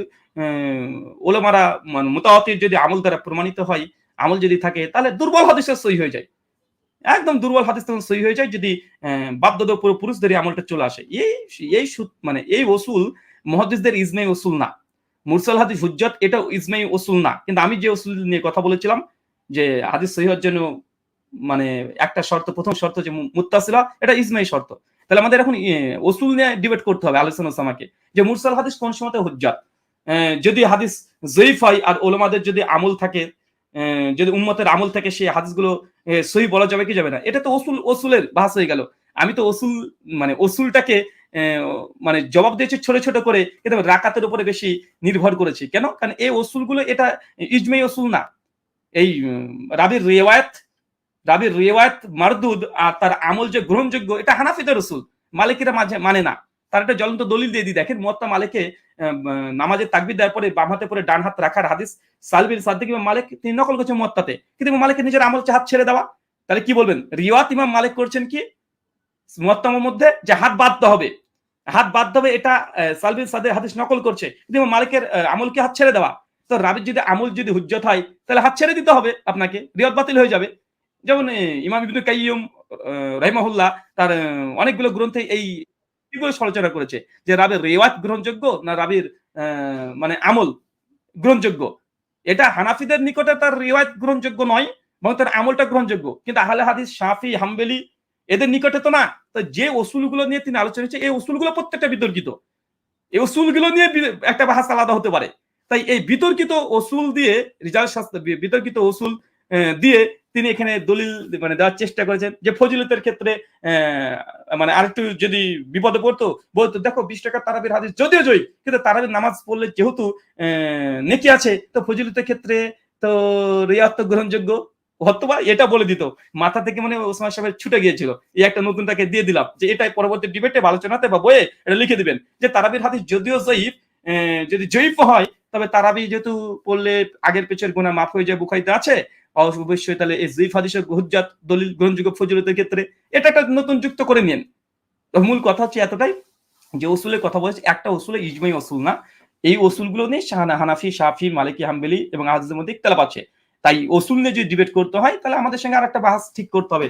ওলামারা মুতাওয়াতির যদি আমল দ্বারা প্রমাণিত হয়, আমল যদি থাকে, তাহলে দুর্বল হাদিসের সহি হয়ে যায়। একদম দুর্বল হাদিস তখন সহি হয়ে যায় যদি বাপদাদা পুরুষদের এই আমলটা চলে আসে। এই মানে এই ওসুল মুহাদ্দিসদের ইজমাই ওসুল না। মুরসাল হাদিস হুজ্জত এটা ইজমাই ওসুল না। কিন্তু আমি যে ওসুল নিয়ে কথা বলেছিলাম যে হাদিস সহি হওয়ার জন্য মানে একটা শর্ত, প্রথম শর্ত যে মুত্তাসিলা, এটা ইজমাই শর্ত। তাহলে আমাদের এখন ওসুল নিয়ে ডিবেট করতে হবে, আলোচনা সামাকে, যে মুরসাল হাদিস কোন সময়তে হুজ্জত। যদি হাদিস যঈফ হয় আর ওলামাদের যদি আমল থাকে, যদি উম্মতের আমল থাকে, সেই হাদিসগুলো সহি বলা যাবে কি যাবে না, এটা তো ওসুলের বাহাস হয়ে গেল। আমি তো ওসুলটাকে মানে জবাব দিয়েছি ছোট ছোট করে, কিন্তু রাকাতের উপরে বেশি নির্ভর করেছি। কেন? কারণ এই ওসুলগুলো এটা ইজমাই ওসুল না। এই রাবির রিওয়ায়াত মারদুদ আর তার আমল যে গ্রহণযোগ্য, এটা হানাফিদের রসুল, মালিকেরা মাঝে মানে না। তার একটা জ্বলন্ত দলিল দিয়ে দিই, দেখেন মুয়াত্তা মালিকে নামাজের তাকবীর দেওয়ার পরে বাম হাতে পরে ডান হাত রাখার হাদিস সাল বিন সাদ্দিক ইমাম মালিক তিনি নকল করছেন মুয়াত্তাতে, কিন্তু ইমাম মালিকের নিজের আমল হাত ছেড়ে দেওয়া। তাহলে কি বলবেন? রিওয়ায়াত ইমাম মালিক করছেন কি মুয়াত্তার মধ্যে যে হাত বাঁধতে হবে, এটা সাল বিন সাদ্দের হাদিস নকল করছে, কিন্তু ইমাম মালিকের আমলকে হাত ছেড়ে দেওয়া। তো রাবির যদি আমল যদি হুজ্জত হয় তাহলে হাত ছেড়ে দিতে হবে আপনাকে, রিওয়ায়াত বাতিল হয়ে যাবে। যেমন ইমাম ইবনে কাইয়্যিম রাহিমাহুল্লাহ তার অনেকগুলো গ্রন্থে এই সমালোচনা করেছে যে রাবির রিওয়ায়াত গ্রহণযোগ্য না রাবির মানে আমল গ্রহণযোগ্য। এটা হানাফিদের নিকটে তার রিওয়ায়াত গ্রহণযোগ্য নয়, বরং তার আমলটা গ্রহণযোগ্য। কিন্তু আহলে হাদিস শাফি হাম্বলি এদের নিকটে তো না। তো যে উসুলগুলো নিয়ে তিনি আলোচনা করেছেন, এই উসুলগুলো প্রত্যেকটা বিতর্কিত। এই উসুলগুলো নিয়ে একটা বাহাস আলাদা হতে পারে। তাই এই বিতর্কিত উসুল দিয়ে রিজাল শাস্ত্র, বিতর্কিত উসুল দিয়ে তিনি এখানে দলিল মানে দেওয়ার চেষ্টা করেছেন যে ফজিলতের ক্ষেত্রে মানে আরেকটু যদি বিপদে পড়তো, বলতো দেখো ২০ টাকা তারাবির হাদিস যদিও জয়ী, কিন্তু তারাবির নামাজ পড়লে যেহেতু নেকি আছে, তো ফজিলতের ক্ষেত্রে তো রিয়াত তো গ্রহণযোগ্য, হয়তোবা এটা বলে দিত। মাথা থেকে মনে ওসমান সাহেব ছুটে গিয়েছিল, এই একটা নতুনটাকে দিয়ে দিলাম যে এটাই পরবর্তী ডিবেটে আলোচনাতে বা বইয়ে এটা লিখে দিবেন যে তারাবির হাদিস যদিও জয়ীফ, যদি জয়ীফ হয় তবে তারাবি যেহেতু পড়লে আগের পেছনের গুনাহ মাফ হয়ে যায়, বুখারীতে আছে, অবশ্যই তাহলে এই জয়ীফ হাদিসের হুজ্জাত দলিল গ্রহণযোগ্য ফজিলতের ক্ষেত্রে এটা একটা নতুন যুক্ত করে নিন। তো মূল কথা হচ্ছে এতটাই যে উসুলের কথা বলেছে, একটা উসুলে ইজমাই উসুল না। এই উসুলগুলো নিয়ে হানাফি, শাফি, মালিকি, হাম্বলি এবং আহজাদের মধ্যে ইখতিলাফ আছে। তাই উসুল নিয়ে যদি ডিবেট করতে হয় তাহলে আমাদের সঙ্গে আরেকটা বাহাস ঠিক করতে হবে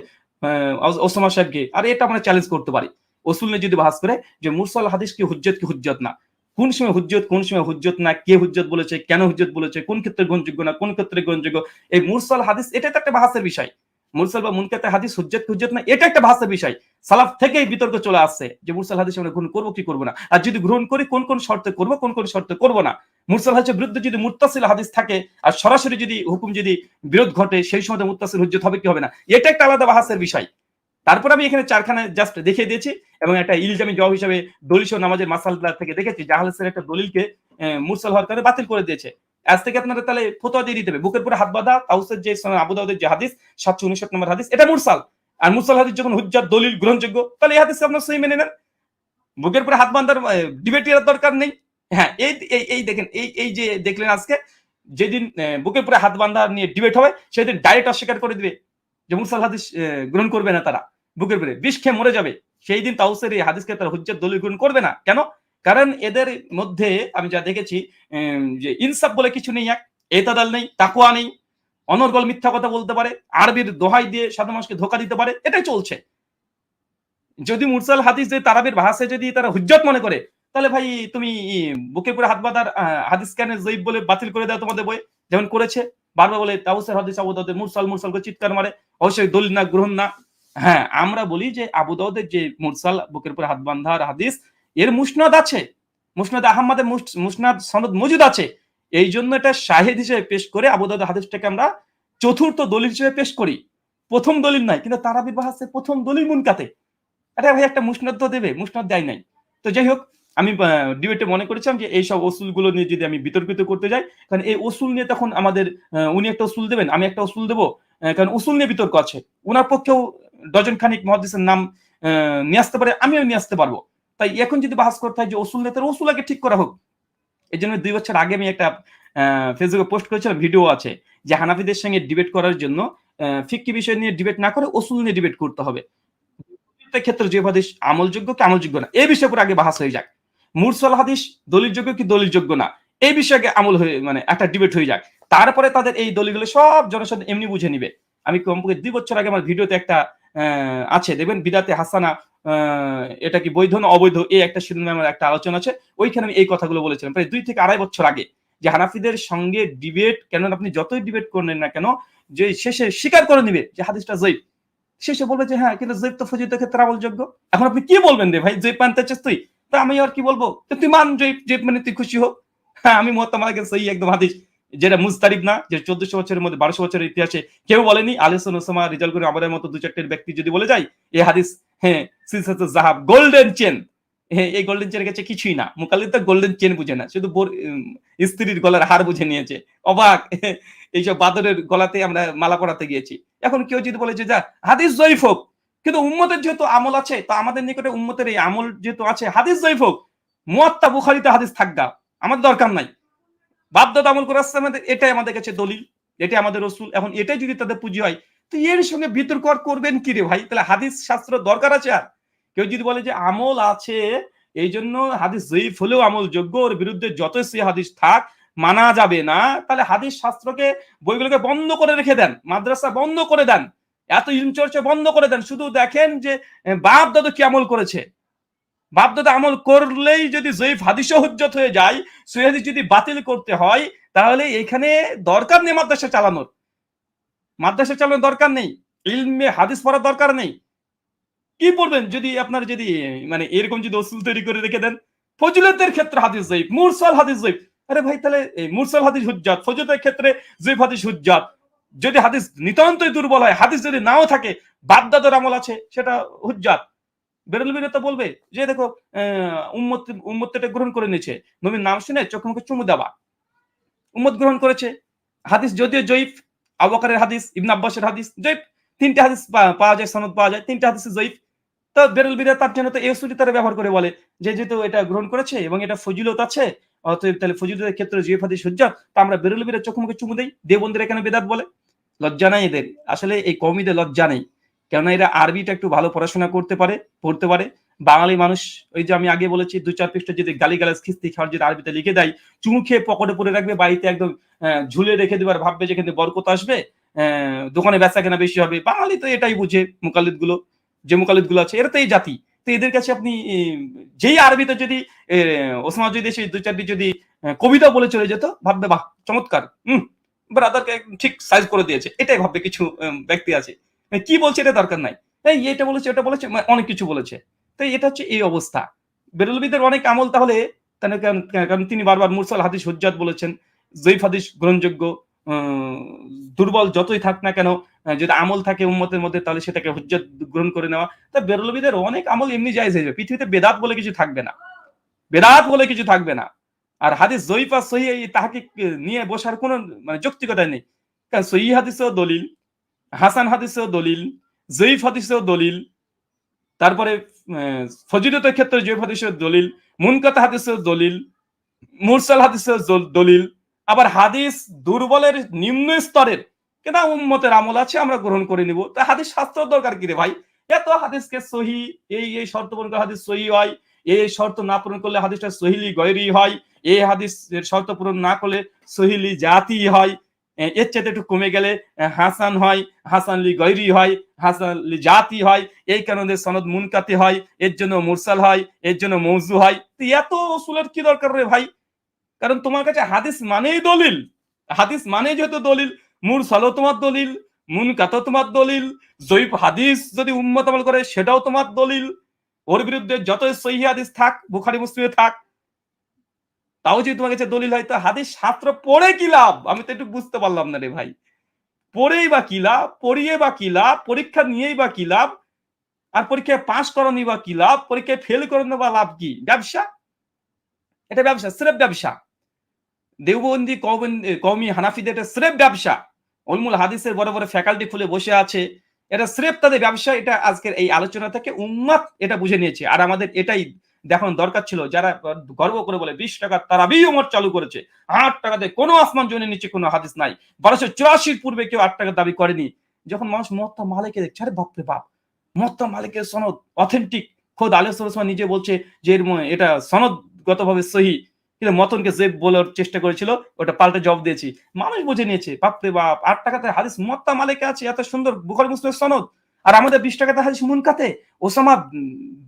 ওসামা সাহেবকে, আর এটা আমরা চ্যালেঞ্জ করতে পারি। উসুল নিয়ে যদি বাহাস করে যে মুরসাল হাদিস কি হুজ্জত না, কোন সময় হুজ্জত কোন সময় হুজ্জত না, কে হুজ্জত বলেছে, কেন হুজ্জত বলেছে, কোন ক্ষেত্রে গ্রহণযোগ্য না, কোন ক্ষেত্রে গ্রহণযোগ্য, এই মুরসাল হাদিস এটা তো একটা বাহাসের বিষয়। মুরসাল বা মুনকাতে হাদিস হুজ্জত না, এটা একটা বাহাসের বিষয়। সালাফ থেকেই বিতর্ক চলে আসছে যে মুরসাল হাদিস আমরা গ্রহণ করবো কি করবো না, আর যদি গ্রহণ করি কোন কোন শর্তে করবো, কোন কোন শর্তে করবো না। মুরসাল হাদিসের বিরুদ্ধে যদি মুত্তাসিল হাদিস থাকে আর সরাসরি যদি হুকুম যদি বিরোধ ঘটে, সেই সময় মুত্তাসিল হুজ্জত হবে কি হবে না, এটা একটা আলাদা বাহাসের বিষয়। তারপর আমি এখানে চারখানা জাস্ট দেখিয়ে দিয়েছি এবং একটা ইলজামি জবাব হিসেবে দলিল নামাজের মাসালা থেকে দেখেছি জাহালের একটা দলিলকে মুরসাল হওয়ার কারণে বাতিল করে দিয়েছে। আজ থেকে আপনারা তাহলে ফতোয়া দিয়ে দিতে হবে বুকের পরে হাত বাঁধা তাউসের যে আবু দাউদের যে হাদিস 759 নম্বর হাদিস, এটা মুরসাল। আর মুরসাল হাদিস যখন হুজ্জাত দলিল গ্রহণযোগ্য, তাহলে এই হাদিস আপনারা সহি মেনে নেন, বুকের পরে হাত বাঁধার ডিবেটের দরকার নেই। হ্যাঁ, এই দেখেন, এই যে দেখলেন আজকে যেদিন বুকের পরে হাত বাঁধা নিয়ে ডিবেট হবে, সেদিন ডাইরেক্ট অস্বীকার করে দিবে যে মুরসাল হাদিস গ্রহণ করবে না, তারা বুকের পরে বিষ খেয়ে মরে যাবে। সেই দিন তাউসের এই হাদিসকে তারা হুজ্জাত দলিল গ্রহণ করবে না। কেন? কারণ এদের মধ্যে আমি যা দেখেছি যে ইনসাফ বলে কিছু নেই, এক এতাদাল নেই, তাকওয়া নেই, অনর্গল মিথ্যা কথা বলতে পারে, আরবির দোহাই দিয়ে সাধারণ মানুষকে ধোকা দিতে পারে, এটাই চলছে। যদি মুরসাল হাদিস যে তারাবির ভাষায় যদি তারা হুজ্জত মনে করে, তাহলে ভাই তুমি বুকে পরে হাত বাঁধার হাদিস কেন জয়ীফ বলে বাতিল করে দাও তোমাদের বই, যেমন করেছে। বারবার বলে তাউসের হাদিস আবু দাউদের মুরসাল মুরসাল করে চিৎকার মারে, অবশ্যই দলিল না, গ্রহণ না। হ্যাঁ, আমরা বলি যে আবু দাউদের যে মুরসাল বুকের উপরে হাত বাঁধার হাদিস, এর মুসনাদ আছে, মুসনাদ আহমদের মুসনাদ সনদ মজুদ আছে। এই জন্য এটা শাহিদ হিসেবে পেশ করে আবু দাউদের হাদিসটাকে আমরা চতুর্থ দলিল হিসেবে পেশ করি। প্রথম দলিল নাই, কিন্তু তারাবির বাহাসে প্রথম দলিল মুনকাতে। আরে ভাই একটা মুসনাদ তো দেবে, মুসনাদ দেয় নাই। তো যাই হোক, আমি ডিবেটে মনে করেছিলাম যে এইসব অসুলগুলো নিয়ে যদি আমি বিতর্কিত করতে যাই, কারণ এই অসুল নিয়ে তখন আমাদের উনি একটা অসুল দেবেন, আমি একটা অসুল দেবো, কারণ অসুল নিয়ে বিতর্ক আছে। ওনার পক্ষেও ডজন খানিক মুহাদ্দিসের নাম নিয়ে আসতে পারে, আমিও নিয়ে আসতে পারবো। তাই এখন যদি বাহাস করতে হয় যে অসুল নেতার অসুল আগে ঠিক করা হোক। এই জন্য 2 বছর আগে আমি একটা ফেসবুকে পোস্ট করেছিলাম, ভিডিও আছে, যে হানাফিদের সঙ্গে ডিবেট করার জন্য ফিকহি বিষয় নিয়ে ডিবেট না করে অসুল নিয়ে ডিবেট করতে হবে। ক্ষেত্রে যে হাদিস আমলযোগ্য কি আমলযোগ্য না, এই বিষয়ে আগে বাহাস হয়ে যাক। মুরসাল হাদিস দলিলযোগ্য কি দলিলযোগ্য না, এই বিষয়ে আমল হয়ে মানে একটা ডিবেট হয়ে যাক। তারপরে তাদের এই দলিলগুলো সব জনসাধারণ এমনি বুঝে নিবে। আমি কমপক্ষে 2 বছর আগে আমার ভিডিওতে একটা আছে, দেখবেন বিদাতে হাসানা, এটা কি বৈধ না অবৈধ, এই একটা শিরোনামে আমার একটা আলোচনা আছে। ওইখানে আমি এই কথাগুলো বলেছিলাম প্রায় 2 থেকে 2.5 বছর আগে, যে হানাফিদের সঙ্গে ডিবেট, কেন আপনি যতই ডিবেট করেন না কেন, যে শেষে স্বীকার করে নিবে যে হাদিসটা যায়িফ, শেষে বলবে যে হ্যাঁ, কিন্তু যায়িফ তো ফজিলতের ক্ষেত্রে আমলযোগ্য। এখন আপনি কি বলবেন রে ভাই, যায়িফ মানতে চাস তুই, তা আমি আর কি বলবো, তুই মান যায়িফ, যায়িফ মানে তুই খুশি হোক। হ্যাঁ, আমি মুতামাকে সহি একদম হাদিস, যেটা মুস্তারিব না, যে 1400 বছরের মধ্যে 1200 বছরের ইতিহাসে কেউ বলেনি। আলিসুন ওসামা রিজাল করে আমাদের মতো 2-4 ব্যক্তি যদি বলে যায় এই হাদিস, হ্যাঁ সিলসিলাতুজ যাহাব, গোল্ডেন চেন, হ্যাঁ এই গোল্ডেন চেনের কাছে কিছুই না। মুকাল্লিদ তো গোল্ডেন চেন বুঝে না, শুধু স্ত্রীর গলার হার বুঝে নিয়েছে। অবাক, এইসব বাদরের গলাতে আমরা মালা পরাতে গিয়েছি। এখন কেউ যদি বলে যে যা হাদিস যায়িফ হোক, কিন্তু উম্মতের যেহেতু আমল আছে, তো আমাদের নিকটে উম্মতের এই আমল যেহেতু আছে, হাদিস যায়িফ হোক, মুয়াত্তা বুখারীতে হাদিস থাকগা, আমাদের দরকার নাই। বাপদাদা আমল করে আসছে আমাদের, এটাই আমাদের কাছে দলিল, এটাই আমাদের রসুল। এখন এটাই যদি তাদের পুঁজি হয়, তো এর সঙ্গে বিতর্ক করবেন কি রে ভাই? তাহলে হাদিস শাস্ত্র দরকার আছে আর? কেউ যদি বলে যে আমল আছে, এই জন্য হাদিস যায়িফ হলেও আমলযোগ্য, ওর বিরুদ্ধে যতই সে হাদিস থাক মানা যাবে না, তাহলে হাদিস শাস্ত্রকে, বইগুলোকে বন্ধ করে রেখে দেন, মাদ্রাসা বন্ধ করে দেন, এত ইলম চর্চা বন্ধ করে দেন, শুধু দেখেন যে বাপ দাদু কি আমল করেছে। বাপদাদা আমল করলেই যদি যায়িফ হাদিসও হুজ্জত হয়ে যায়, সহিহ হাদিস যদি বাতিল করতে হয়, তাহলে এখানে দরকার নেই মাদ্রাসা চালানোর, মাদ্রাসা চালানোর দরকার নেই, ইলমে হাদিস পড়ার দরকার নেই। কি পড়বেন যদি আপনার যদি মানে এরকম যদি উসুল তৈরি করে রেখে দেন, ফজিলতের ক্ষেত্রে হাদিস যায়িফ, মুরসাল হাদিস যায়িফ। আরে ভাই, তাহলে এই মুরসাল হাদিস হুজ্জাত, ফজিলতের ক্ষেত্রে যায়িফ হাদিস হুজ্জাত। যদি হাদিস নিতান্তই দুর্বল হয়, হাদিস যদি নাও থাকে, বাপদাদার আমল আছে, সেটা হুজ্জাত। বেরলভিরা তো বলবে যে দেখো উম্মত এটা গ্রহণ করে নিয়েছে, নবীর নাম শুনে চোখে মুখে চুমু দেওয়া, উম্মত গ্রহণ করেছে। হাদিস যদিও জয়ীফ, আবু বকরের হাদিস, ইবনে আব্বাসের হাদিস জয়ীফ, 3টে হাদিস পাওয়া যায়, সনদ পাওয়া যায়, 3টে হাদিস জয়ীফ। তো বেরলভিরা তার জন্য তো এই সূত্র তারা ব্যবহার করে বলে যে যেহেতু এটা গ্রহণ করেছে এবং এটা ফজিলত আছে, অতএব তাহলে ফজিলতের ক্ষেত্রে জয়ীফ হাদিস হুজ্জাত, তা আমরা বেরলভিরা চোখে মুখে চুমু দেই। দেবন্দের এখানে বেদাত বলে, লজ্জা নাই এদের, আসলে এই কওমিদের লজ্জা নেই। কেননা এরা আরবিটা একটু ভালো পড়াশোনা করতে পারে, পড়তে পারে। বাঙালি মানুষ, ওই যে আমি আগে বলেছি 2-4 পৃষ্ঠা যদি গালিগালাজ খিস্তি খাওয়ার যদি আরবিতে লিখে দেয়, চুমু খেয়ে পকেটে পরে রাখবে, বাড়িতে একদম ঝুলে রেখে দেবে, আর ভাববে যে এখানে বরকত আসবে, দোকানে বেচা কেনা বেশি হবে। বাঙালি তো এটাই বুঝে, মুকাল্লিদ গুলো, যে মুকাল্লিদ গুলো আছে, এরা তো এই জাতি। তো এদের কাছে আপনি যেই আরবিতে যদি ওসমান যদি এসে 2-4টি যদি কবিতা বলে চলে যেত, ভাববে বাহ চমৎকার, ব্রাদারকে ঠিক সাইজ করে দিয়েছে, এটাই ভাববে কিছু ব্যক্তি আছে। কি বলছে এটা দরকার নাই, এই এটা বলেছে ওটা বলেছে, অনেক কিছু বলেছে। তো এটা হচ্ছে এই অবস্থা। বেরলভিদের অনেক আমল তাহলে, কারণ তিনি বারবার মুরসাল হাদিস হুজ্জাত বলেছেন, যায়িফ হাদিস গ্রহণযোগ্য, দুর্বল যতই থাক না কেন, যদি আমল থাকে উম্মতের মধ্যে, তাহলে সেটাকে হুজ্জাত গ্রহণ করে নেওয়া। তা বেরলভিদের অনেক আমল এমনি জায়েজ হয়ে যাবে, পৃথিবীতে বেদাত বলে কিছু থাকবে না, বেদাত বলে কিছু থাকবে না। আর হাদিস যায়িফ আর সহিহ এই তাহকিক নিয়ে বসার কোনো মানে যৌক্তিকতা নেই। কারণ সহিহ হাদিসেও দলিল, হাসান হাদিসেও দলিল, যায়িফ হাদিসেও দলিল, তারপরে ফজিলতের ক্ষেত্রে যায়িফ হাদিসের দলিল, মুনকাতা হাদিসের দলিল, মুরসাল হাদিসের দলিল। আবার হাদিস দুর্বলের নিম্ন স্তরের, কেন উম্মতের আমল আছে আমরা গ্রহণ করে নিব। তা হাদিস শাস্ত্র দরকার কি রে ভাই? এত হাদিসকে সহি, এই শর্ত পূরণ করে হাদিস সহি হয়, এই শর্ত না পূরণ করলে হাদিসটা সহিলি গয়রি হয়, এই হাদিস শর্ত পূরণ না করলে সহিলি জাতি হয়, এর চাইতে একটু কমে গেলে হাসান হয়, হাসান লি গয়রি হয়, হাসান লি জাতি হয়, এই কারণে সনদ মুনকাতি হয়, এর জন্য মুরসাল হয়, এর জন্য মওযু হয়। তো এত উসুলের কি দরকার রে ভাই? কারণ তোমার কাছে হাদিস মানেই দলিল, হাদিস মানেই যেহেতু দলিল, মুরসালও তোমার দলিল, মুনকাতও তোমার দলিল, জয়ীফ হাদিস যদি উম্মত আমল করে সেটাও তোমার দলিল। ওর বিরুদ্ধে যতই সহিহ হাদিস থাক, বুখারী মুসলিমে থাক, তাও যদি তোমার কাছে দলিল হয়, তো হাদিস শাস্ত্র পড়ে কি লাভ? আমি তো একটু বুঝতে পারলাম না রে ভাই। পড়েই বা কি লাভ? পড়িয়ে বা কি লাভ? পরীক্ষা নিয়েই বা কি লাভ? আর পরীক্ষায় পাস করানি বা কি লাভ? পরীক্ষায় ফেল করানো বা লাভ কি? ব্যবসা, এটা ব্যবসা, স্রেফ ব্যবসা। দেওবন্দি কওমি হানাফিদের এটা স্রেফ ব্যবসা। উলমুল হাদিসের বড় বড় ফ্যাকাল্টি খুলে বসে আছে, এটা স্রেফ তাদের ব্যবসা। এটা আজকের এই আলোচনা থেকে উম্মাত এটা বুঝে নিয়েছে। আর আমাদের এটাই দেখানো দরকার ছিল, যারা গর্ব করে বলে 20 টাকার তারাবি ওমর চালু করেছে, 8 টাকাতে কোনো আসমান জমিনের নিচে কোনো হাদিস নাই, 1284 পূর্বে কেউ 8 টাকা দাবি করেনি। যখন মানুষ মুওয়াত্তা মালিকে দেখছে, আরে বাপরে বাপ, মুওয়াত্তা মালিকের সনদ অথেন্টিক, খোদ আলাইহিস সালাম নিজে বলছে যে এটা সনদগতভাবে সহিহ, কিন্তু মতনকে যে বলার চেষ্টা করেছিল ওটা পাল্টে জবাব দিয়েছি, মানুষ বুঝে নিয়েছে। বাপরে বাপ, 8 টাকাতে হাদিস মুওয়াত্তা মালিকে আছে, এত সুন্দর বুখারী মুসলিমের সনদ, আর আমাদের 20 টাকাতে হাদিস মুনকাতে। ওসামা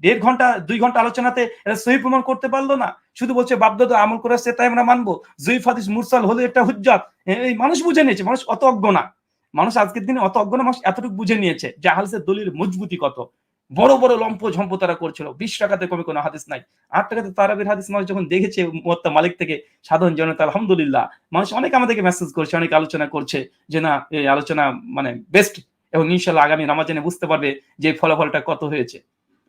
1.5 ঘন্টা 2 ঘন্টা আলোচনাতে এটা সহিহ প্রমাণ করতে পারলো না, শুধু বলছে বাপদাদা আমল করেছে তাই আমরা মানবো, জয়ীফ হাদিস মুরসাল হলে এটা হুজ্জাত। এই মানুষ বুঝে নিয়েছে, মানুষ অত অজ্ঞ না। মানুষ আজকের দিনে অত অজ্ঞ না, মানুষ এতটুকু বুঝে নিয়েছে যে হাদিসের দলিল মজবুতি কত। বড় বড় লম্প ঝম্প তারা করছিল, 20 টাকাতে কমে কোনো হাদিস নাই, 8 টাকাতে তারাবির হাদিস মানুষ যখন দেখেছে মুওয়াত্তা মালিক থেকে, সাধারণ জনতা আলহামদুলিল্লাহ, মানুষ অনেক আমাদেরকে মেসেজ করছে, অনেক আলোচনা করছে যে না এই আলোচনা মানে বেস্ট, এবং ইনশাআল্লাহ আগামী রমাজানে বুঝতে পারবে যে ফলাফলটা কত হয়েছে।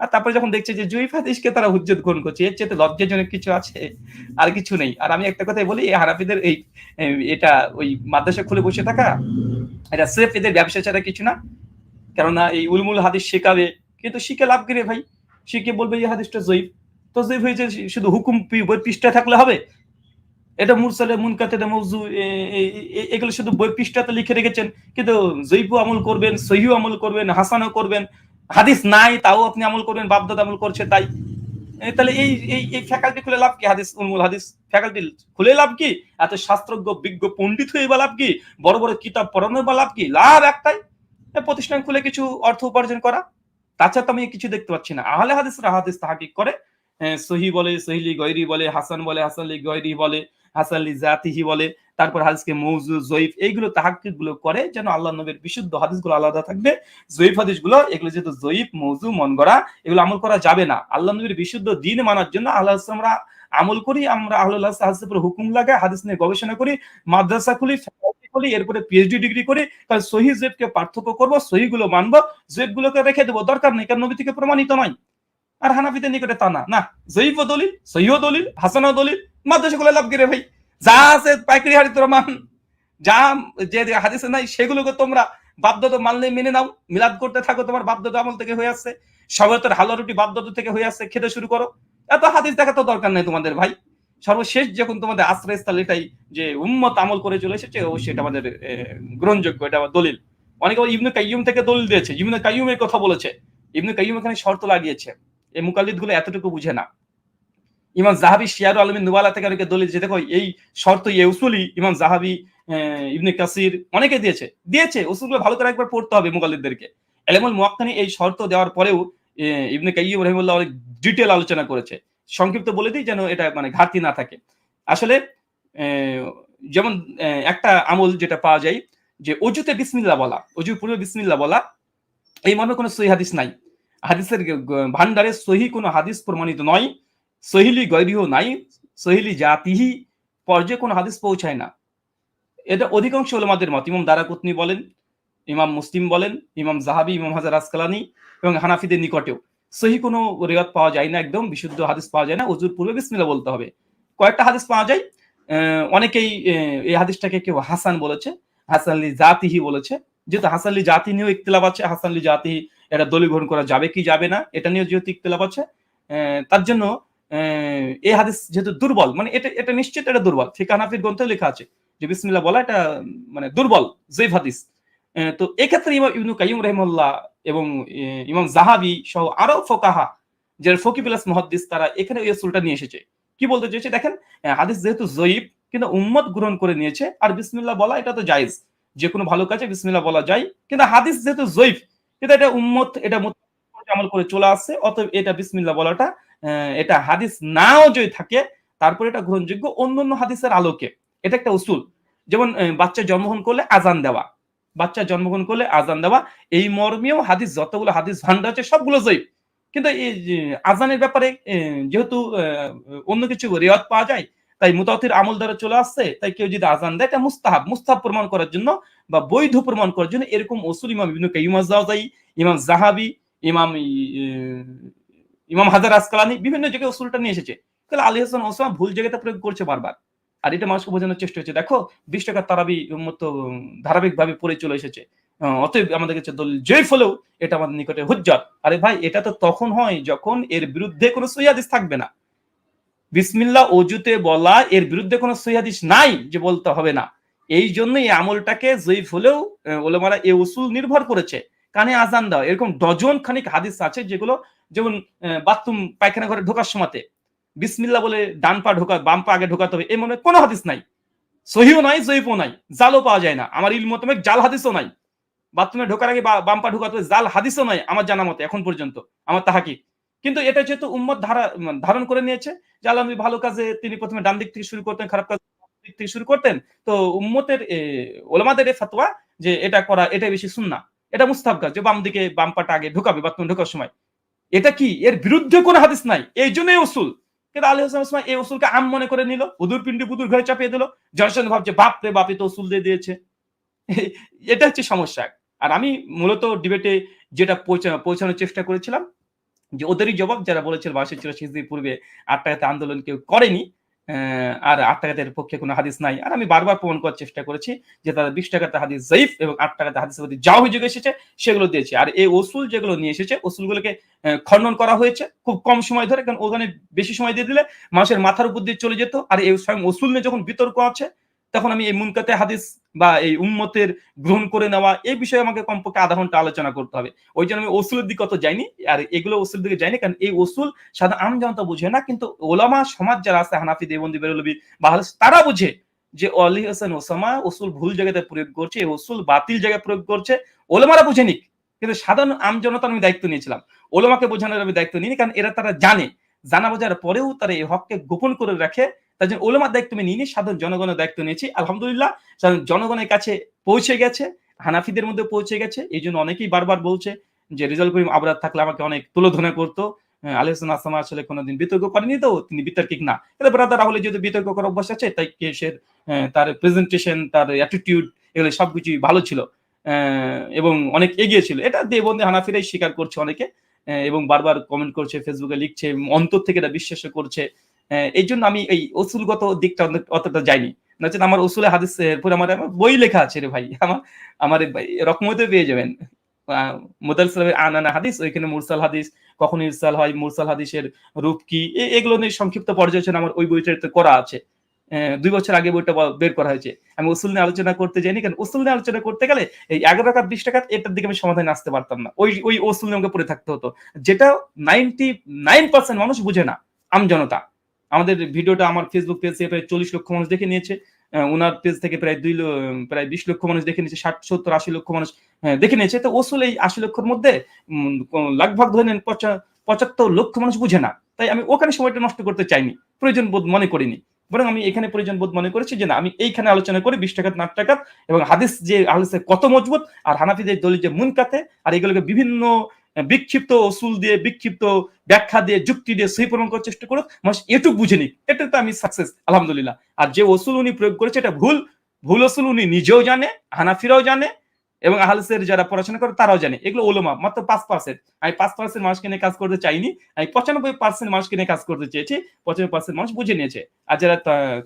আর তারপরে যখন দেখছে যে জয়ীফ হাদিসকে তারা হুজ্জত গ্রহণ করছে, এর চেয়ে লজ্জাজনক কিছু আছে? আর কিছু নেই। আর আমি একটা কথাই বলি, এই হানাফিদের এই এটা ওই মাদ্রাসা খুলে বসে থাকা, এটা স্রেফ এদের ব্যবসা ছাড়া কিছু না। কেননা এই উলমুল হাদিস শেখাবে, কিন্তু শিখে লাভ কি রে ভাই? শিখে বলবে এই হাদিসটা জয়ীফ, তো জয়ীফ হয়েছে শুধু হুকুম বই পৃষ্ঠায় থাকলে হবে? এটা মুরসালে মুনকাতে মওযু এগুলো শুধু বই পৃষ্ঠাতে লিখে রেখেছেন, কিন্তু জয়ীফও আমল করবেন, সহিহ আমল করবেন, হাসানও করবেন, হাদিস নাই তাও আপনি আমল করবেন, বাপদাদা আমল করছে তাই। তাহলে এই এই এই ফ্যাকাল্টি খুলে লাভ কি? হাদিস উলমুল হাদিস ফ্যাকাল্টি খুলে লাভ কি? এত শাস্ত্রজ্ঞ বিজ্ঞ পণ্ডিত হয়ে বা লাভ কি? বড় বড় কিতাব পড়ানোর বা লাভ কি? লাভ একটাই, প্রতিষ্ঠান খুলে কিছু অর্থ উপার্জন করা। তাছাড়া তো আমি কিছু দেখতে পাচ্ছি না। আহলে হাদিসরা হাদিস তাহকিক করে, সহিহ বলে, সহিহ লি গয়রি বলে, হাসান বলে, হাসান লি গয়রি বলে, হাসান লি জাতিহি বলে, তারপর হাদিসকে মওযু, জয়ীফ এইগুলো তাহকিক গুলো করে যেন আল্লাহর নবীর বিশুদ্ধ হাদিসগুলো আলাদা থাকবে। জয়ীফ হাদিসগুলো এগুলো যেহেতু জয়ীফ, মওযু, মন গড়া, এগুলো আমল করা যাবে না। আল্লাহর নবীর বিশুদ্ধ দ্বীন মানার জন্য আমরা আমল করি, আমরা আহলুল হাদিসের উপর হুকুম লাগাই, হাদিস নিয়ে গবেষণা করি, মাদ্রাসা খুলি, করি, এরপরে পিএইচডি ডিগ্রি করি, কারণ সহিহ জয়ীফকে পার্থক্য করব, সহিহগুলো মানবো, জয়ীফগুলোকে রেখে দেবো, দরকার নেই, কারণ নবী থেকে প্রমাণিত নয়। আর হানাফিদের নিকটে তা না, না জয়ীফও দলিল, সহিহও দলিল, হাসানও দলিল, মাদ্রাসাগুলো লাভ করে ভাই, যা আছে পাইকারি হারে তোরা মান, যা যে হাদিসে নাই সেগুলোকে তোমরা বাপদাদা মানলে মেনে নাও, মিলাদ করতে থাকো, তোমার বাপদাদা আমল থেকে হয়ে আসছে, সবাই হালুয়া রুটি বাপদাদা থেকে হয়ে আসছে, খেতে শুরু করো, এত হাদিস দেখা তো দরকার নেই তোমাদের ভাই। সর্বশেষ যখন তোমাদের আশ্রয়স্থল এটাই যে উম্মত আমল করে চলে এসেছে, অবশ্যই এটা আমাদের গ্রহণযোগ্য, এটা আমার দলিল। অনেকে ইবনে কাইয়ুম থেকে দলিল দিয়েছে, ইবনে কাইয়ুম এই কথা বলেছে, ইবনে কাইয়ুম এখানে শর্ত লাগিয়েছে, এই মুকাল্লিদ গুলো এতটুকু বুঝে না। ইমাম জাহাবি শিয়ারুল আলমিন নুবালা থেকে অনেকে দলিল যে দেখো এই শর্ত, এই উসুলি ইমাম জাহাবি, ইবনে কাসির অনেকে দিয়েছে উসুলগুলো ভালো করে একবার পড়তে হবে মুকাল্লিদদেরকে। ইলমুল মুওয়াক্কানি এই শর্ত দেওয়ার পরেও ইবনে কাইয়িম রাহিমাহুল্লাহ অনেক ডিটেইল আলোচনা করেছে। সংক্ষিপ্ত বলে দিই যেন এটা মানে ঘাটতি না থাকে। আসলে যেমন একটা আমল যেটা পাওয়া যায় যে অজুতে বিসমিল্লাহ বলা, অজুর পূর্বে বিসমিল্লাহ বলা, এই মর্মে কোনো সহিহ হাদিস নাই। হাদিসের ভান্ডারে সহিহ কোনো হাদিস প্রমাণিত নয়, সহিলি গয়রিও নাই, সহিলি জাতিহি পর্যায়ে কোনো হাদিস পৌঁছায় না। এটা অধিকাংশ উলামাদের মত। ইমাম দারাকুতনি বলেন, ইমাম মুসলিম বলেন, ইমাম জাহাবি, ইমাম হাজার আসকালানি এবং হানাফিদের নিকটেও সহিহ কোনো রিওয়ায়াত পাওয়া যায় না, একদম বিশুদ্ধ হাদিস পাওয়া যায় না ওযুর পূর্বে বিসমিল্লাহ বলতে হবে। কয়েকটা হাদিস পাওয়া যায়, অনেকেই এই হাদিসটাকে কেউ হাসান বলেছে, হাসান লি জাতিহি বলেছে। যেহেতু হাসান লি জাতি নিয়েও ইখতিলাফ আছে, হাসান লি জাতিহি এটা দলিল গ্রহণ করা যাবে কি যাবে না এটা নিয়েও যেহেতু ইখতিলাফ আছে, তার জন্য এই হাদিস যেহেতু দুর্বল, মানে এটা নিশ্চিত এটা দুর্বল, ফিকহ হানাফির গ্রন্থে লেখা আছে যে বিসমিল্লাহ বলা এটা মানে দুর্বল জয়ীফ হাদিস। তো এক্ষেত্রে ইমাম ইবনে কাইয়িম রাহিমাহুল্লাহ এবং ইমাম জাহাবি সহ আরো ফোকাহা যারা ফকি প্লাস মুহাদ্দিস, তারা এখানে এই উসুলটা নিয়ে এসেছে। কি বলতে চাইছে দেখেন, হাদিস যেহেতু জয়ীফ কিন্তু উম্মত গ্রহণ করে নিয়েছে, আর বিসমিল্লাহ বলা এটা তো জায়েজ, যে কোনো ভালো কাজে বিসমিল্লাহ বলা যায়, কিন্তু হাদিস যেহেতু জয়ীফ কিন্তু এটা উম্মত এটা আমল করে চলে আসছে, অতএব এটা বিসমিল্লাহ বলাটা এটা হাদিস নাও যদি থাকে তারপর এটা গ্রহণযোগ্য অন্যান্য হাদিসের আলোকে, এটা একটা উসুল। যেমন বাচ্চা জন্মগ্রহণ করলে আজান দেওয়া, বাচ্চা জন্মগ্রহণ করলে আজান দেওয়া, এই মর্মেও হাদিস, যতগুলো হাদিস ভান্ডার আছে সবগুলো জয়ীফ। কিন্তু এই যে আজানের ব্যাপারে যেহেতু অন্য কিছু রিওয়ায়াত পাওয়া যায়, তাই মুতাওয়াতির আমল দ্বারা চলে আসছে, তাই কেউ যদি আজান দেয় এটা মুস্তাহাব, মুস্তাহাব প্রমাণ করার জন্য বা বৈধ প্রমাণ করার জন্য এরকম উসুল ইমাম ইবনে কাইয়্যিম আয-যাওযাই, ইমাম যাহাবি, ইমাম ইমাম হাজার আসকালানি বিভিন্ন জায়গায় উসুলটা নিয়ে এসেছে। তাহলে আলী হাসান ওসামা ভুল জায়গাতে প্রয়োগ করছে বারবার। আর এটা মানুষকে বোঝানোর চেষ্টা হচ্ছে, দেখো 20 টাকার তারাবি উম্মত ধারাবাহিকভাবে পড়ে চলে এসেছে। অতএব আমাদের কাছে দলিল জয়ীফ হলেও এটা আমাদের নিকটে হুজ্জত। আরে ভাই, এটা তো তখন হয় যখন এর বিরুদ্ধে কোনো সহিহ হাদিস থাকবে না। বিসমিল্লাহ অজুতে বলা এর বিরুদ্ধে কোনো সহিহ হাদিস নাই যে বলতে হবে না। এই জন্যই এই আমলটাকে জয়ীফ হলেও উলামারা এই উসুল নির্ভর করেছে। কানে আজান দেওয়া এরকম ডজন খানিক হাদিস আছে যেগুলো, যেমন বাথরুম পায়খানা ঘরে ঢোকার সময়তে বিসমিল্লাহ বলে ডান পা ঢোকা, বাম পা আগে ঢোকাতে হবে, এই মনে কোনো হাদিস নাই, সহিও নাই, জয়ীফও নাই, জালও পাওয়া যায় না। আমার ইলম মোতাবেক জাল হাদিসও নাই। বাথরুমে ঢোকার আগে বাম পা ঢোকাতে হবে, জাল হাদিসও নাই আমার জানা মতে এখন পর্যন্ত, আমার তাহাকিক। কিন্তু এটা যেহেতু উম্মত ধারণ করে নিয়েছে যে আল্লাহ নবী ভালো কাজে তিনি প্রথমে ডান দিক থেকে শুরু করতেন, খারাপ কাজ দিক থেকে শুরু করতেন, তো উম্মতের ওলামাদের এই ফতোয়া যে এটা করা এটাই বেশি সুন্নাহ, এটা মুস্তাহাব কাজ যে বাম দিকে বাম পাটা আগে ঢোকাবে বাথরুমে ঢোকার সময়। এটা কি এর বিরুদ্ধে কোনো হাদিস নাই, এই জন্যই উসুল। কিন্তু আলী হাসান ওসমান এই উসুলকে আম মনে করে নিল, উদুর পিন্ডি বুদুর ঘরে চাপিয়ে দিল, জনসন ভাবছে বাপ রে বাপ, তো উসুল দিয়ে দিয়েছে। এটা হচ্ছে সমস্যা। আর আমি মূলত ডিবেটে যেটা পৌঁছানোর চেষ্টা করেছিলাম যে ওদেরই জবাব যারা বলেছিল ১২৮৪ হিজরির পূর্বে ৮ টাকাতে আন্দোলন কেউ করেনি, আর ৮ টাকাতের পক্ষে কোনো হাদিস নাই। আর আমি বারবার প্রমাণ করার চেষ্টা করেছি যে তারা ২০ টাকাতে হাদিস যায়ীফ এবং ৮ টাকাতে হাদিসের প্রতি যা অভিযোগ এসেছে সেগুলো দিয়েছে। আর এই উসুল যেগুলো নিয়ে এসেছে উসুলগুলোকে খণ্ডন করা হয়েছে খুব কম সময় ধরে, কারণ ওখানে বেশি সময় দিয়ে দিলে মানুষের মাথার উপর দিয়ে চলে যেত। আর এই স্বয়ং উসুল নিয়ে যখন বিতর্ক আছে তখন আমি এই মুনকাতে হাদিস বা এই উম্মতের গ্রহণ করে নেওয়া এই বিষয়ে আমাকে কমপক্ষে আধা ঘন্টা আলোচনা করতে হবে। ওই জন্য আমি ওসুলের দিকে অত যাইনি, আর এগুলো ওসুলের দিকে যাইনি, কারণ এই ওসুল সাধারণ আম জনতা বুঝে না, কিন্তু ওলামা সমাজ যারা আছে হানাফি, দেওবন্দি, বেরলভী বা তারা বুঝে যে আলী হাসান ওসামা ওসুল ভুল জায়গাতে প্রয়োগ করছে, এই ওসুল বাতিল জায়গায় প্রয়োগ করছে, ওলামারা বুঝে নিক। কিন্তু সাধারণ আম জনতার আমি দায়িত্ব নিয়েছিলাম, ওলামাকে বোঝানোর আমি দায়িত্ব নিইনি, কারণ এরা তারা জানে, জানা বোঝার পরেও তারা এই হককে গোপন করে রাখে। তার জন্য ওলামার দায়িত্ব আমি নিইনি, সাধারণ জনগণের দায়িত্ব নিয়েছি। আলহামদুলিল্লাহ সাধারণ জনগণের কাছে পৌঁছে গেছে, হানাফিদের মধ্যে পৌঁছে গেছে। এই জন্য অনেকেই বারবার বলছে যে রেজাউল করিম আবরার থাকলে আমাকে অনেক তুলোধনা করতো, আলী হাসান ওসামা আসলে কোনোদিন বিতর্ক করেনি, তো তিনি বিতর্কিক না। তাহলে ব্রাদার রাহুলের যদি বিতর্ক করার অভ্যাস আছে, তাই কেসের তার প্রেজেন্টেশন, তার অ্যাটিটিউড এগুলো সবকিছুই ভালো ছিল এবং অনেক এগিয়ে ছিল। এটা দেওবন্দি হানাফিরাই স্বীকার করছে অনেকে, এবং বারবার কমেন্ট করছে, ফেসবুকে লিখছে, অন্তর থেকে এটা বিশ্বাস করছে। এই জন্য আমি এই উসুলগত দিকটা অতটা যাইনি। নচেত আমার উসুলে হাদিস পুরো আমার বই লেখা আছে রে ভাই, আমার রকমতে পেয়ে যাবেন। মুদাল্লিসের আনানা হাদিস, ওইখানে মুরসাল হাদিস কখন ইরসাল হয়, মুরসাল হাদিসের রূপ কি, এগুলো নিয়ে সংক্ষিপ্ত পর্যালোচনা আমার ওই বইটাতে করা আছে। ২ বছর আগে বইটা বের করা হয়েছে। আমি উসুল নিয়ে আলোচনা করতে যাইনি, কারণ উসুল নিয়ে আলোচনা করতে গেলে এই ১১ রাকাত ২০ টাকাত এটার দিকে আমি সমাধানে আসতে পারতাম না। ওই উসুল নিয়ে আমাকে পড়ে থাকতে হতো, যেটা 99% মানুষ বুঝে না, আমজনতা। আমাদের ভিডিওটা আমার ফেসবুক পেজ থেকে প্রায় ৪০ লক্ষ মানুষ দেখে নিয়েছে। উনার পেজ থেকে প্রায় ২০ লক্ষ মানুষ দেখে নিয়েছে, ৬০, ৭০, ৮০ লক্ষ মানুষ দেখে নিয়েছে। তো উসুল এই ৮০ লক্ষের মধ্যে লাগভাগ ধরে নেন ৭৫ লক্ষ মানুষ বুঝে না। তাই আমি ওখানে সময়টা নষ্ট করতে চাইনি, প্রয়োজন বোধ মনে করিনি। বরং আমি এখানে প্রয়োজন বোধ মনে করেছি যে না, আমি এইখানে আলোচনা করি ২০ টাকাত ৮ টাকাত, এবং হাদিস যে হাদিসে কত মজবুত, আর হানাফিদের দলিল যে মুনকাতে, আর এগুলোকে বিভিন্ন বিক্ষিপ্ত উসুল দিয়ে, বিক্ষিপ্ত ব্যাখ্যা দিয়ে, যুক্তি দিয়ে সহি প্রমাণ করার চেষ্টা করুক, মানুষ এটুক বুঝে নিক, এটাতে আমি সাকসেস আলহামদুলিল্লাহ। আর যে উসুল উনি প্রয়োগ করেছে এটা ভুল উসুল উনি নিজেও জানে, হানাফিরাও জানে, এবং আহলেসের যারা পড়াশোনা করে তারাও জানে। এগুলো উলামা মাত্র ৫%। আমি ৫% মানুষকে নিয়ে কাজ করতে চাইনি, আমি ৯৫% মানুষকে নিয়ে কাজ করতে চেয়েছি। ৯৫% মানুষ বুঝে নিয়েছে। আর যারা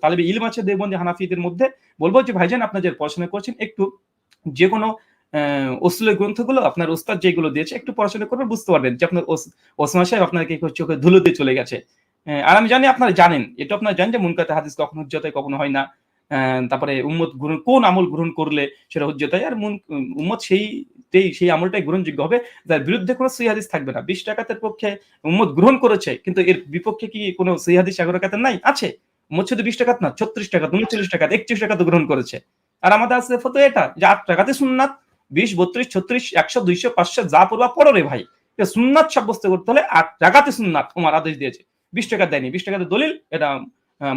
তালেবে ইলম আছে দেওবন্দি হানাফিদের মধ্যে, বলবো যে ভাইজান আপনারা যারা পড়াশোনা করছেন একটু যে কোনো উসুলের গ্রন্থগুলো আপনার ওস্তাদ যেগুলো দিয়েছে একটু পড়াশোনা করবেন, বুঝতে পারবেন যে আপনার ওসমান সাহেব আপনাকে চোখে ধুলো দিয়ে চলে গেছে। আর আমি জানি আপনারা জানেন, এটা আপনারা জানেন যে মুনকাতে হাদিস কখনো হুজ্জত হয়, কখনো হয় না। তারপরে উম্মত গ্রহণ, কোন আমল গ্রহণ করলে সেটা হুজ্জত হয়, আর উম্মত সেই আমলটাই গ্রহণযোগ্য হবে যার বিরুদ্ধে কোনো সহিহ হাদিস থাকবে না। ২০ টাকাতের পক্ষে উম্মত গ্রহণ করেছে, কিন্তু এর বিপক্ষে কি কোনো সহিহ হাদিস ১১ টাকাতের নাই? আছে। উম্মত শুধু ২০ টাকাত না, ৩৬ টাকা, ৩৯ টাকা, ৩১ টাকা তো গ্রহণ করেছে। আর আমাদের আছে ফতোয়া এটা যে ৮ টাকাতে সুন্নাত, ২০, ৩২, ৩৬, ১০০, ২০০, ৫০০ যা পড়বা পড়ো রে ভাই। সুন্নাত সাব্যস্ত করতে হলে ৮ টাকাতে সুন্নাত ওমর আদেশ দিয়েছে, ২০ টাকা দেয়নি। ২০ টাকাতে দলিল, এটা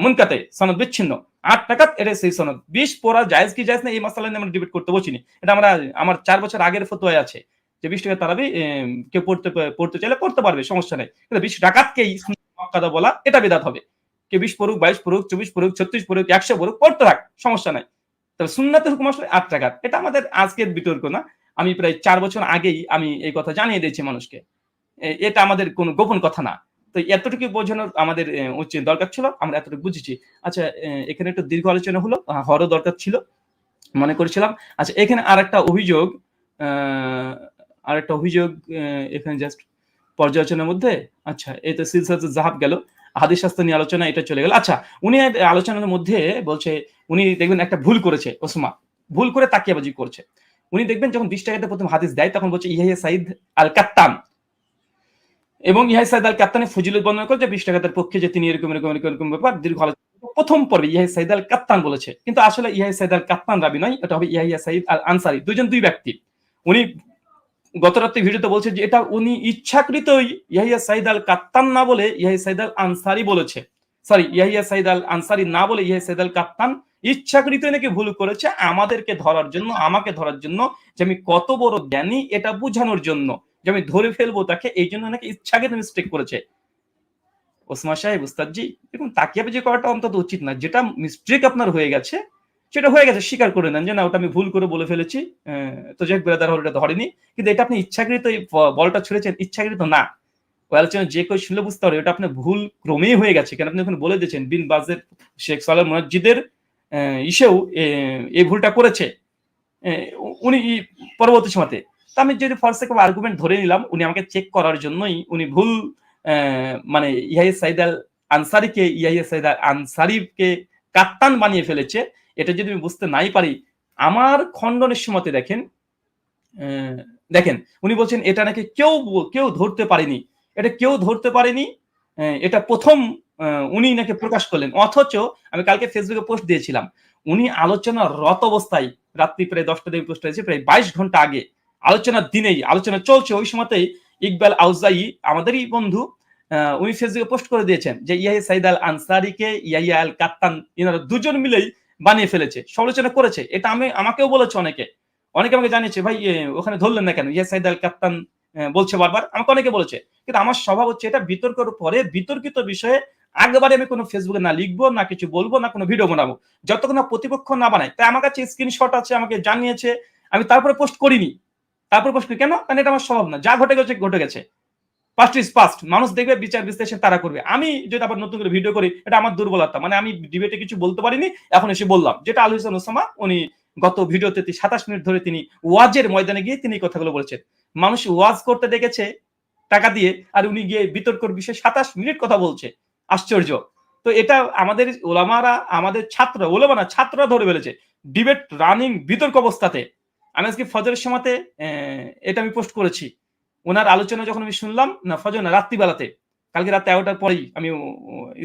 মুনকাতে, সনদ বিচ্ছিন্ন। 8 রাকাত এটা সেই সনদ। 20 পড়া জায়েজ কি জায়েজ না এই মাসআলা নিয়ে আমরা ডিবেট করতে বসিনি। এটা আমার 4 বছর আগের ফতোয়ায় আছে। যে 20 টাকা তারাবি কেউ পড়তে চাইলে পড়তে পারবে, সমস্যা নাই। কিন্তু 20 রাকাতকেই সুন্নাত মুআক্কাদা বলা এটা বিদআত হবে। কেউ 20 পড়ুক, 22 পড়ুক, 24 পড়ুক, 36 পড়ুক, 100 পড়ুক, পড়তে থাক, সমস্যা নাই। তবে সুন্নাতের হুকুম আসলে 8 রাকাত। এটা আমাদের আজকের বিতর্ক না। আমি প্রায় 4 বছর আগেই আমি এই কথা জানিয়ে দিয়েছি মানুষকে। এটা আমাদের কোনো গোপন কথা না। তো এতটুকু বোঝানোর আমাদের দরকার ছিল। আমরা এতটুকু বুঝেছি। আচ্ছা, এখানে একটু দীর্ঘ আলোচনা হলো। হওয়ারও দরকার ছিল। মনে করেছিলাম। আচ্ছা, এখানে আরেকটা অভিযোগ আ আরেকটা অভিযোগ এখানে জাস্ট পর্যালোচনার মধ্যে। আচ্ছা, এই তো সিলসিলাতুল যাহাব গেল। হাদিস শাস্ত্র নিয়ে আলোচনা এটা চলে গেল। আচ্ছা, উনি আলোচনার মধ্যে বলছে উনি দেখবেন একটা ভুল করেছে ওসমা। ভুল করে তাকিয়াবাজি করছে। উনি দেখবেন যখন 20 টাকাতে প্রথম হাদিস দেয় তখন বলছে ইহইয়া সাঈদ আল কাত্তান। এবং ইহাই সাইদ আল কাত্তানি ফজিলত বর্ণনা করে যে 20 টাকাতের পক্ষে যে তিনি এরকম ব্যাপার দীর্ঘ আলোচনা প্রথম পর্বে ইহাই সাইদ আল কাত্তান বলেছে। কিন্তু আসলে ইহাই সাইদ আল কাত্তান রাবী নয়, এটা হবে ইয়াহিয়া সাঈদ আল আনসারী। দুই ব্যক্তি। উনি গত রাতে ভিডিওতে বলছে যে এটা উনি ইচ্ছাকৃতই ইয়াহিয়া সাঈদ আল কাত্তান না বলে ইয়াহিয়া সাঈদ আল আনসারী বলেছে। সরি, ইয়াহিয়া সাঈদ আল আনসারী না বলে ইয়াহিয়া সাঈদ আল কাত্তান ইচ্ছাকৃতই নাকি ভুল করেছে আমাদেরকে ধরার জন্য, আমাকে ধরার জন্য, যে আমি কত বড় জ্ঞানী এটা বুঝানোর জন্য, যে আমি ধরে ফেলবো তাকে, এই জন্য নাকি ইচ্ছাকৃত মিস্টেক করেছে। ওসমা সাহেব, উস্তাদজি, এরকম তাকিয়াবাজি করাটা অন্তত উচিত না। যেটা মিস্টেক আপনার হয়ে গেছে সেটা হয়ে গেছে, স্বীকার করে নেন যে না ওটা আমি ভুল করে বলে ফেলেছি। তো যাই হোক, ব্রাদার হল এটা ধরেনি। কিন্তু এটা আপনি ইচ্ছাকৃত এই বলটা ছুঁড়েছেন, ইচ্ছাকৃত না। ওই আলোচনা যে কেউ শুনলে বুঝতে পারবে এটা আপনার ভুল ক্রমেই হয়ে গেছে। কেন আপনি ওখানে বলে দিয়েছেন বিন বাজের শেখ সালেহ মুনাজ্জিদের ইসেও এই ভুলটা করেছে উনি পরবর্তী সময়তে। তো আমি যদি ফর সেক অফ আর্গুমেন্ট ধরে নিলাম উনি আমাকে চেক করার জন্যই উনি ভুল মানে ইয়াহিয়া সাঈদ আল আনসারীকে ইয়াহিয়া সাঈদ আল আনসারীকে কাত্তান বানিয়ে ফেলেছে, এটা যদি আমি বুঝতে নাই পারি, আমার খণ্ডনের সময়তে দেখেন দেখেন উনি বলছেন এটা নাকি কেউ ধরতে পারেনি, এটা কেউ ধরতে পারেনি, এটা প্রথম উনি নাকি প্রকাশ করলেন। অথচ আমি কালকে ফেসবুকে পোস্ট দিয়েছিলাম, উনি আলোচনার রত অবস্থায় রাত্রি প্রায় 10টা থেকে পোস্ট হয়েছে, প্রায় 22 ঘন্টা আগে আলোচনার দিনেই আলোচনা চলছে, ওই সময়তেই ইকবাল আউজাই আমাদেরই বন্ধু উনি ফেসবুকে পোস্ট করে দিয়েছেন যে ইয়াহিয়া সাঈদ আল আনসারীকে ইয়াহিয়া আল কাত্তান এনারা দুজন মিলেই বানিয়ে ফেলেছে, সমালোচনা করেছে। এটা আমাকেও বলেছে অনেকে আমাকে জানিয়েছে, ভাই ওখানে ধরলেন না কেন, ইয়া সাঈদ আল কাত্তান বলছে বারবার, আমাকে অনেকে বলেছে। কিন্তু আমার স্বভাব হচ্ছে এটা বিতর্কের পরে বিতর্কিত বিষয়ে আগেবারে আমি কোনো ফেসবুকে না লিখবো, না কিছু বলবো, না কোনো ভিডিও বানাবো, যতক্ষণ না প্রতিপক্ষ না বানায়। তাই আমার কাছে স্ক্রিনশট আছে, আমাকে জানিয়েছে, আমি তারপরে পোস্ট করিনি। তারপর পোস্ট করি কেন? কারণ এটা আমার স্বভাব না। যা ঘটে গেছে ঘটে গেছে, পাস্ট ইজ পাস্ট। মানুষ দেখবে, বিচার বিশ্লেষণ তারা করবে। আমি যদি আবার নতুন করে ভিডিও করি, এটা আমার দুর্বলতা। মানে আমি ডিবেটে কিছু বলতে পারিনি, এখন এসে বললাম। যেটা আলী হোসেন ওসামা উনি গত ভিডিওতে 27 মিনিট ধরে তিনি ওয়াজের ময়দানে গিয়ে তিনি কথাগুলো বলেছেন। মানুষ ওয়াজ করতে দেখেছে টাকা দিয়ে, আর উনি গিয়ে বিতর্কের বিষয়ে 27 মিনিট কথা বলছে। আশ্চর্য। তো এটা আমাদের ওলামারা, আমাদের ছাত্ররা, ওলামা না ছাত্ররা ধরে ফেলেছে ডিবেট রানিং বিতর্ক অবস্থাতে। আমি আজকে ফজরের সময়তে এটা আমি পোস্ট করেছি। ওনার আলোচনা যখন আমি শুনলাম, না ফজর না, রাত্রিবেলাতে, কালকে রাত 11টার পরেই আমি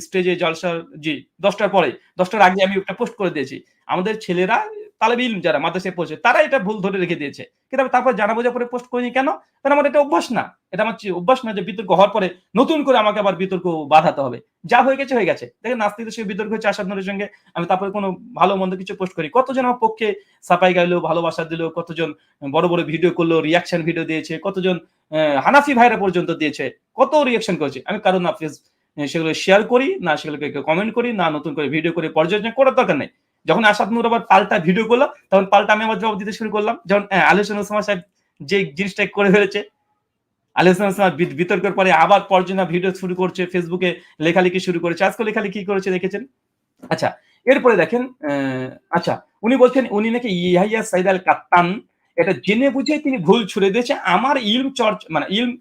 স্টেজে জলসার 10টার পরে, 10টার আগে আমি একটা পোস্ট করে দিয়েছি। আমাদের ছেলেরা তালেবে ইলম যারা মাদ্রাসায় পড়ছে তারা এটা ভুল ধরে রেখে দিয়েছে। কিন্তু আমি তারপর জানা বোঝা পরে পোস্ট করিনি কেন? কারণ আমার এটা অভ্যাস না। এটা আমার অভ্যাস না যে বিতর্ক হওয়ার পরে নতুন করে আমাকে আবার বিতর্ক বাধাতে হবে। যা হয়ে গেছে হয়ে গেছে। দেখেন নাস্তিকদের সঙ্গে বিতর্ক হয়েছে আসাদ নূরের সঙ্গে, আমি তারপরে কোনো ভালো মন্দ কিছু পোস্ট করি। কতজন আমার পক্ষে সাফাই গাইলো, ভালোবাসা দিল, কতজন বড় ভিডিও করলো, রিঅ্যাকশন ভিডিও দিয়েছে, কতজন হানাফি ভাইরা পর্যন্ত দিয়েছে, কত রিঅ্যাকশন করেছে। আমি কারণ না সেগুলো শেয়ার করি, না সেগুলোকে কমেন্ট করি, না নতুন করে ভিডিও করে পর্যালোচনা করার দরকার নেই। যখন আসাদ নূর আবার পাল্টা ভিডিও করলো, তখন পাল্টা আমি আবার জবাব দিতে শুরু করলাম। যেমন আলী হোসেন ওসামা সাহেব যে জিনিসটা করে ফেলেছে, আলী হোসেন ওসামা বিতর্কের পরে আবার পর্যালোচনা ভিডিও শুরু করছে, ফেসবুকে লেখালেখি শুরু করেছে। আজকে লেখালেখি করেছে দেখেছেন। আচ্ছা, এরপরে দেখেন আচ্ছা, উনি বলছেন উনি নাকি ইয়াহিয়া সাঈদ আল কাত্তান এটা জেনে বুঝে তিনি ভুল ছুড়ে দিয়েছে আমার ইলম চর্চা, মানে ইলম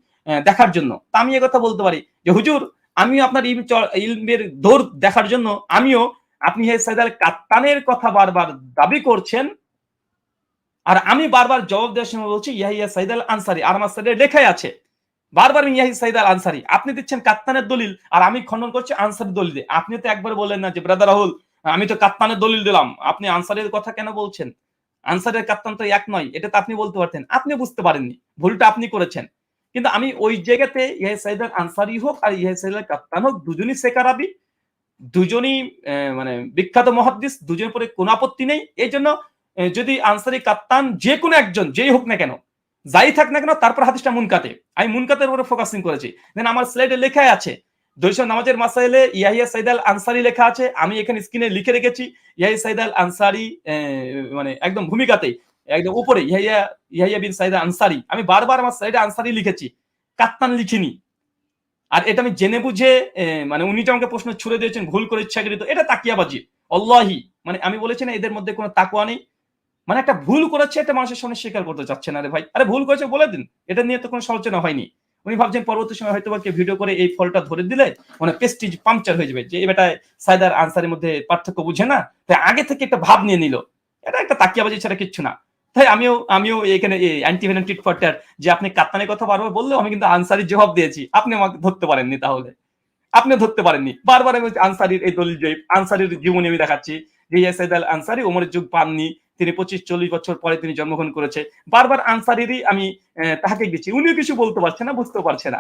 দেখার জন্য। তা আমি কথা বলতে পারি যে হুজুর, আমিও আপনার ইলমের দৌড় দেখার জন্য আমিও, আপনি ইয়াহিয়া সাঈদ আল কাত্তানের কথা বারবার দাবি করছেন, আর আমি বারবার জবাব দেওয়ার সময় বলছি ইয়াহিয়া সাঈদ আল আনসারী, আর আমার সাইডে লেখাই আছে বারবার ইয়াহিয়া সাঈদ আল আনসারী। আপনি দিচ্ছেন কাত্তানের দলিল, আর আমি খণ্ডন করছি আনসারী দলিল দিয়ে। আপনি তো একবার বললেন না যে ব্রাদার রাহুল আমি তো কাত্তানের দলিল দিলাম, আপনি আনসারের কথা কেন বলছেন? আনসারের কাত্তান তো এক নয়, এটা তো আপনি বলতে পারতেন। আপনি বুঝতে পারেননি, ভুলটা আপনি করেছেন। কিন্তু আমি ওই জায়গাতে ইয়াহিয়া সাঈদ আল আনসারী হোক আর ইয়াহিয়া সাঈদ আল কাত্তান হোক, দুজনই সেকারাবি, দুজনই মানে বিখ্যাত মুহাদ্দিস, দুজনের পরে কোনো আপত্তি নেই। এইজন্য যদি আনসারী, কাত্তান যে কোনো একজন যেই হোক না কেন, যাই থাক না কেন, তারপর হাদিসটা মুনকাতে। আমি মুনকাতের উপরে ফোকাসিং করেছি। দেন আমার স্লাইডে লেখাই আছে দৈশ নামাজের মাসাইলে ইয়াহিয়া সাইদ আল আনসারী লেখা আছে। আমি এখানে স্ক্রিনে লিখে রেখেছি ইয়াহিয়া সাইদ আল আনসারী, মানে একদম ভূমিকাতেই একদম উপরে ইয়াহিয়া বিন সাইদ আল আনসারী। আমি বারবার আমার স্লাইডে আনসারী লিখেছি, কাত্তান লিখিনি। আর এটা আমি জেনে বুঝে মানে উনি যে আমাকে প্রশ্ন ছুড়ে দিয়েছেন ভুল করে ইচ্ছাকৃত, এটা তাকিয়াবাজি। আল্লাহি, মানে আমি বলেছি না এদের মধ্যে কোনো তাকওয়া নেই। মানে একটা ভুল করেছে, এটা মানুষের সামনে স্বীকার করতে চাচ্ছে না। রে ভাই, আরে ভুল করেছে বলে দিন, এটা নিয়ে তো কোনো সমালোচনা হয়নি। উনি ভাবছেন পরবর্তী সময় হয়তো বা কেউ ভিডিও করে এই ফলটা ধরে দিলে মানে প্রেস্টিজ পাংচার হয়ে যাবে, যে এই বেটা সাইদার আনসারের মধ্যে পার্থক্য বুঝে না, তাই আগে থেকে একটা ভাব নিয়ে নিল। এটা একটা তাকিয়াবাজি ছাড়া কিচ্ছু না। তাই আমিও এখানে anti venom tit for tat, যে আপনি কাত্তানের কথা বারবার বললেও আমি কিন্তু আনসারির জবাব দিয়েছি, আপনি আমাকে ধরতে পারেননি। তাহলে আপনি ধরতে পারেননি। বারবার আমি আনসারির এই দলিল জয়ীফ, আনসারির জীবনী আমি দেখাচ্ছি যে ইয়া সাইদ আল আনসারী ওমরের যুগ পাননি, তিনি 25-40 বছর পরে তিনি জন্মগ্রহণ করেছে। বারবার আনসারিরই আমি তাহাকে দিচ্ছি, উনিও কিছু বলতে পারছে না, বুঝতে পারছে না।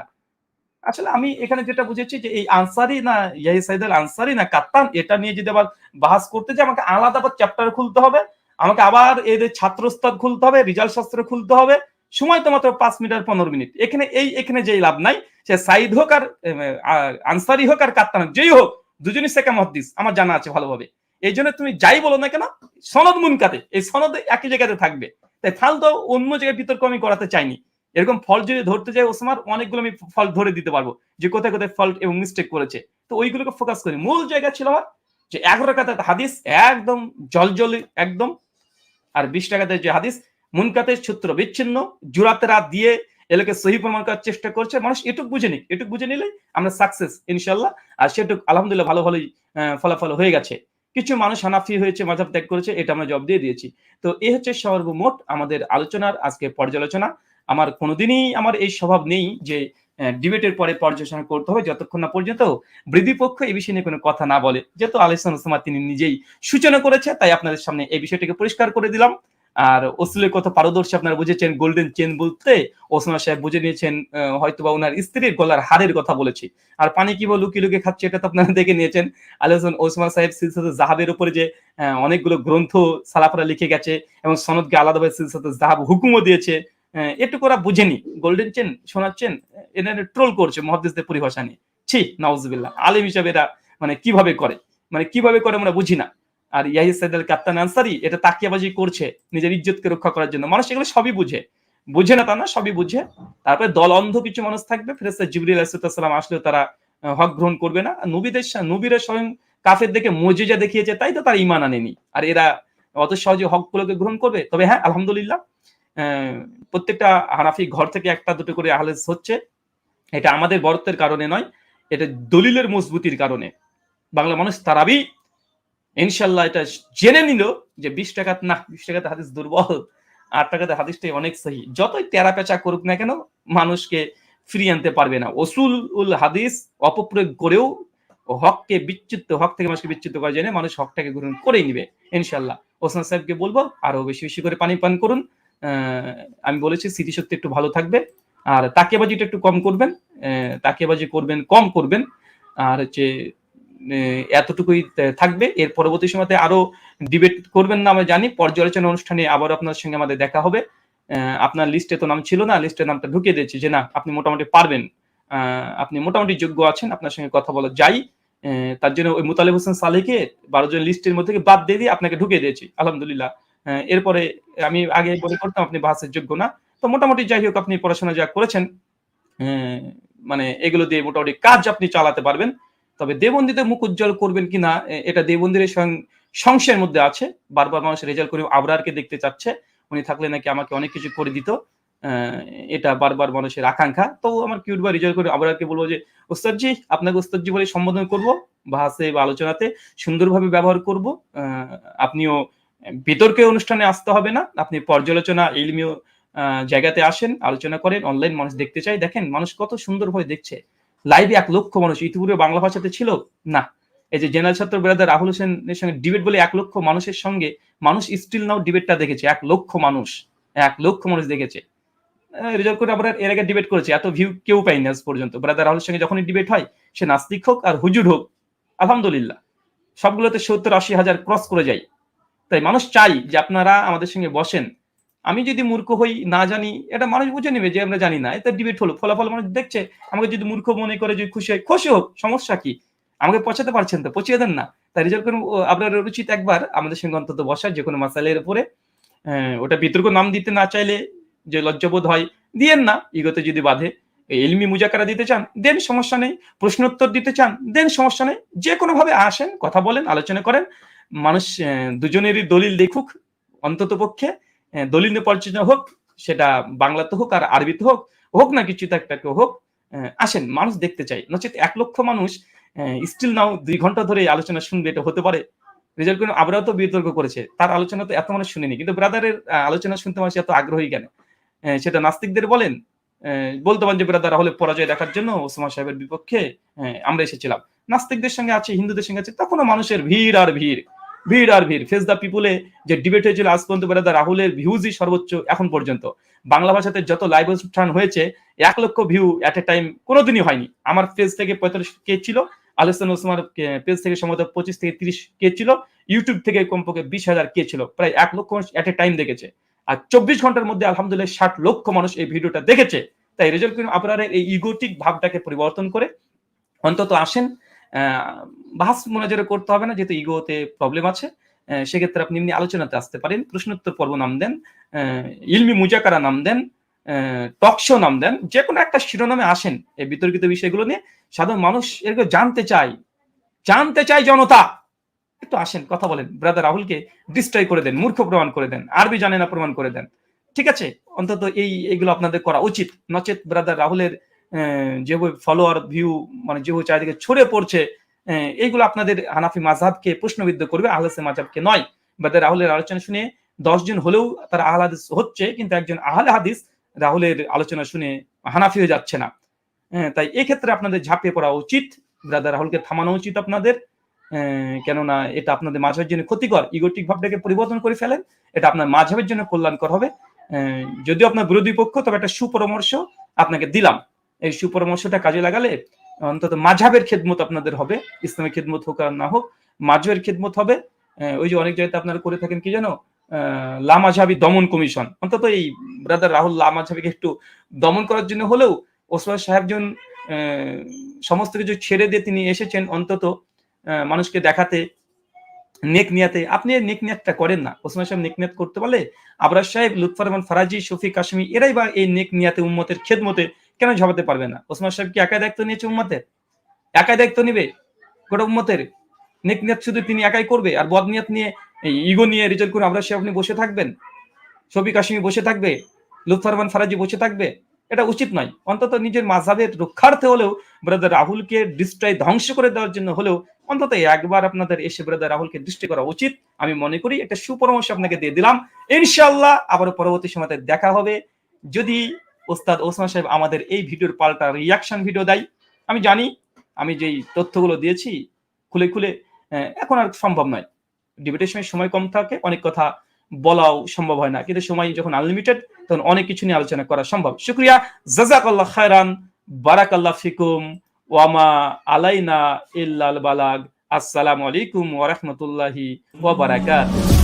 আসলে আমি এখানে যেটা বুঝেছি যে এই আনসারী না ইয়াহিয়া সাইদ আল আনসারী না কাত্তান, এটা নিয়ে যদি আবার বাহাস করতে যাই, আমাকে আলাদা আবার চ্যাপ্টার খুলতে হবে, আমাকে আবার এদের ছাত্রস্তর খুলতে হবে, রিজাল্ট শাস্ত্র খুলতে হবে। সময় তো মাত্র 5 মিনিট আর 15 মিনিট। এখানে যেই লাভ নাই, সে সাইদ হোক আর আনসারী হোক আর কাত্তান হোক, যেই হোক, দুজনই সেকা মুহাদ্দিস আমার জানা আছে ভালোভাবে। এই জন্য তুমি যাই বলো না কেন, সনদ মুনকাতে, এই সনদ একই জায়গাতে থাকবে। তাই ফালতু অন্য জায়গায় বিতর্ক আমি করাতে চাইনি। এরকম ফল্ট যদি ধরতে যাই ওসমার, অনেকগুলো আমি ফল্ট ধরে দিতে পারবো যে কোথায় কোথায় ফল্ট এবং মিস্টেক করেছে। তো ওইগুলোকে ফোকাস করি। মূল জায়গা ছিল আমার যে 11 রাকাতের হাদিস একদম জলজলি একদম, আর 20 টাকাতে যে হাদিস মুনকাতের সূত্র বিচ্ছিন্ন জুরাতে রাত দিয়ে এলাকে সহি প্রমাণ করার চেষ্টা করছে। মানুষ এটুক বুঝে নিক, এটুক বুঝে নিলেই আমরা সাকসেস ইনশাল্লাহ। আর সেটুক আলহামদুলিল্লাহ ভালো ভালোই ফলাফল হয়ে গেছে। কিছু মানুষ হানাফি হয়েছে, মাযহাব ত্যাগ করেছে, এটা আমরা জবাব দিয়ে দিয়েছি। তো এই হচ্ছে সর্বমোট আমাদের আলোচনার আজকে পর্যালোচনা। আমার কোনোদিনই আমার এই স্বভাব নেই যে ডিবেটের পরে পর্যালোচনা করতে হবে, যতক্ষণ না পর্যন্ত বিরোধী পক্ষ এই বিষয় নিয়ে কোনো কথা না বলে। যেহেতু আলিসান ওসমান তিনি নিজেই সূচনা করেছে, তাই আপনাদের সামনে এই বিষয়টিকে পরিষ্কার করে দিলাম। আর ওসুলের কত পারদর্শী আপনারা বুঝেছেন, গোল্ডেন চেন বলতে ওসমান সাহেব বুঝে নিয়েছেন হয়তোবা ওনার স্ত্রীর গলার হারের কথা বলেছি। আর পানি কিভাবে লুকিয়ে লুকিয়ে খাচ্ছে এটা তো আপনারা দেখে নিয়েছেন। আলিহাসান ওসমান সাহেব সিলসিলাতুল জাহাবের উপরে যে অনেকগুলো গ্রন্থ সালাফরা লিখে গেছে এবং সনদকে আলাদাভাবে সিলসিলাতুল জাহাব হুকুমও দিয়েছে। এটুকু ওরা বুঝেনি, গোল্ডেন চেন শোনাচ্ছেন, এরা ট্রোল করছে মুহাদ্দিসদের পরিভাষা নিয়ে। ছি নাউজুবিল্লাহ, আলেম হিসাবে এরা মানে কিভাবে করে আমরা বুঝি না। আর ইয়াহিয়া সাইদ আল কাত্তান আনসারী এটা তাকিয়াবাজি করছে নিজের ইজ্জতকে রক্ষা করার জন্য। মানুষ এগুলো সবই বুঝে না তা না, সবই বুঝে। তারপরে দল অন্ধ কিছু মানুষ থাকবে, ফেরেশতা জিবরিল আলাইহিস সালাম আসলেও তারা হক গ্রহণ করবে না। নবীরা স্বয়ং কাফের দেখে মুজিজা দেখিয়েছে, তাই তো তারা ঈমান আনেনি। আর এরা অত সহজে হকগুলোকে গ্রহণ করবে? তবে হ্যাঁ, আলহামদুলিল্লাহ প্রত্যেকটা হানাফি ঘর থেকে একটা দুটো করে আহলে হাদিস হচ্ছে। এটা আমাদের বরত্বের কারণে নয়, এটা দলিলের মজবুতির কারণে। বাংলা মানুষ তারাবি ইনশাল্লাহ এটা জেনে নিল যে 20 টাকাতে না, 20 টাকাতে হাদিস দুর্বল, 8 টাকাতে হাদিসটাই অনেক সহি। যতই তেরা পেঁচা করুক না কেন, মানুষকে ফিরিয়ে আনতে পারবে না। উসুল হাদিস অপপ্রয়োগ করেও হক থেকে মানুষকে বিচ্যুত করা জেনে মানুষ হকটাকে গ্রহণ করেই নিবে ইনশাল্লাহ। ওসমান সাহেবকে বলবো আরো বেশি বেশি করে পানি পান করুন। আমি বলেছি স্মৃতিশক্তি একটু ভালো থাকবে, আর তাকিয়াবাজিটা একটু কম করবেন, কম করবেন। আর হচ্ছে এতটুকুই থাকবে। এর পরবর্তী সময়তে আরো ডিবেট করবেন না আমরা জানি। পর্যালোচনা অনুষ্ঠানে আবার আপনার সঙ্গে আমাদের দেখা হবে। আপনার লিস্টে তো নাম ছিল না, লিস্টে নামটা ঢুকিয়ে দিয়েছি যে না আপনি মোটামুটি পারবেন, আপনি মোটামুটি যোগ্য আছেন, আপনার সঙ্গে কথা বলা যাই। তার জন্য ওই মুতালিব হোসেন সালেহকে 12 জন লিস্টের মধ্যে থেকে বাদ দিয়ে আপনাকে ঢুকিয়ে দিয়েছি আলহামদুলিল্লাহ। এরপরে আমি আগে বলে করতাম আপনি বাহাসের যোগ্য না। তো মোটামুটি যাই হোক, আপনি পড়াশোনা যা করেছেন মানে এগুলো দিয়ে মোটামুটি কাজ আপনি চালাতে পারবেন। তবে দেবন্দিতে মুখ উজ্জ্বল করবেন কিনা এটা দেবন্দির সংশয়ের মধ্যে আছে। বারবার মানুষ রেজাল্ট করে আবরারকে দেখতে চাচ্ছে, উনি থাকলে নাকি আমাকে অনেক কিছু করে দিত। এটা বারবার মানুষের আকাঙ্ক্ষা। তো আমার কিউট বা রেজাল্ট করে আবরারকে বলবো যে ওস্তাদজি, আপনাকে ওস্তাদজি বলে সম্বোধন করব, বাহাসে বা আলোচনাতে সুন্দরভাবে ব্যবহার করব। আপনিও বিতর্কে অনুষ্ঠানে আসতে হবে না, আপনি পর্যালোচনা ইলমীয় জায়গাতে আসেন, আলোচনা করেন। অনলাইন মানুষ দেখতে চায়, দেখেন মানুষ কত সুন্দরভাবে দেখছে। লাইভে 1 লক্ষ মানুষ, ইতিপূর্বে বাংলা ভাষাতে ছিল না। এই যে জেনারেল ছাত্র ব্রাদার রাহুল হোসেনের সঙ্গে ডিবেট বলে 1 লক্ষ মানুষের সঙ্গে মানুষ স্টিল নাও ডিবেটটা দেখেছে। 1 লক্ষ মানুষ দেখেছে। রেজাল্ট করে আবার এর আগে ডিবেট করেছে, এত ভিউ কেউ পায়নি আজ পর্যন্ত। ব্রাদার রাহুলের সঙ্গে যখনই ডিবেট হয়, সে নাস্তিক হোক আর হুজুর হোক, আলহামদুলিল্লাহ সবগুলোতে 70-80 হাজার ক্রস করে যায়। তাই মানুষ চাই যে আপনারা আমাদের সঙ্গে বসেন। আমি যদি মূর্খ হই, না জানি, এটা মানুষ বুঝে নেবে যে আমরা জানি না। এতে ডিবেট হলো। ফলাফল মানুষ দেখছে। আমাকে যদি মূর্খ মনে করে যদি খুশি হয়, খুশি হোক, সমস্যা কি? আমাকে পচাতে পারছেন তো, পচিয়ে দেন না। তাই রেজাল্ট করুন, আপনার উচিত একবার আমাদের সঙ্গে অন্তত বসার যেকোনো মাসাইলের উপরে। ওটা বিতর্ক নাম দিতে না চাইলে যে লজ্জাবোধ হয়, দিয়েন না। ইগোতে যদি বাধে। ইলমি মুজাকারা দিতে চান, দেন, সমস্যা নেই। প্রশ্নোত্তর দিতে চান, দেন, সমস্যা নেই। যেকোনোভাবে আসেন, কথা বলেন, আলোচনা করেন। মানুষ দুজনেরই দলিল দেখুক অন্ততপক্ষে। দলিল নিয়ে পরিচর্যা হোক, সেটা বাংলাতে হোক আর আরবিতে হোক, হোক না কিছুতে একটা হোক। আসেন, মানুষ দেখতে চাই। নচেত 1 লক্ষ মানুষ স্টিল নাও 2 ঘন্টা ধরে এই আলোচনা শুনবে, এটা হতে পারে? রেজাল্ট করুন আমরাও তো বিতর্ক করেছে। তার আলোচনা তো এত মানুষ শুনেনি। কিন্তু ব্রাদারের আলোচনা শুনতে মানুষ এত আগ্রহী কেন? সেটা নাস্তিকদের বলেন, বলতে পারেন যে ব্রাদার রাহুলের পরাজয় দেখার জন্য ওসমান সাহেবের বিপক্ষে আমরা এসেছিলাম। নাস্তিকদের সঙ্গে আছে, হিন্দুদের সঙ্গে আছে, তখনও মানুষের ভিড় আর ভিড়, ভিড় আর ভিড়। ফেস দ্য পিপুলে যে ডিবেট হয়েছিল আজ পর্যন্ত ব্রাদার রাহুলের ভিউজই সর্বোচ্চ এখন পর্যন্ত। বাংলা ভাষাতে যত লাইভ অনুষ্ঠান হয়েছে 1 লক্ষ ভিউ এট এ টাইম কোনোদিনই হয়নি। আমার পেজ থেকে 45K ছিল, আলোচনা ওসমানের পেজ থেকে সম্ভবত 25 থেকে 30K ছিল, ইউটিউব থেকে কমপক্ষে 20,000K ছিল। প্রায় 1 লক্ষ মানুষ এট এ টাইম দেখেছে। আর 24 ঘন্টার মধ্যে আলহামদুলিল্লাহ 60 লক্ষ মানুষ এই ভিডিওটা দেখেছে। তাই রেজাল্ট করুন আপনারা এই ইগোটিক ভাবটাকে পরিবর্তন করে অন্তত আসেন। বাহাস মোনাজারা করতে হবে না, যেহেতু ইগোতে প্রবলেম আছে। সেক্ষেত্রে আপনি এমনি আলোচনাতে আসতে পারেন, প্রশ্নোত্তর পর্ব নাম দেন, ইলমি মুজাকারা নাম দেন, টক শো নাম দেন, যে কোনো একটা শিরোনামে আসেন। এই বিতর্কিত বিষয়গুলো নিয়ে সাধারণ মানুষ এগুলো জানতে চায় জনতা। একটু আসেন, কথা বলেন, ব্রাদার রাহুলকে ডিস্ট্রয় করে দেন, মূর্খ প্রমাণ করে দেন, আরবি জানে না প্রমাণ করে দেন। ঠিক আছে? অন্তত এইগুলো আপনাদের করা উচিত। নচেত ব্রাদার রাহুলের যেভাবে ফলোয়ার ভিউ মানে যেভাবে চারিদিকে ছড়ে পড়ছে, এইগুলো আপনাদের হানাফি মাযহাবকে প্রশ্নবিদ্ধ করবে, আহলে হাদিস মাযহাবকে নয়। ব্রাদার রাহুলের আলোচনা শুনে 10 জন হলেও তারা আহলে হাদিস হচ্ছে, কিন্তু একজন আহলে হাদিস রাহুলের আলোচনা শুনে হানাফি হয়ে যাচ্ছে না। তাই এক্ষেত্রে আপনাদের ঝাঁপিয়ে পড়া উচিত। ব্রাদার রাহুলকে থামানো উচিত আপনাদের। কেননা এটা আপনাদের মাযহাবের জন্য ক্ষতিকর। ইগোটিক ভাবটাকে পরিবর্তন করে ফেলেন। এটা আপনার মাযহাবের জন্য কল্যাণকর হবে। যদিও আপনার বিরোধী পক্ষ, তবে একটা সুপরামর্শ আপনাকে দিলাম। এই সুপরামর্শটা কাজে লাগালে অন্তত মাযহাবের খেদমত আপনাদের হবে। ইসলামের খেদমত হোক আর না হোক, মাযহাবের খেদমত হবে। ওই যে অনেক জায়গাতে আপনারা করে থাকেন কি জানো? লামাযহাবী দমন কমিশন। অন্তত এই ব্রাদার রাহুল লামাযহাবীকে একটু দমন করার জন্য হলেও ওসমান সাহেবজন সমস্ত কিছু ছেড়ে দিয়ে তিনি এসেছেন অন্তত মানুষকে দেখাতে, নেক নিয়াতে। আপনি নেক নিয়াতটা করেন না। ওসমান সাহেব নেক নিয়াত করতে পারলে আবরার সাহেব, লুৎফর রহমান ফারাজি, শফিক কাশমি এরাই বা এই নেক নিয়াতে উম্মতের খেদমতে কেন ঝাঁপাতে পারবে না? ওসমান সাহেব কি একাই দায়িত্ব নিয়েছে উম্মতের? একাই দায়িত্ব নিবে গোটা উম্মতের? নেক নিয়াত শুধু তিনি একাই করবে, আর বদ নিয়াত নিয়ে, ইগো নিয়ে রেজাল্ট করে আবরার সাহেব আপনি বসে থাকবেন? শফিক কাশমি বসে থাকবে? লুৎফর রহমান ফারাজি বসে থাকবে? এটা উচিত নয়। অন্তত নিজের মাযহাবের রক্ষার্থে হলেও ব্রাদার রাহুলকে ডিস্ট্রয়, ধ্বংস করে দেওয়ার জন্য হলেও অন্তত একবার আপনাদের এসে ব্রাদার রাহুলকে ডিস্ট্রয় করা উচিত। আমি মনে করি একটা সুপরামর্শ আপনাকে দিয়ে দিলাম। ইনশাআল্লাহ আবারও পরবর্তী সময়তে দেখা হবে, যদি ওস্তাদ ওসমান সাহেব আমাদের এই ভিডিওর পাল্টা রিয়াকশন ভিডিও দেয়। আমি জানি আমি যেই তথ্যগুলো দিয়েছি খুলে খুলে এখন আর সম্ভব নয়। ডিবেটের সময় কম থাকে, অনেক কথা বলাও সম্ভব হয় না, কিন্তু সময় যখন আনলিমিটেড তখন অনেক কিছু নিয়ে আলোচনা করা সম্ভব। শুকরিয়া, জাযাকাল্লাহ খায়রান, বারাকাল্লাহ ফিকুম, ওয়া মা আলাইনা ইল্লাল বালাগ। আসসালামু আলাইকুম ওয়া রাহমাতুল্লাহি ওয়া বারাকাতুহু।